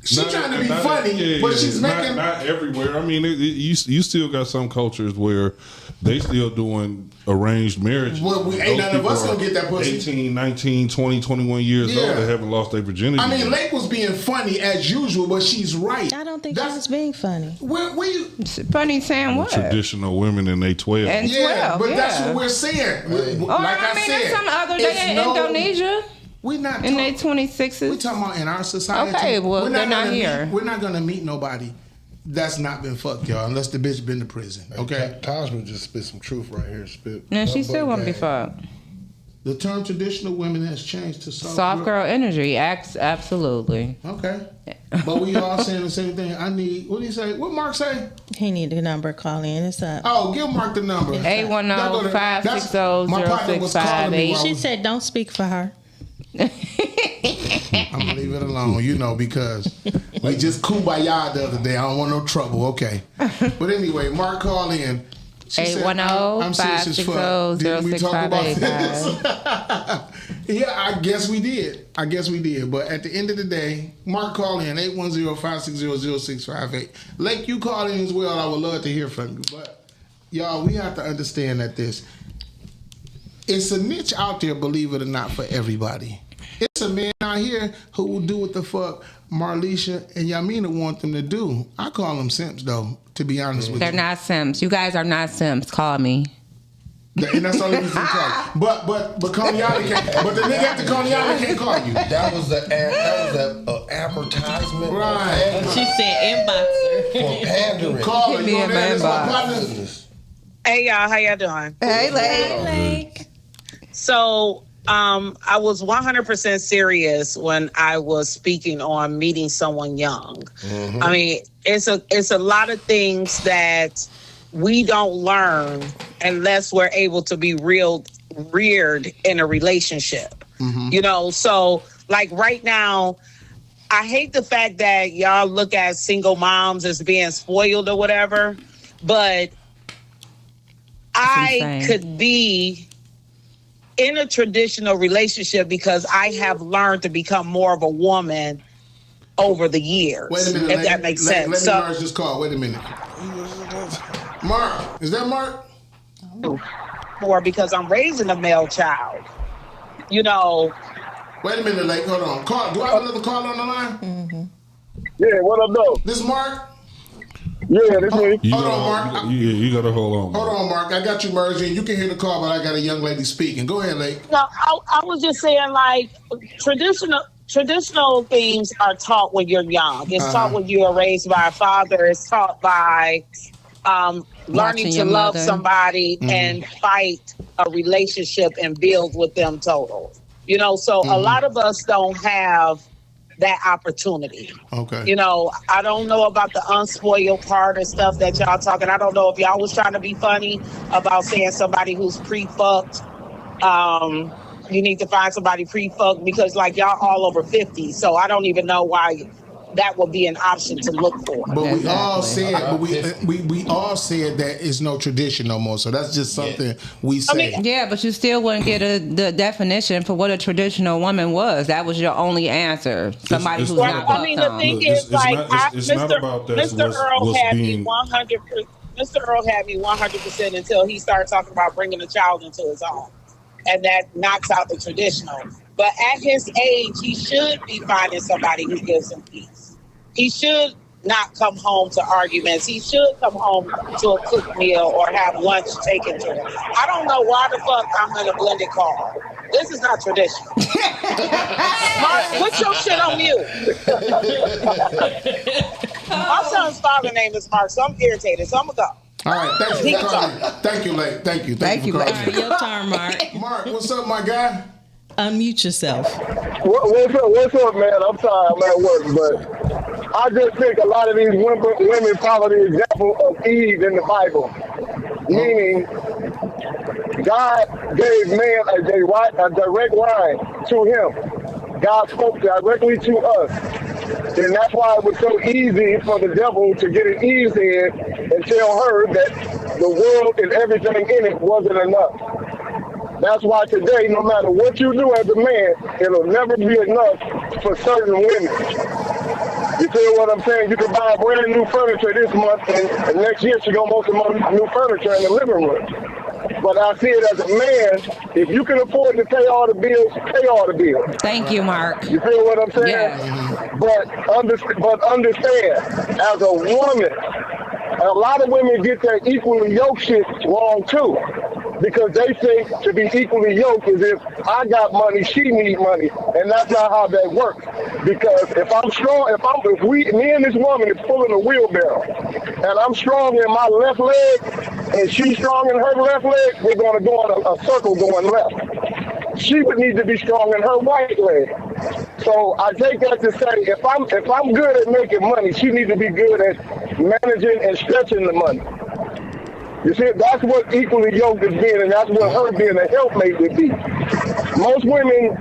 She's Not- trying to be not- funny, yeah, but yeah, she's making. not everywhere. I mean, you still got some cultures where they still doing arranged marriages. Well, ain't Those none of us people gonna get that pussy. 18, 19, 20, 21 years Yeah. old. They haven't lost their virginity. I mean, yet. Lake was being funny as usual, but she's right. I don't think she was being funny. Where you? Funny saying what? Traditional women in their 12. And Yeah, 12, but that's yeah. what we're saying. Oh, Like I mean, there's some other it's day in Indonesia. We're not in their 26s. We're talking about in our society. Okay, well, We're they're not gonna here. We're not gonna meet nobody that's not been fucked, y'all, unless the bitch been to prison. Okay. Tajman just spit some truth right here. Spit. And she still won't be fucked. The term traditional women has changed to Soft girl energy, absolutely. Okay. But we all saying the same thing. I need, what do you say? What Mark say? He need the number. Call in. It's up. Oh, give Mark the number. 810-560-0658. She said, "Don't speak for her." I'm gonna leave it alone, because we just kumbaya the other day. I don't want no trouble. Okay. But anyway, Mark called in. She said, I'm serious as fuck. Didn't we talk about this? Yeah, I guess we did. But at the end of the day, Mark called in 810-560-0658. Lake, you call in as well. I would love to hear from you. But y'all, we have to understand that it's a niche out there, believe it or not, for everybody. It's a man out here who will do what the fuck Marlisha and Yamina want them to do. I call them simps, though, to be honest with They're you. not simps. You guys are not simps. Call me. And that's the only reason to call you. But Konyali can't. But the nigga after Konyali can't call you. That was a advertisement. Right. She said inbox her. For pandering. Call her. You on there? That's my partner. Hey y'all, how y'all doing? Hey, Lake. So, I was 100% serious when I was speaking on meeting someone young. Mm-hmm. I mean, it's a lot of things that we don't learn unless we're able to be reared in a relationship. Mm-hmm. So like right now, I hate the fact that y'all look at single moms as being spoiled or whatever, but I could be in a traditional relationship because I have learned to become more of a woman over the years. Wait a minute. If that makes sense. Let me merge this call. Wait a minute. Mark. Is that Mark? More because I'm raising a male child. Wait a minute, Lake. Hold on. Do I have another call on the line? Mm-hmm. Yeah, what up, though? This Mark? Yeah, this me. Hold on, Mark. You gotta hold on. Hold on, Mark. I got you merged in. You can hear the call, but I got a young lady speaking. Go ahead, Lake. No, I was just saying, like, traditional traditional things are taught when you're young. It's taught when you are raised by a father. It's taught by learning to love somebody and fight a relationship and build with them total. You know, so a lot of us don't have that opportunity. Okay. You know, I don't know about the unspoiled part and stuff that y'all talking. I don't know if y'all was trying to be funny about saying somebody who's pre-fucked. You need to find somebody pre-fucked because like y'all all over 50. So I don't even know why that would be an option to look for. But we all said, we all said that it's no tradition no more. So that's just something we say. Yeah, but you still wouldn't get the definition for what a traditional woman was. That was your only answer. Somebody who's not. I mean, the thing is, like, Mr. Earl had me 100%. Mr. Earl had me 100% until he started talking about bringing a child into his home, and that knocks out the traditional. But at his age, he should be finding somebody who gives him peace. He should not come home to arguments. He should come home to a cooked meal or have lunch taken to him. I don't know why the fuck I'm in a blended car. This is not traditional. Mark, put your shit on mute. My son's father name is Mark, so I'm irritated. So I'm going to go. All right, thank you, Lake. Thank you, Lake. All right, your turn, Mark. Mark, what's up, my guy? Unmute yourself. What's up, man? I'm sorry, I'm at work, but I just think a lot of these women follow the example of Eve in the Bible, meaning God gave man a direct line to him. God spoke directly to us. And that's why it was so easy for the devil to get in Eve's head and tell her that the world and everything in it wasn't enough. That's why today, no matter what you do as a man, it'll never be enough for certain women. You feel what I'm saying? You can buy brand new furniture this month, and next year she gonna want some new furniture in the living room. But I see it as a man, if you can afford to pay all the bills, pay all the bills. Thank you, Mark. You feel what I'm saying? Yeah. But understand, as a woman, a lot of women get that equally yoked shit wrong too. Because they think to be equally yoked is if I got money, she need money, and that's not how that works. Because if I'm strong, me and this woman is pulling a wheelbarrow, and I'm strong in my left leg, and she's strong in her left leg, we're going to go on a circle going left. She would need to be strong in her right leg. So I take that to say, if I'm good at making money, she needs to be good at managing and stretching the money. You see, that's what equally yoked is being, and that's what her being a helpmate would be. Most women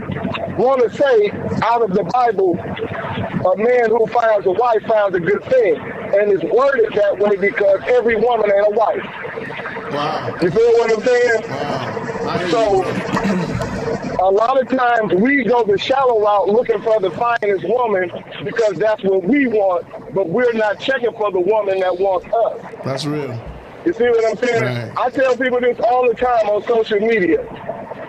want to say, out of the Bible, a man who finds a wife finds a good thing. And it's worded that way because every woman ain't a wife. Wow. You feel what I'm saying? Wow. So, a lot of times we go the shallow route looking for the finest woman because that's what we want, but we're not checking for the woman that wants us. That's real. You see what I'm saying? Right. I tell people this all the time on social media.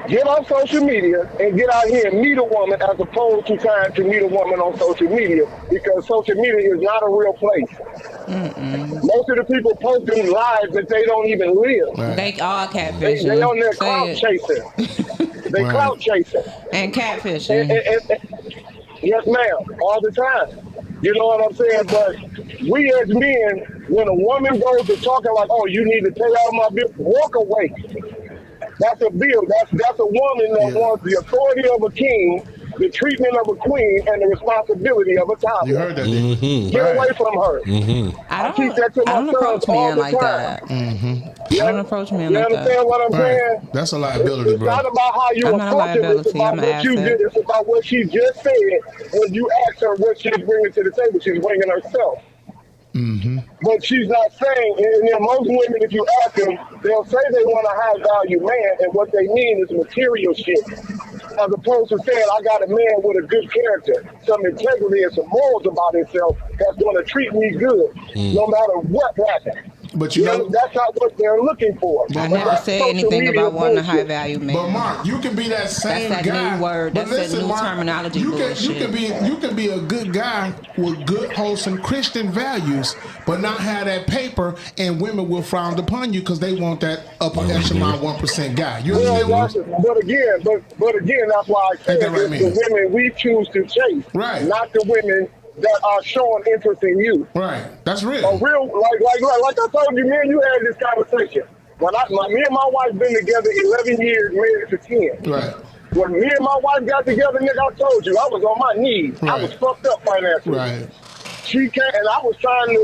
Get off social media and get out here and meet a woman as opposed to trying to meet a woman on social media because social media is not a real place. Most of the people posting lives that they don't even live. Right. They all catfishing. They on there clout chasing. They clout chasing. And catfishing. Yes, ma'am. All the time. You know what I'm saying? But we as men, when a woman goes to talking like, oh, you need to pay out my bill, walk away. That's a bill. That's a woman that wants the authority of a king, the treatment of a queen, and the responsibility of a toddler. You heard that, didn't you? Get away from her. I keep that to my don't approach sons all men the like time. that. I don't approach men You like that. understand what I'm saying? That's a liability, It's bro. not about how you I'm not a approach it. It's liability. about I'm an what you asset. did. It's about what she just said when you asked her what she's bringing to the table. She's bringing herself. But she's not saying, and then most women, if you ask them, they'll say they want a high value man, and what they mean is material shit. As opposed to saying, I got a man with a good character, some integrity and some morals about himself that's going to treat me good, no matter what happens. But you know, that's not what they're looking for. I never said anything about wanting a high value man. But Mark, you can be that same that's that guy. New word. That's that new Mark, terminology. You bullshit. can be a good guy with good, wholesome Christian values, but not have that paper, and women will frown upon you because they want that upper echelon 1% guy. You understand? But again, that's why I said it's the women we choose to chase, not the women that are showing interest in you. Right. That's real. Like I told you, me and you had this conversation. Me and my wife been together 11 years, married to 10. Right. When me and my wife got together, nigga, I told you I was on my knees. Right. I was fucked up financially. Right. She came and I was trying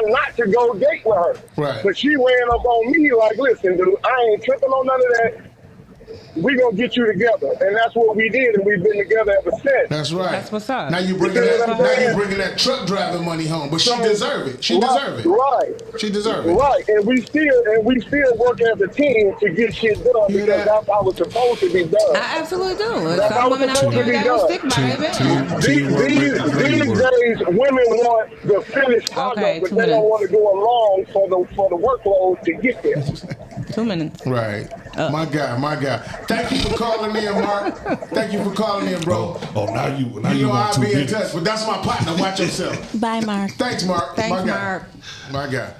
not to go date with her. Right. But she ran up on me like, listen, dude, I ain't tripping on none of that. We gonna get you together, and that's what we did, and we've been together ever since. That's right. That's what's up. Now you bringing that truck driving money home, but she deserve it. She deserve it. Right. She deserve it. Right, and we still work as a team to get shit done because that's how it's supposed to be done. I absolutely do. That's how it's supposed to be done. These days, women want the finished product, but they don't want to go along for the workload to get there. 2 minutes. Right. My guy. Thank you for calling in, Mark. Thank you for calling in, bro. Now you know want I'll be 2 in minutes. touch, but that's my partner. Watch yourself. Bye, Mark. Thanks, Mark. Thanks, my guy. Mark. My guy.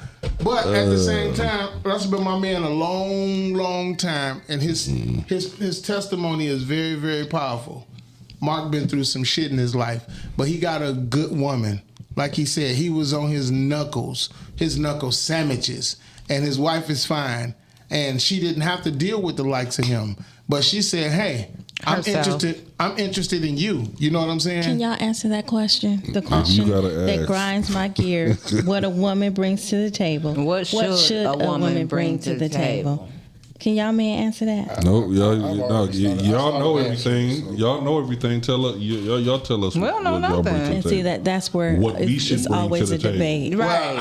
But at the same time, Russ been my man a long, long time, and his testimony is very, very powerful. Mark been through some shit in his life, but he got a good woman. Like he said, he was on his knuckle sandwiches, and his wife is fine. And she didn't have to deal with the likes of him. But she said, hey, I'm interested in you. You know what I'm saying? Can y'all answer that question? The question that grinds my gears. What a woman brings to the table. What should a woman bring to the table? Can y'all men answer that? No, y'all know everything. Y'all know everything. Y'all tell us. We don't know nothing. And see that's where it's always a debate. Right.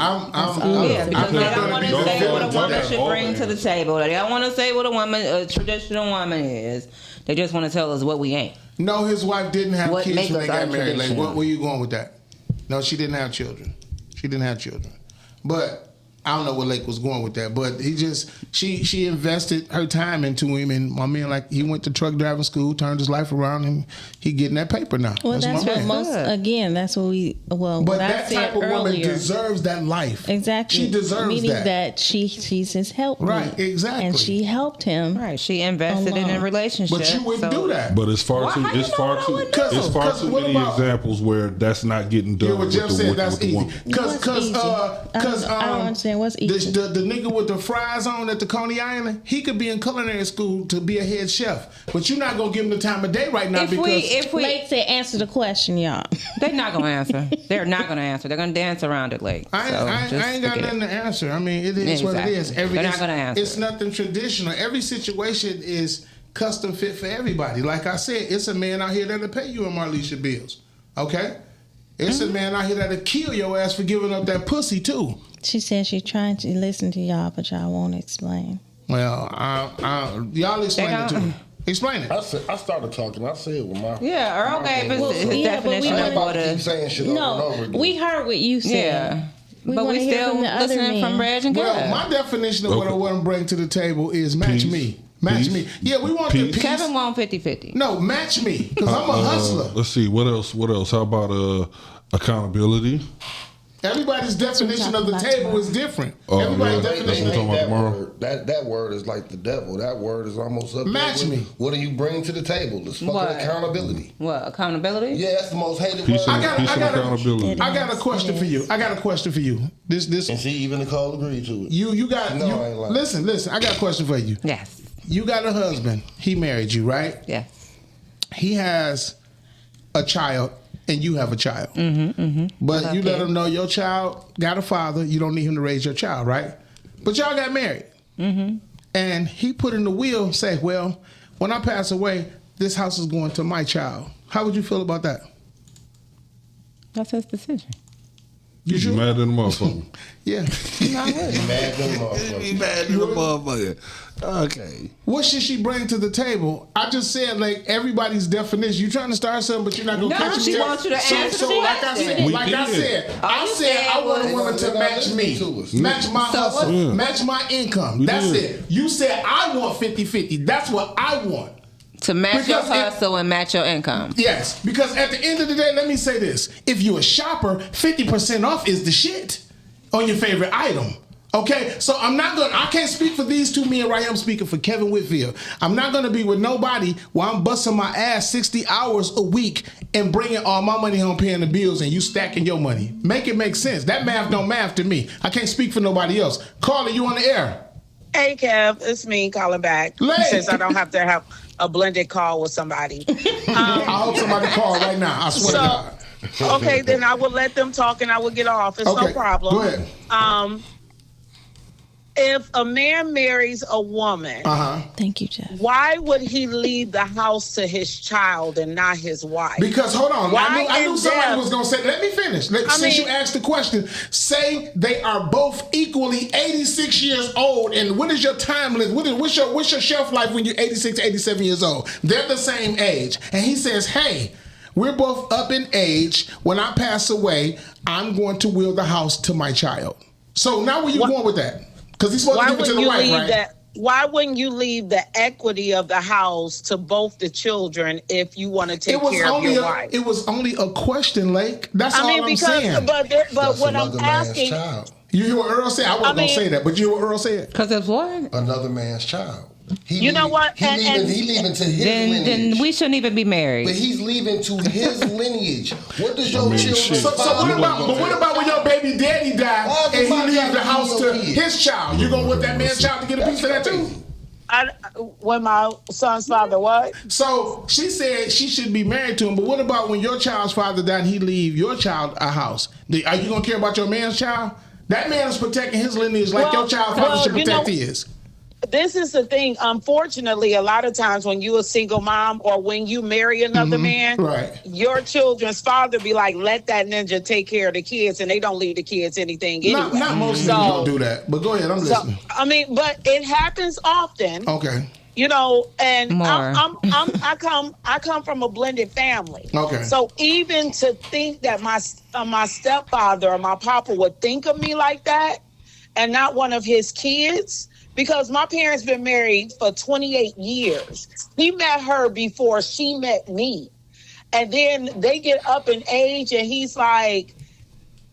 Because they don't want to say what a woman should bring to the table. They don't want to say what a traditional woman is. They just want to tell us what we ain't. No, his wife didn't have kids when they got married. Like, where you going with that? No, she didn't have children. But I don't know where Lake was going with that, but she invested her time into him, and my man, like, he went to truck driving school, turned his life around, and he getting that paper now. Well, that's what But that type of woman deserves that life. Exactly. She deserves meaning that she's his help. Right, exactly. And she helped him. Right, she invested in a relationship. But you wouldn't do that. But it's far too many examples where that's not getting done. Yeah, what Jeff said, that's easy. Because I don't understand what's easy. The nigga with the fries on at the Coney Island, he could be in culinary school to be a head chef, but you're not gonna give him the time of day right now if we Lake said answer the question, y'all. They're not gonna answer. They're not gonna answer. They're gonna dance around it, Lake. I ain't got nothing to answer. I mean, it is what it is. They're not gonna answer. It's nothing traditional. Every situation is custom fit for everybody. Like I said, it's a man out here that'll pay you and Marlisha bills. Okay. It's a man out here that'll kill your ass for giving up that pussy too. She said she's trying to listen to y'all, but y'all won't explain. Well, y'all explain it to me. Explain it. I started talking. I said with my Earl gave us his definition of what a. Saying shit over and over again. We heard what you said. Yeah. But we still listening from Reg and Kev. Well, my definition of what I want to bring to the table is match me. Match me. Yeah, we want the peace. Kevin want 50-50. No, match me, because I'm a hustler. Let's see, what else? How about accountability? Everybody's definition of the table is different. Everybody's definition of that word is like the devil. That word is almost up. Match me. What do you bring to the table? It's fucking accountability. What, accountability? Yeah, that's the most hated word. I got a question for you. This and see, even Nicole agreed to it. Listen. I got a question for you. Yes. You got a husband. He married you, right? Yes. He has a child. And you have a child. Mm-hmm. But you let him know your child got a father. You don't need him to raise your child, right? But y'all got married. Mm-hmm. And he put in the will, say, well, when I pass away, this house is going to my child. How would you feel about that? That's his decision. You sure? Mad than a motherfucker. Yeah. Mad than a motherfucker. He mad than a motherfucker. Okay. What should she bring to the table? I just said, like, everybody's definition. You trying to start something, but you're not gonna catch me. No, she wants you to answer. So like I said, I want a woman to match me, match my hustle, match my income. That's it. You said I want 50-50. That's what I want. To match your hustle and match your income. Yes, because at the end of the day, let me say this. If you're a shopper, 50% off is the shit on your favorite item. Okay, so I can't speak for these two men right here. I'm speaking for Kevin Whitfield. I'm not going to be with nobody while I'm busting my ass 60 hours a week and bringing all my money home paying the bills and you stacking your money. Make it make sense. That math don't math to me. I can't speak for nobody else. Carla, you on the air? Hey, Kev, it's me calling back since I don't have to have a blended call with somebody. I hope somebody call right now. I swear to God. Okay, then I will let them talk and I will get off. It's no problem. Go ahead. If a man marries a woman, thank you, Jeff. Why would he leave the house to his child and not his wife? Because hold on, I knew somebody was gonna say. Let me finish. Since you asked the question, say they are both equally 86 years old, and what is your time limit? What's your shelf life when you're 86, 87 years old? They're the same age, and he says, "Hey, we're both up in age. When I pass away, I'm going to will the house to my child." So now where you going with that? Because he's supposed to give it to the wife, right? Why wouldn't you leave the equity of the house to both the children if you want to take care of your wife? It was only a question, Lake. That's all I'm saying. But what I'm asking... You hear what Earl said? I wasn't going to say that, but you hear what Earl said? Because it's what? Another man's child. You know what? He leaving to his lineage. Then we shouldn't even be married. But he's leaving to his lineage. What does your children? So what about when your baby daddy died and he leaves the house to his child? You gonna want that man's child to get a piece of that too? When my son's father what? So she said she should be married to him. But what about when your child's father died and he leave your child a house? Are you gonna care about your man's child? That man is protecting his lineage like your child's father should protect his. This is the thing. Unfortunately, a lot of times when you're a single mom or when you marry another man, your children's father be like, let that ninja take care of the kids, and they don't leave the kids anything anyway. Not most people don't do that, but go ahead, I'm listening. But it happens often. Okay. You know, and I come from a blended family. Okay. So even to think that my stepfather or my papa would think of me like that and not one of his kids. Because my parents been married for 28 years. He met her before she met me. And then they get up in age and he's like,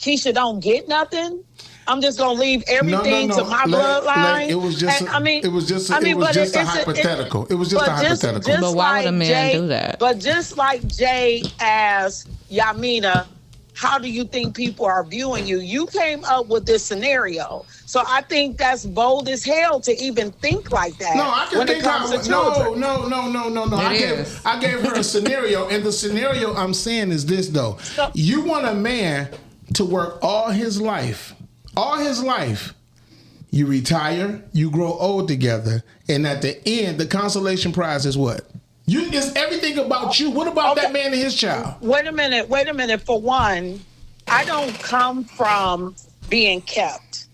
Keisha don't get nothing. I'm just going to leave everything to my bloodline. It was just a hypothetical. It was just a hypothetical. But why would a man do that? But just like Jay asked Yamina, how do you think people are viewing you? You came up with this scenario. So I think that's bold as hell to even think like that. No, I can think No. I gave her a scenario, and the scenario I'm saying is this though. You want a man to work all his life. You retire, you grow old together, and at the end, the consolation prize is what? It's everything about you. What about that man and his child? Wait a minute. For one, I don't come from being kept.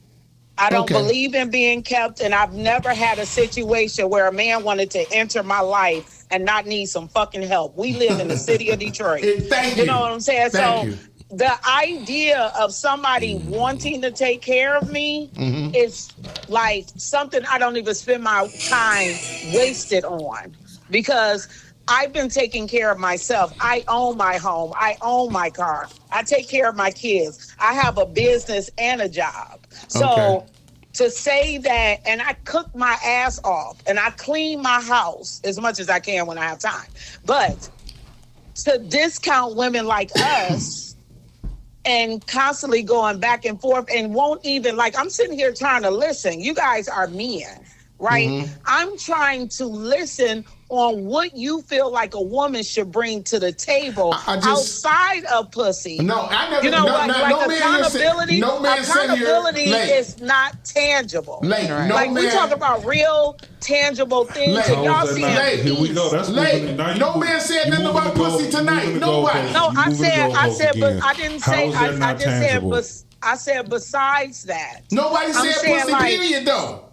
I don't believe in being kept, and I've never had a situation where a man wanted to enter my life and not need some fucking help. We live in the city of Detroit. Thank you. You know what I'm saying? Thank you. The idea of somebody wanting to take care of me is like something I don't even spend my time wasted on. Because I've been taking care of myself. I own my home. I own my car. I take care of my kids. I have a business and a job. So to say that, and I cook my ass off and I clean my house as much as I can when I have time. But to discount women like us and constantly going back and forth and won't even, like, I'm sitting here trying to listen. You guys are men, right? I'm trying to listen on what you feel like a woman should bring to the table outside of pussy. No, I never. You know, no, no accountability. No man accountability is not tangible. Like we talk about real tangible things. And y'all see here we go. That's no man said nothing about pussy tonight. Nobody. No, I said, but I didn't say. I just said, but I said besides that. Nobody said pussy. Period, though.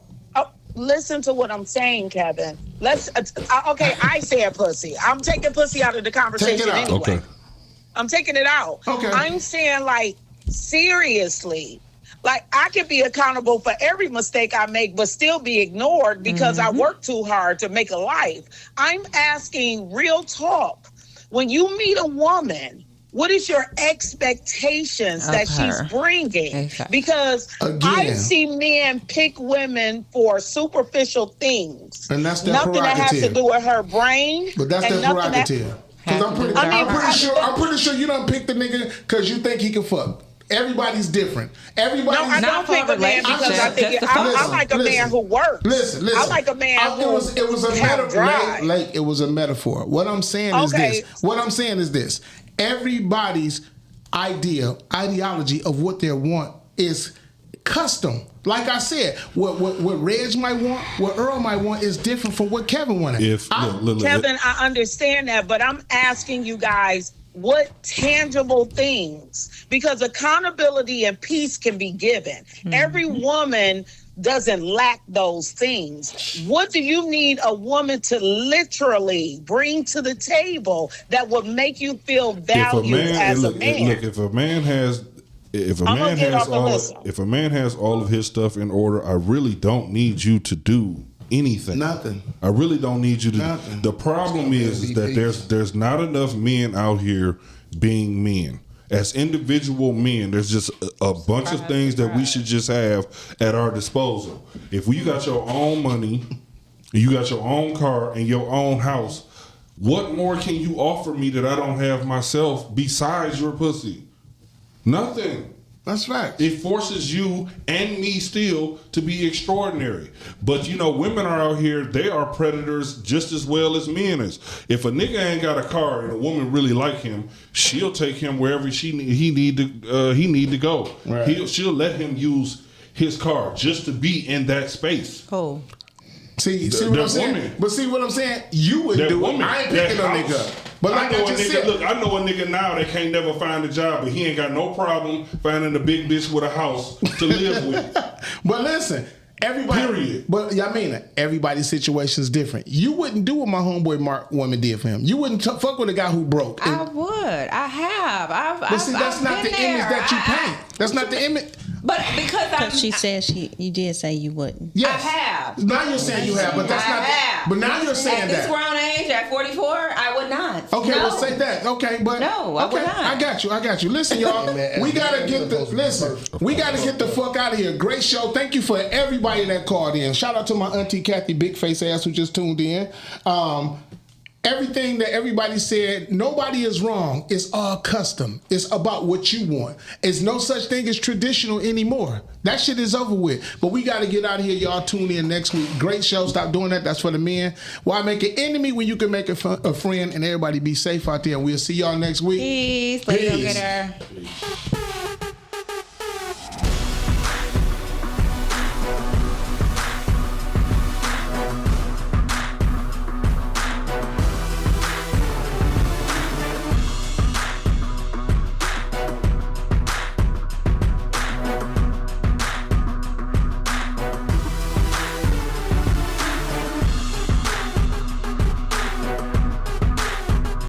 Listen to what I'm saying, Kevin. Let's. Okay, I said pussy. I'm taking pussy out of the conversation anyway. Okay. I'm taking it out. Okay. I'm saying, like, seriously. Like, I can be accountable for every mistake I make, but still be ignored because I work too hard to make a life. I'm asking real talk. When you meet a woman, what is your expectations that she's bringing? Exactly. Because I see men pick women for superficial things. And that's their nothing prerogative. That has to do with her brain. But that's their prerogative. I'm pretty sure you don't pick the nigga because you think he can fuck. Everybody's different. Everybody's I don't pick a man because I think I like a man who works. Listen. I like a man who it was a metaphor. Like it was a metaphor. What I'm saying is this. Everybody's ideology of what they want is custom. Like I said, what Reg might want, what Earl might want is different from what Kevin wanted. Kevin, I understand that, but I'm asking you guys what tangible things, because accountability and peace can be given. Every woman doesn't lack those things. What do you need a woman to literally bring to the table that would make you feel valued as a man? Look, if a man has all of his stuff in order, I really don't need you to do anything. Nothing. I really don't need you to. Nothing. The problem is that there's not enough men out here being men. As individual men, there's just a bunch of things that we should just have at our disposal. If you got your own money, you got your own car and your own house, what more can you offer me that I don't have myself besides your pussy? Nothing. That's right. It forces you and me still to be extraordinary. But you know, women are out here, they are predators just as well as men is. If a nigga ain't got a car and a woman really like him, she'll take him wherever he need to go. Right. She'll let him use his car just to be in that space. Oh. See what I'm saying? But see what I'm saying? You would do it. I ain't picking a nigga. But like I just said, look, I know a nigga now that can't never find a job, but he ain't got no problem finding a big bitch with a house to live with. But listen, everybody. Period. But I mean, everybody's situation is different. You wouldn't do what my homeboy Mark woman did for him. You wouldn't fuck with a guy who broke. I would. I have. But see, that's not the image that you paint. That's not the image. But because she said you did say you wouldn't. Yes. I have. Now you're saying you have, but that's not. But now you're saying at this grown age, at 44, I would not. Okay, well say that. Okay, but no, I would not. I got you. Listen, y'all, we gotta get the fuck out of here. Great show. Thank you for everybody that called in. Shout out to my auntie Kathy, big face ass, who just tuned in. Everything that everybody said, nobody is wrong. It's all custom. It's about what you want. It's no such thing as traditional anymore. That shit is over with. But we got to get out of here. Y'all tune in next week. Great show. Stop doing that. That's for the men. Why make an enemy when you can make a friend? And everybody be safe out there. And we'll see y'all next week. Peace. Peace.